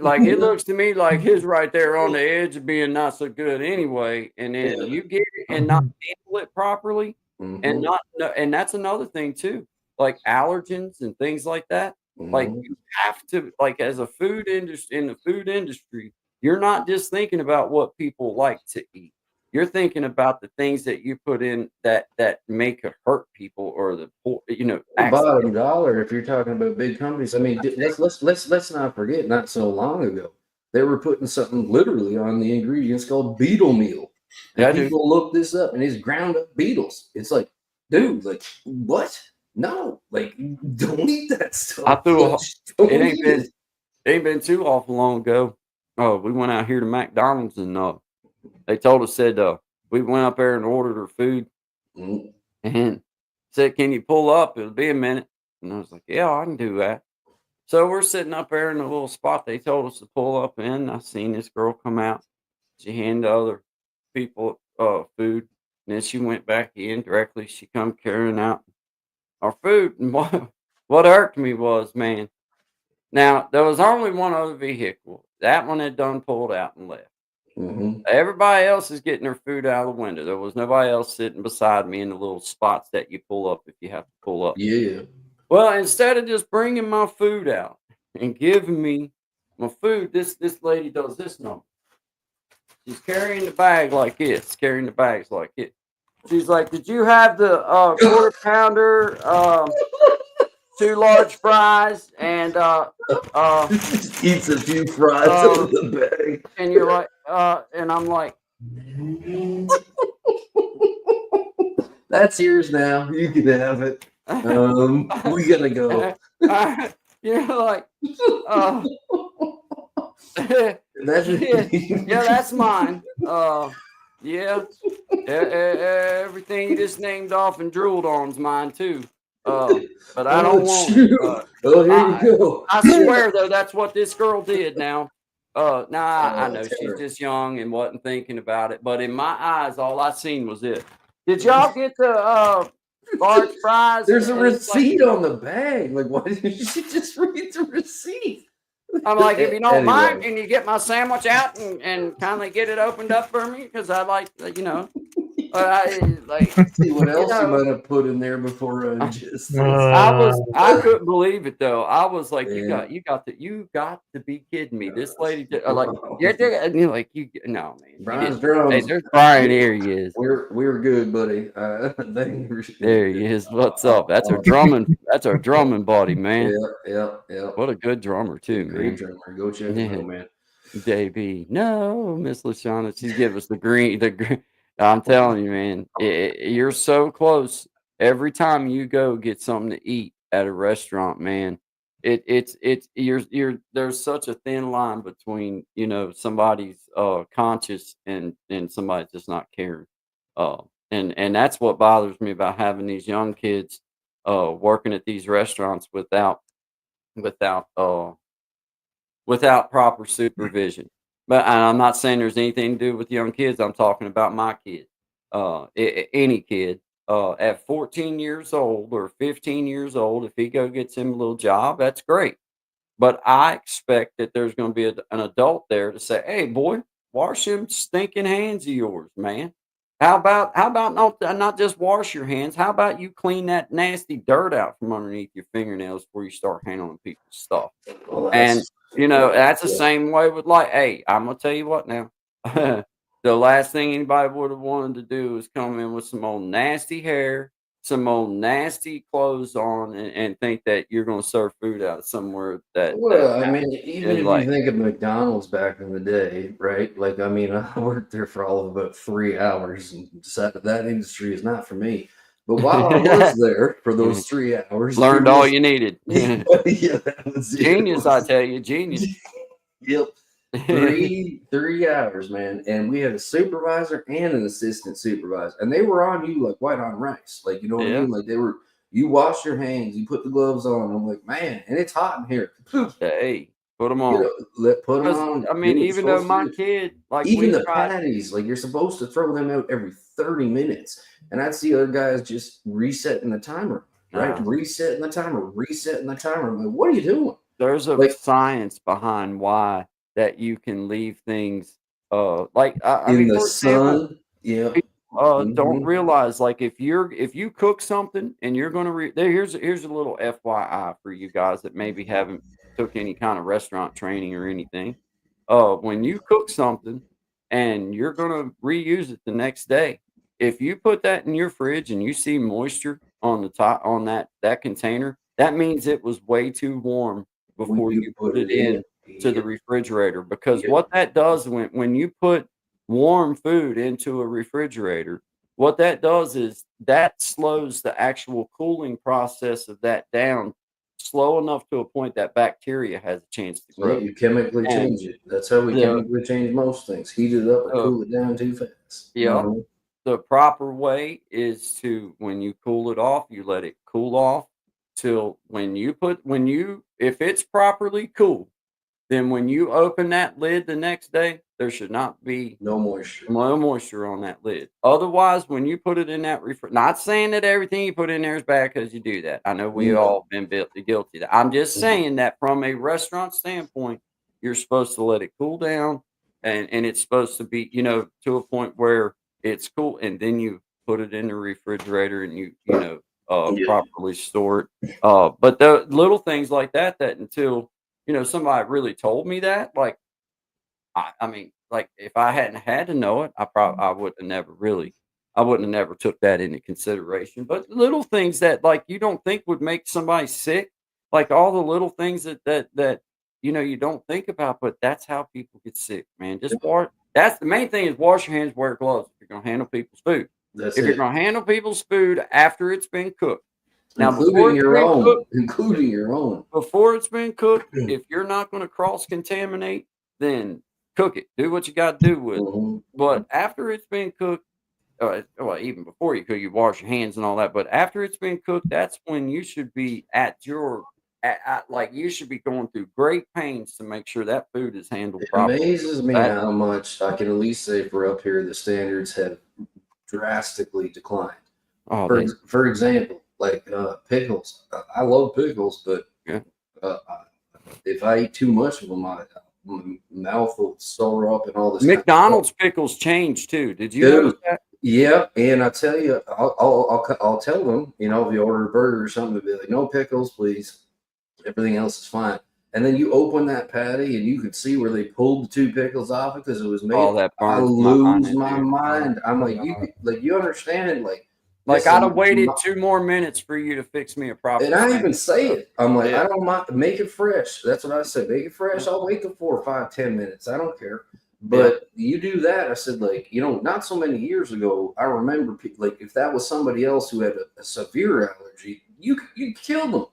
like it looks to me like his right there on the edge of being not so good anyway, and then yeah. you get it and not handle it properly, and Hmm. not no, and that's another thing too, like allergens and things like that. Like Hmm. you have to, like as a food industry in the food industry, you're not just thinking about what people like to eat. You're thinking about the things that you put in that make it hurt people or the poor, The accident. bottom dollar, if you're talking about big companies, I mean, let's not forget, not so long ago, they were putting something literally on the ingredients called beetle meal, and Yeah, dude. people look this up, and it's ground up beetles. It's like, dude, like what? No, like don't eat that I stuff. threw Like, a just it don't ain't eat been it. Ain't been too awful long ago. We went out here to McDonald's and they told us said we went up there and ordered our food Mm, and said, "Can you pull up? It'll be a minute." And I was like, "Yeah, I can do that." So we're sitting up there in the little spot they told us to pull up in. I seen this girl come out. She handed other people food, and then she went back in directly. She come carrying out our food, and boy, what irked me was, man. Now there was only one other vehicle. That one had done pulled out and left. Hmm. Everybody else is getting their food out of the window. There was nobody else sitting beside me in the little spots that you pull up if you have to pull up. Yeah. Well, instead of just bringing my food out and giving me my food, this lady does this number. She's carrying the bag like this, carrying the bags like it. She's like, "Did you have the quarter pounder, 2 large fries, and Just eats a few fries Um, out of the bag. and you're like, and I'm like, That's yours now. You can have it. We gotta go. you're like, uh, That's yeah, that's mine. Yeah, everything you just named off and drooled on's mine too. But I don't want it. shoot. Oh, here you go. I swear though, that's what this girl did. Now, I Oh, know she's Taylor. just young and wasn't thinking about it, but in my eyes, all I seen was it. Did y'all get the large fries? There's a And it's like, receipt on the bag. Like, why didn't you just read the receipt? I'm like, if you don't mind, Anyway. can you get my sandwich out and kindly get it opened up for me? Because I like, I like. See what else you know, might have put in there before just. I couldn't believe it though. I was like, Yeah. you got to be kidding me. This lady, like, and you're like, no, man. Brian's Hey, drums. there's Brian. Here he is. We're good, buddy. There he is. What's up? That's our drumming. That's our drumming buddy, man. Yeah. What a good drummer too, Great man. drummer. Go check him Yeah. out, man. JB. No, Miss Lashana. She's giving us the green. I'm telling you, man, you're so close. Every time you go get something to eat at a restaurant, man, it's you're there's such a thin line between somebody's conscious and somebody just not caring. And that's what bothers me about having these young kids working at these restaurants without without proper supervision. But I'm not saying there's anything to do with young kids. I'm talking about my kid, any kid at 14 years old or 15 years old. If he gets him a little job, that's great. But I expect that there's going to be an adult there to say, "Hey, boy, wash them stinking hands of yours, man. How about not just wash your hands? How about you clean that nasty dirt out from underneath your fingernails before you start handling people's stuff?" Well, And that's the yeah. same way with like, hey, I'm gonna tell you what now. The last thing anybody would have wanted to do is come in with some old nasty hair, some old nasty clothes on, and think that you're gonna serve food out of somewhere that Well, I mean, even is if like, you think of McDonald's back in the day, right? Like, I mean, I worked there for all of about 3 hours and decided that industry is not for me. But while I was there for those 3 hours, learned there all was- you needed. yeah, that was it. Genius, I tell you, genius. Yep. 3 hours, man. And we had a supervisor and an assistant supervisor. And they were on you like white on rice. Like, you know what I Yeah. mean? Like you wash your hands, you put the gloves on. I'm like, man, and it's hot in here. Hey, put them You on. know, put them Because, on. I mean, do what even you're though supposed my to do. kid, like, Even we the tried. patties, like you're supposed to throw them out every 30 minutes. And I'd see other guys just resetting the timer, right? Nah. Resetting the timer. I'm like, what are you doing? There's a Like- science behind why that you can leave things like I In mean, the for example, sun. Yeah. don't Mhm. realize, like, if you cook something and you're gonna here's a little FYI for you guys that maybe haven't took any kind of restaurant training or anything. When you cook something and you're gonna reuse it the next day, if you put that in your fridge and you see moisture on the top on that container, that means it was way too warm before you put it in to the refrigerator. Because Yep. what that does when you put warm food into a refrigerator, what that does is that slows the actual cooling process of that down slow enough to a point that bacteria has a chance to Yeah, grow. you chemically And- change it. That's how we Yeah. chemically change most things. Heat it up or cool it down too fast. Yeah. Mhm. The proper way is to, when you cool it off, you let it cool off till if it's properly cool, then when you open that lid the next day, There should not be No moisture. no moisture on that lid. Otherwise, when you put it in that not saying that everything you put in there is bad because you do that. I know we No. all been guilty of that. I'm just Mhm. saying that from a restaurant standpoint, you're supposed to let it cool down, and it's supposed to be, to a point where it's cool, and then you put it in the refrigerator and Yeah. properly store it. But the little things like that until somebody really told me that, like I mean, like, if I hadn't had to know it, I wouldn't have never took that into consideration. But little things that, like, you don't think would make somebody sick, like all the little things that you don't think about, but that's how people get sick, man. Just wash. That's the main thing is wash your hands, wear gloves if you're gonna handle people's food. That's If you're it. gonna handle people's food after it's been cooked. Now, Including your own. Including your own. before it's been cooked, if you're not going to cross contaminate, then cook it. Do what you got to do with it. Mhm. But after it's been cooked, well, even before you cook, you wash your hands and all that. But after it's been cooked, that's when you should be like you should be going through great pains to make sure that food is handled It properly. amazes me That- how much I can at least say for up here the standards have drastically declined. Oh, For example, like pickles. I love pickles, but Yeah. if I eat too much of them, my mouth will sore up and all this. kind of McDonald's pickles change too. Did you Dude. notice that? Yeah, and I tell you, I'll tell them, if you order a burger or something, they'll be like, no pickles, please. Everything else is fine. And then you open that patty, and you could see where they pulled the 2 pickles off because it was made. Oh, that I burns lose my dude. mind. I'm like, you understand, like Like I'd have listen, waited 2 more minutes for you to fix me a proper. And I sandwich. even say it. I'm like, Yeah. I don't mind. Make it fresh. That's what I said. Make it fresh. I'll wait the 4, 5, 10 minutes. I don't care. But you do that. I said, like, not so many years ago, I remember, like, if that was somebody else who had a severe allergy, you killed them.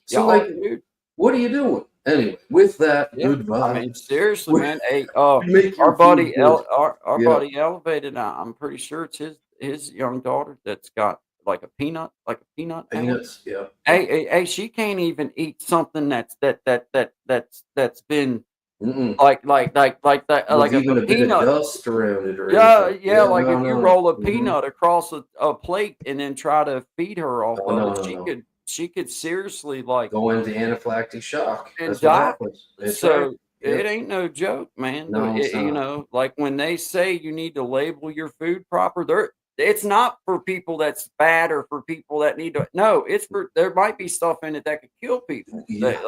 So, Yeah, like, dude. what are you doing? Anyway, with that, Yeah. good vibes. I mean, seriously, man. Hey, Make your our buddy, food good. our Yeah. buddy Elevated. I'm pretty sure it's his young daughter that's got like a peanut allergy. Peanuts, yeah. Hey, she can't even eat something that's been Mm-mm. like that, like With even a a bit of peanut. dust around it or Yeah, anything. yeah. Like no, if you no. roll a Mhm. peanut across a plate and then try to feed her off Oh, of no, it, no. she could seriously like Go into anaphylactic shock. and That's what die. happens. That's So right. Yep. it ain't no joke, man. No, it's not. Like when they say you need to label your food proper, it's not for people that's bad or for people that need to. No, it's for there might be stuff in it that could kill people. Yeah.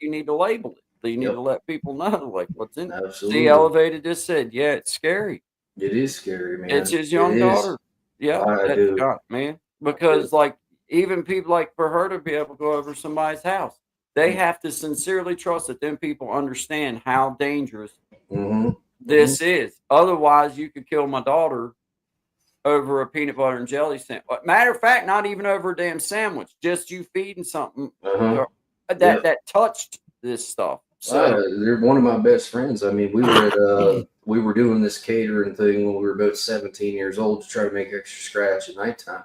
You need to label it. So you need Yep. to let people know like what's in it. Absolutely. See, Elevated just said, yeah, it's scary. It is scary, man. It's his young It is. daughter. Yeah, I that's do. got man. Because like even people like for her to be able to go over somebody's house, they have to sincerely trust that them people understand how dangerous Mm-hmm. this is. Otherwise, you could kill my daughter over a peanut butter and jelly sandwich. Matter of fact, not even over a damn sandwich, just you feeding something Uh-huh. that touched this stuff. So They're one of my best friends. I mean, we were at we were doing this catering thing when we were about 17 years old to try to make extra scratch at nighttime.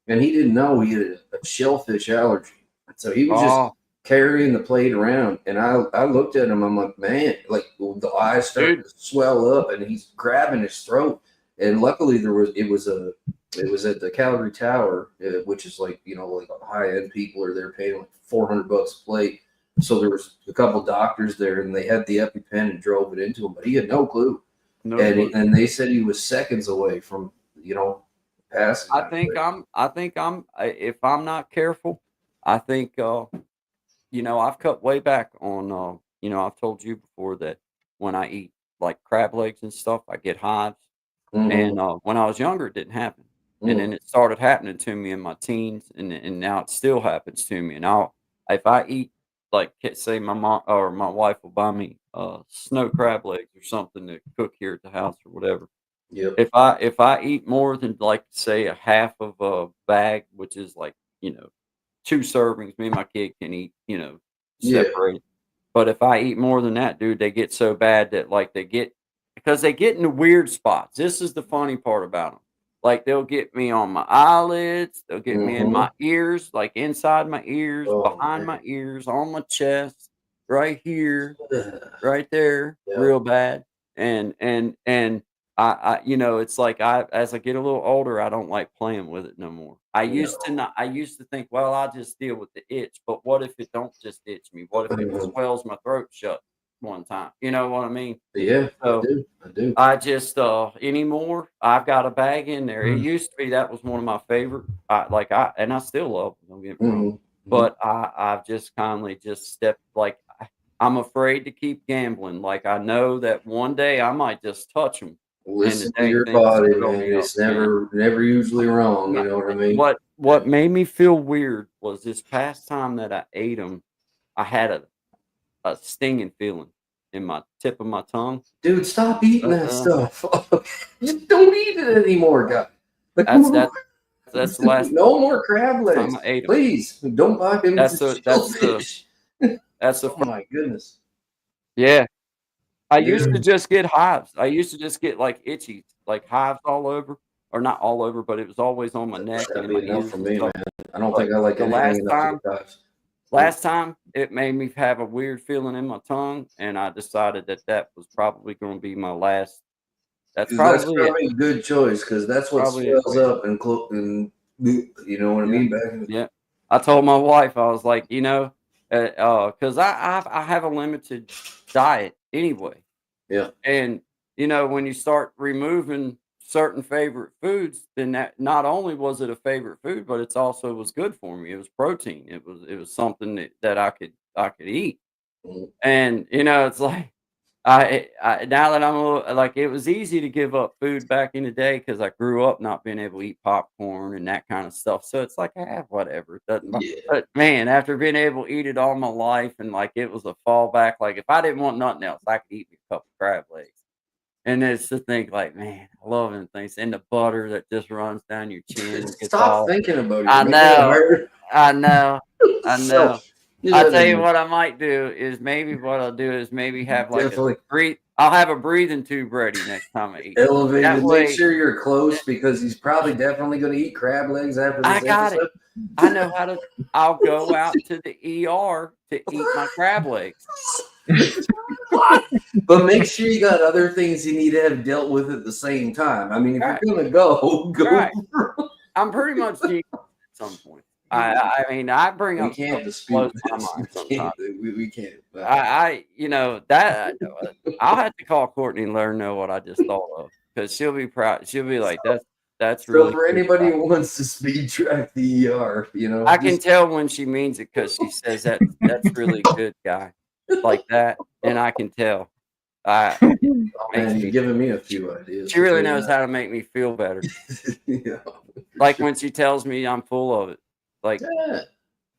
And he didn't know he had a shellfish allergy. So he was just carrying the plate around. And I looked at him, I'm like, man, like the eyes started to swell up and he's grabbing his throat. And luckily it was at the Calgary Tower, which is like, like high end people are there paying like $400 a plate. So there was a couple doctors there, and they had the EpiPen and drove it into him, but he had no clue. And they said he was seconds away from, passing. I think if I'm not careful, I think I've cut way back on I've told you before that when I eat like crab legs and stuff, I get hives. Mhm. And when I was younger, it didn't happen. And then it started happening to me in my teens, and now it still happens to me. And if I eat, like, say my mom or my wife will buy me snow crab legs or something to cook here at the house or whatever. Yep. If I eat more than like say a half of a bag, which is like 2 servings, me and my kid can eat Yeah. separate. But if I eat more than that, dude, they get so bad that like because they get into weird spots. This is the funny part about them. Like they'll get me on my eyelids, they'll get me in my ears, like inside my ears, Oh, behind man. my ears, on my chest, right here, right there, Yeah. real bad. and it's like as I get a little older, I don't like playing with it no more. I used to not. I used to think, well, I'll just deal with the itch. But what if it don't just itch me? What if it swells my throat shut one time? You know what I mean? Yeah, I So do. I do. I just anymore. I've got a bag in there. It used to be that was one of my favorite. I still love them. Don't get me wrong. Mhm. But I've just kindly just stepped I'm afraid to keep gambling. Like I know that one day I might just touch them. Listen to dang your thing body, swell man. me up, It's never usually wrong. You know what I mean? What made me feel weird was this past time that I ate them, I had a stinging feeling in my tip of my tongue. Dude, stop eating that Uh-uh. stuff. Just don't eat it anymore, guy. Like, That's the last no more crab legs. time I ate 'em. Please don't buy him That's the the shellfish. that's the Oh my goodness. yeah. I used to Dude. just get hives. I used to just get like itchy, like hives all over, or not all over, but it was always on my neck and That'd in my be enough ears for and me, stuff. man. I don't But think I like the anything enough to get hives. last time it made me have a weird feeling in my tongue, and I decided that was probably going to be my last. That's That's probably it. probably a good choice because that's what Probably it. swells up and you know what I Yeah. mean? Back in the Yeah. I told my wife, I was like, because I have a limited diet anyway. Yeah. And when you start removing certain favorite foods, then that not only was it a favorite food, but it's also was good for me. It was protein. It was something that I could eat. Mhm. And it's like I now that I'm a little like it was easy to give up food back in the day because I grew up not being able to eat popcorn and that kind of stuff. So it's like whatever. It doesn't bother. Yeah. But man, after being able to eat it all my life and like it was a fallback, like if I didn't want nothing else, I could eat me a couple crab legs. And it's to think like, man, I love them things. And the butter that just runs down your chin and gets Stop all thinking about it. I You're making it know. harder. I know. I So, know. you I'll know, tell you what I might do is maybe have like definitely I'll have a breathing tube ready next time I eat. That elevated. way Make sure you're close because he's probably definitely going to eat crab legs after I this got it. episode. I know how to I'll go out to the ER to eat my crab legs. But make sure you got other things you need to have dealt with at the same time. I mean, if Right. you're gonna go. Right. I'm pretty much deep at some point. I mean, I bring We up can't stuff that dispute blows my this. mind We sometimes. can't. We can't. That I'll have to call Courtney and let her know what I just thought of because she'll be proud. She'll be like, "That's So really for good anybody advice." who wants to speed track the ER, I can just tell when she means it because she says that's really good, guy, like that, and I can tell. oh man, Makes you've me. given me a few ideas. She really knows how to make me feel better. Yeah. Like when she tells me I'm full of it. Like Yeah.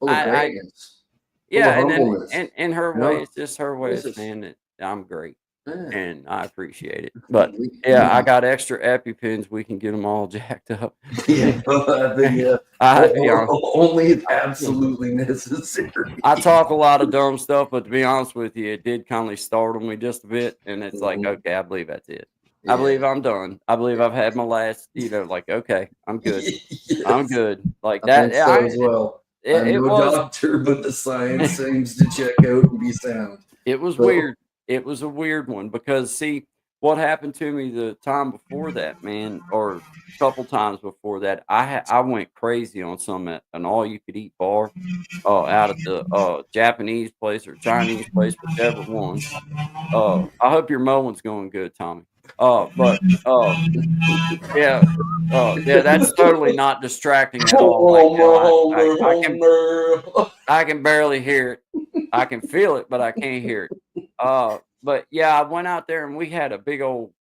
Full of I greatness. Full yeah, of and then humbleness. in her You way, know? it's just her way of This is- saying that I'm great. Yeah. And I appreciate it. But yeah, I got extra EpiPens. We can get them all jacked up. Yeah, I think yeah. Only if absolutely necessary. I talk a lot of dumb stuff, but to be honest with you, it did kind of startle me just a bit. And it's like, Mhm. okay, I believe that's it. Yeah. I believe I'm done. I believe I've had my last, like, okay, I'm good. Yes. I'm good. Like I that. think so as well. I'm It no was. doctor, but the science seems to check out and be sound. It was So- weird. It was a weird one because see what happened to me the time before that, man, or a couple times before that. I went crazy on an all you could eat bar, out at the Japanese place or Chinese place, whichever one. I hope your mowing's going good, Tommy. But yeah, that's totally not distracting at all. Like, I can barely hear it. I can feel it, but I can't hear it. But yeah, I went out there and we had a big old,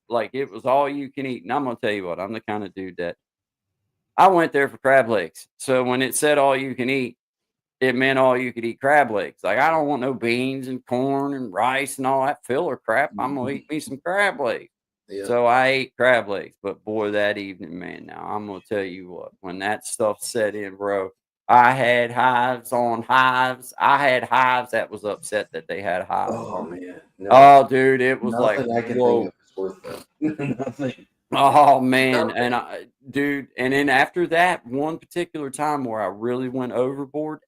like it was all you can eat. And I'm gonna tell you what, I'm the kind of dude that I went there for crab legs. So when it said all you can eat, it meant all you could eat crab legs. Like I don't want no beans and corn and rice and all that filler crap. I'm gonna eat me some crab legs. Yeah. So I ate crab legs, but boy, that evening, man, now I'm gonna tell you what, when that stuff set in, bro, I had hives on hives. I had hives that was upset that they had hives. Oh man. No, Oh, dude, it was nothing like, I can whoa. think of is worth that. Nothing. Oh man, Nothing. and then after that one particular time where I really went overboard,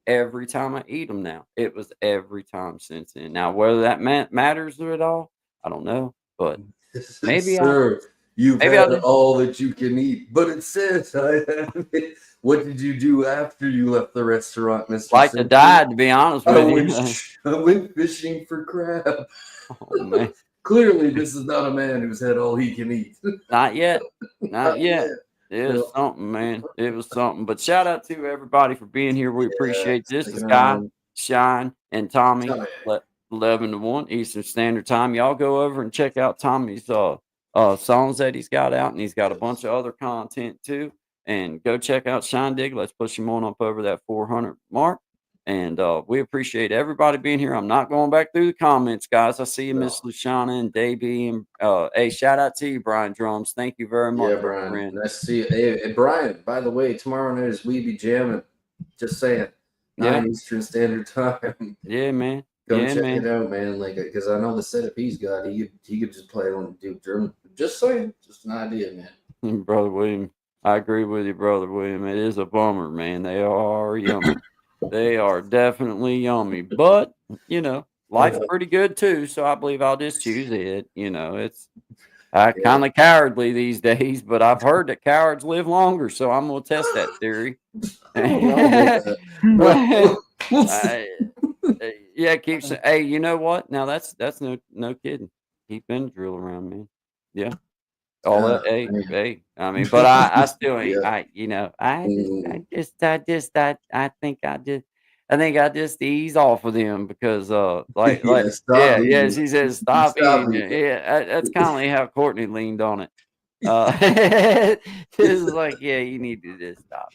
every time I eat them now. It was every time since then. Now, whether that matters at all, I don't know. But maybe Sir, you've maybe I'll had just all that you can eat, but it says I have it. What did you do after you left the restaurant, Mr. like to Simpson? die, to be honest I with you. went fishing for crab. Oh man, Clearly, this is not a man who's had all he can eat. not yet, not yet. It was No. something, man. It was something. But shout out to everybody for being here. We appreciate this. Is sticking Guy, around. Shine, and Tommy. Tommy. 11 to 1 Eastern Standard Time. Y'all go over and check out Tommy's songs that he's got out, and he's got a bunch of other content too. And go check out Shine Dig. Let's push him on up over that 400 mark. And we appreciate everybody being here. I'm not going back through the comments, guys. I see you, Miss Luciana and Davey. And hey, shout out to you, Brian Drums. Thank you very much, Yeah, my Brian. friend. Nice to see you. Hey, Brian, by the way, tomorrow night is We Be Jamming. Just saying. 9 Eastern Standard Time. Yeah, man. Come Yeah, check man. it out, man. Like, because I know the setup he's got, he could just play on do German. Just saying, just an idea, man. Brother William, I agree with you, Brother William. It is a bummer, man. They are yummy. They are definitely yummy. But, you know, life's pretty good too. So I believe I'll just choose it. You know, it's kind of cowardly these days, but I've heard that cowards live longer. So I'm going to test that theory. We'll see. Yeah, keep saying, hey, you know what? Now that's no kidding. Keep Benadryl around, man. Yeah. All that, hey. I mean, but I still ain't. Yeah. I think I just ease off with him because she says stop eating. Yeah, that's kind of how Courtney leaned on it. It's like, yeah, you need to just stop.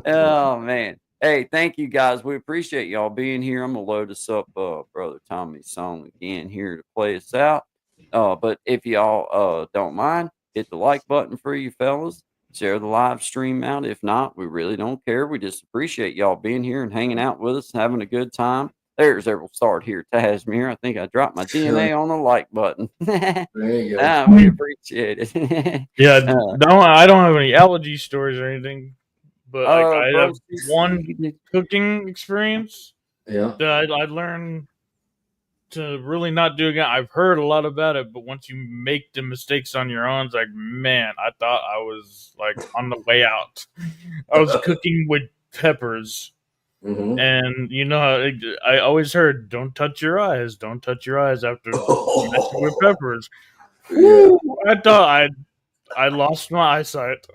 Oh man. Hey, thank you guys. We appreciate y'all being here. I'm gonna load us up Brother Tommy's song again here to play us out. But if y'all don't mind, hit the like button for you fellas. Share the live stream out. If not, we really don't care. We just appreciate y'all being here and hanging out with us, having a good time. There's we'll start here, Tasmere. I think I dropped my DNA on the like button. There you go. We appreciate it. Yeah, I don't have any allergy stories or anything, but I have one cooking experience Yeah. that I learned to really not do again. I've heard a lot about it, but once you make the mistakes on your own, it's like, man, I thought I was like on the way out. I was cooking with peppers. Mm-hmm. And you know, I always heard, "Don't touch your eyes. Don't touch your eyes after messing with peppers." Yeah. I thought I lost my eyesight.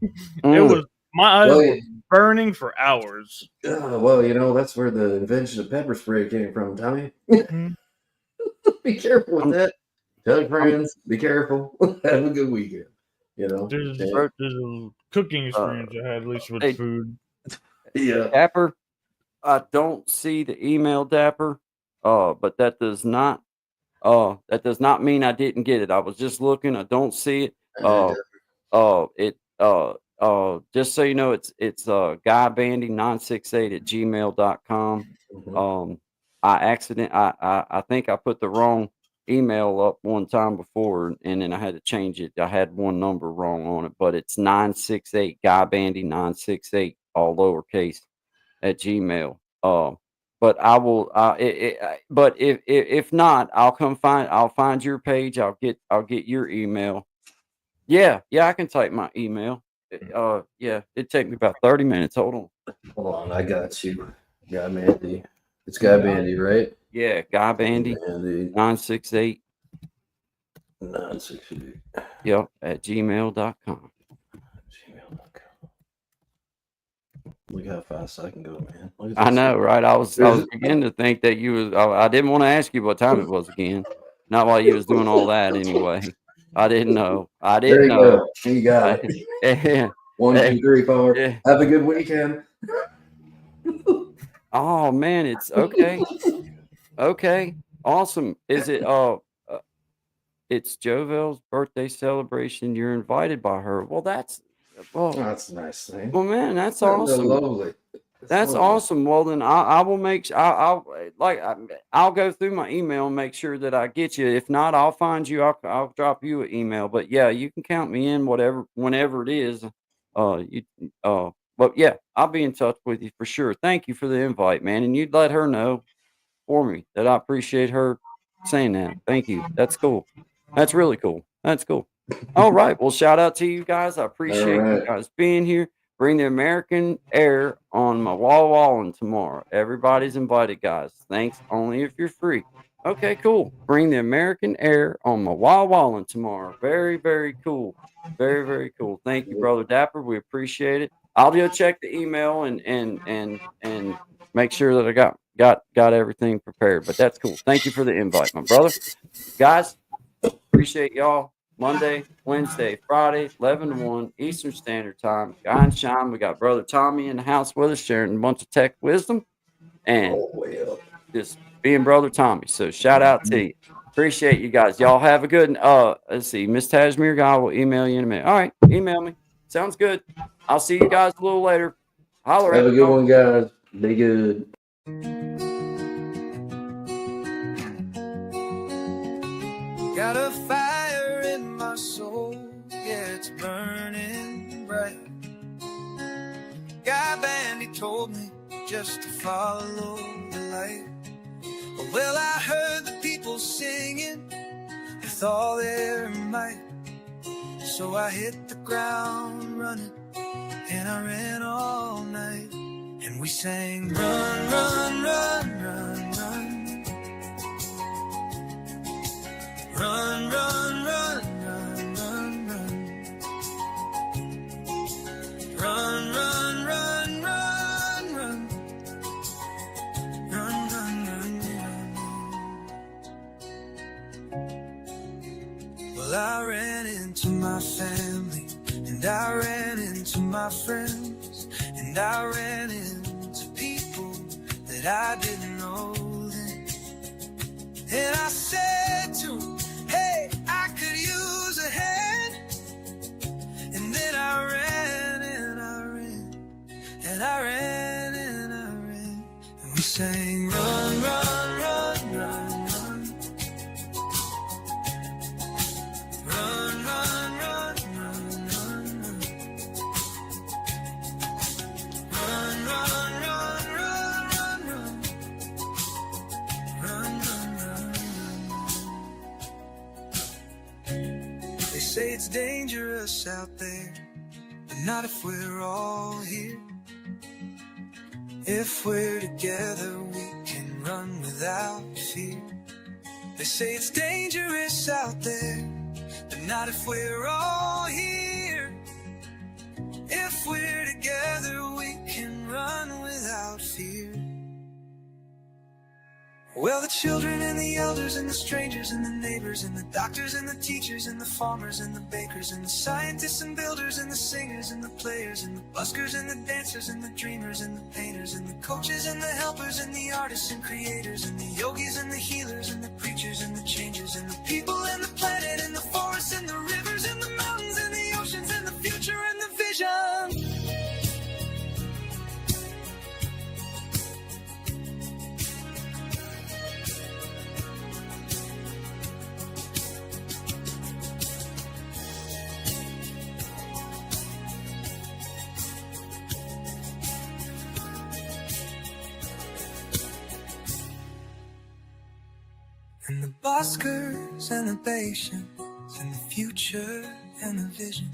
It was my eyes were burning for hours. Well, you know that's where the invention of pepper spray came from, Tommy. Be careful with that. Tell your friends. Be careful. Have a good weekend. You know, there's a cooking experience I had, at least with food. Yeah, Dapper. I don't see the email, Dapper. But that does not mean I didn't get it. I was just looking. I don't see it. Just so you know, it's guybandy968@gmail.com. Mm-hmm. I think I put the wrong email up one time before, and then I had to change it. I had one number wrong on it, but it's 968 guybandy968 all lowercase at Gmail. But I will. But if not, I'll find your page. I'll get your email. Yeah, I can type my email. Yeah, it'd take me about 30 minutes. Hold on, I got you. Guy Bandy. It's Guy Bandy, right? Yeah, Guy Bandy 968. 968. Yep, at gmail.com. Look how fast I can go, man. I know, right? I was beginning to think that you was. I didn't want to ask you what time it was again. Not while you was doing all that anyway. I didn't know. There you go. You got it. 1, 2, 3, 4. Yeah. Have a good weekend. Oh man, it's okay. Okay, awesome. Is it? It's Jovel's birthday celebration. You're invited by her. Well, that's a nice thing. Well, man, that's awesome. Lovely. That's awesome. Well, then I will make sure. I'll go through my email and make sure that I get you. If not, I'll find you. I'll drop you an email. But yeah, you can count me in. Whenever it is. but yeah, I'll be in touch with you for sure. Thank you for the invite, man. And you'd let her know for me that I appreciate her saying that. Thank you. That's cool. That's really cool. That's cool. All right. Well, shout out to you guys. I appreciate you right. guys being here. Bring the American Air on my wall walling tomorrow. Everybody's invited, guys. Thanks. Only if you're free. Okay, cool. Bring the American Air on my wall walling tomorrow. Very, very cool. Very, very cool. Thank you, brother Dapper. We appreciate it. I'll go check the email and make sure that I got everything prepared. But that's cool. Thank you for the invite, my brother. Guys, appreciate y'all. Monday, Wednesday, Friday, 11 to 1 Eastern Standard Time. Guy and Shine. We got brother Tommy in the house with us, sharing a bunch of tech wisdom and All the way up. just being brother Tommy. So shout out to you. Appreciate you guys. Y'all have a good let's see. Miss Tajmir guy will email you in a minute. All right, email me. Sounds good. I'll see you guys a little later. Holler Have at a good y'all. one, guys. Be good. Got a fire in my soul, yeah, it's burning bright. Guy Bandy told me just to follow the light. Well, I heard the people singing with all their might. So I hit the ground running, and I ran all night. And we sang, run, run, run, run, run. Run, run, run, run, run, run. Run, run, run, run, run. Run, run, run, run. Well, I ran into my family, and I ran into my friends, and I ran into people that I didn't know then. And I said to them, hey, I could use a hand. And then I ran and I ran and I ran and I ran. And we sang, run, run, run, run, run. Run, run, run, run, run, run. Run, run, run, run, run, run. Run, run, run, run. They say it's dangerous out there, but not if we're all here. If we're together, we can run without fear. They say it's dangerous out there, but not if we're all here. If we're together, we can run without fear. Well, the children and the elders and the strangers and the neighbors and the doctors and the teachers and the farmers and the bakers and the scientists and builders and the singers and the players and the buskers and the dancers and the dreamers and the painters and the coaches and the helpers and the artists and creators and the yogis and the healers and the preachers and the changers and the people and the planet and the forests and the rivers and the mountains and the oceans and the future and the vision. And the buskers and the patience and the future and the vision.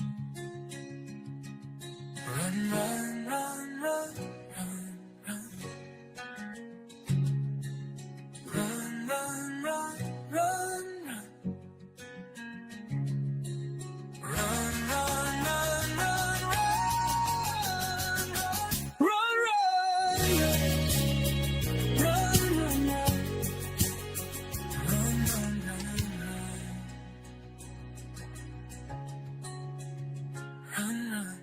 Run, run, run, run, run, run. Run, run, run, run, run. Run, run, run, run, run, run, run, run, run.